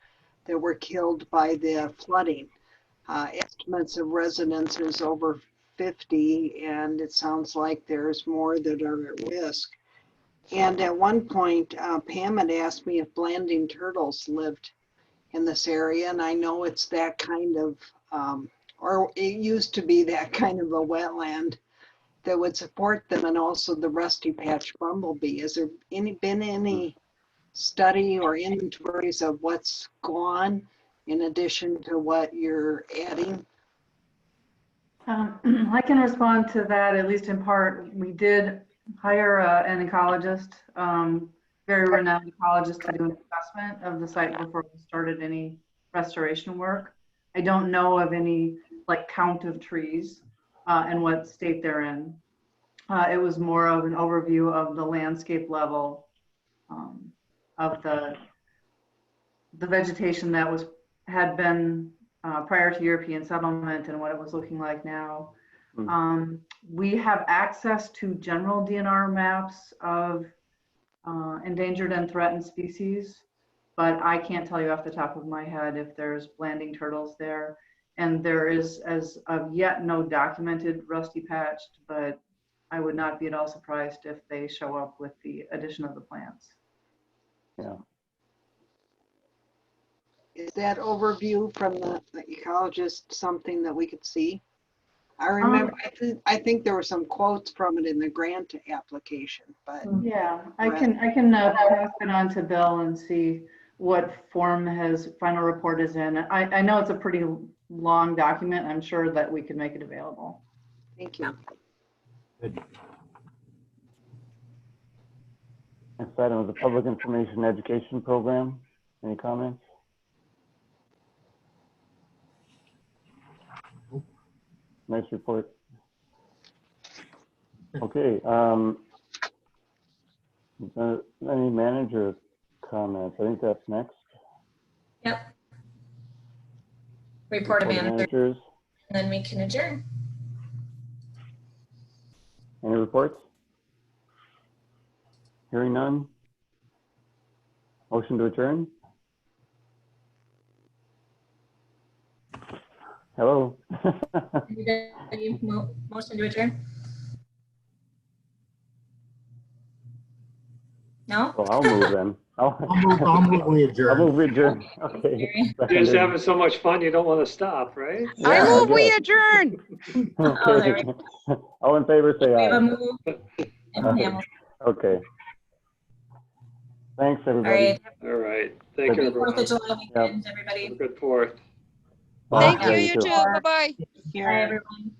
that were killed by the flooding. Estimates of residents is over 50, and it sounds like there's more that are at risk. And at one point, Pam had asked me if blanding turtles lived in this area, and I know it's that kind of, or it used to be that kind of a wetland that would support them, and also the rusty patch bumblebee. Has there been any study or inventories of what's gone in addition to what you're adding? I can respond to that, at least in part. We did hire an ecologist, very renowned ecologist, to do an assessment of the site before we started any restoration work. I don't know of any count of trees and what state they're in. It was more of an overview of the landscape level of the vegetation that had been prior to European settlement and what it was looking like now. We have access to general DNR maps of endangered and threatened species, but I can't tell you off the top of my head if there's landing turtles there. And there is, as of yet, no documented rusty patched, but I would not be at all surprised if they show up with the addition of the plants. Yeah. Is that overview from the ecologist something that we could see? I remember, I think there were some quotes from it in the grant application, but. Yeah, I can pass it on to Bill and see what form his final report is in. I know it's a pretty long document. I'm sure that we could make it available. Thank you. Good. Next item is the Public Information Education Program. Any comments? Nice report. Okay. Any manager comments? I think that's next. Yep. Report of managers. And then we can adjourn. Any reports? Hearing none. Motion to adjourn. Hello. Motion to adjourn? No? Well, I'll move then. I'll move we adjourn. I'll move we adjourn. Okay. You're just having so much fun, you don't want to stop, right? Yeah, I move we guess. adjourn. Oh, there we go. All in favor, say We have a aye. move. And Pam. Okay. Thanks, All everybody. right. All right. Thank you, Happy 4th everyone. of July weekend, everybody. Have a good 4th. Thank Yeah, you, you you too. too. Bye-bye. Bye, everyone.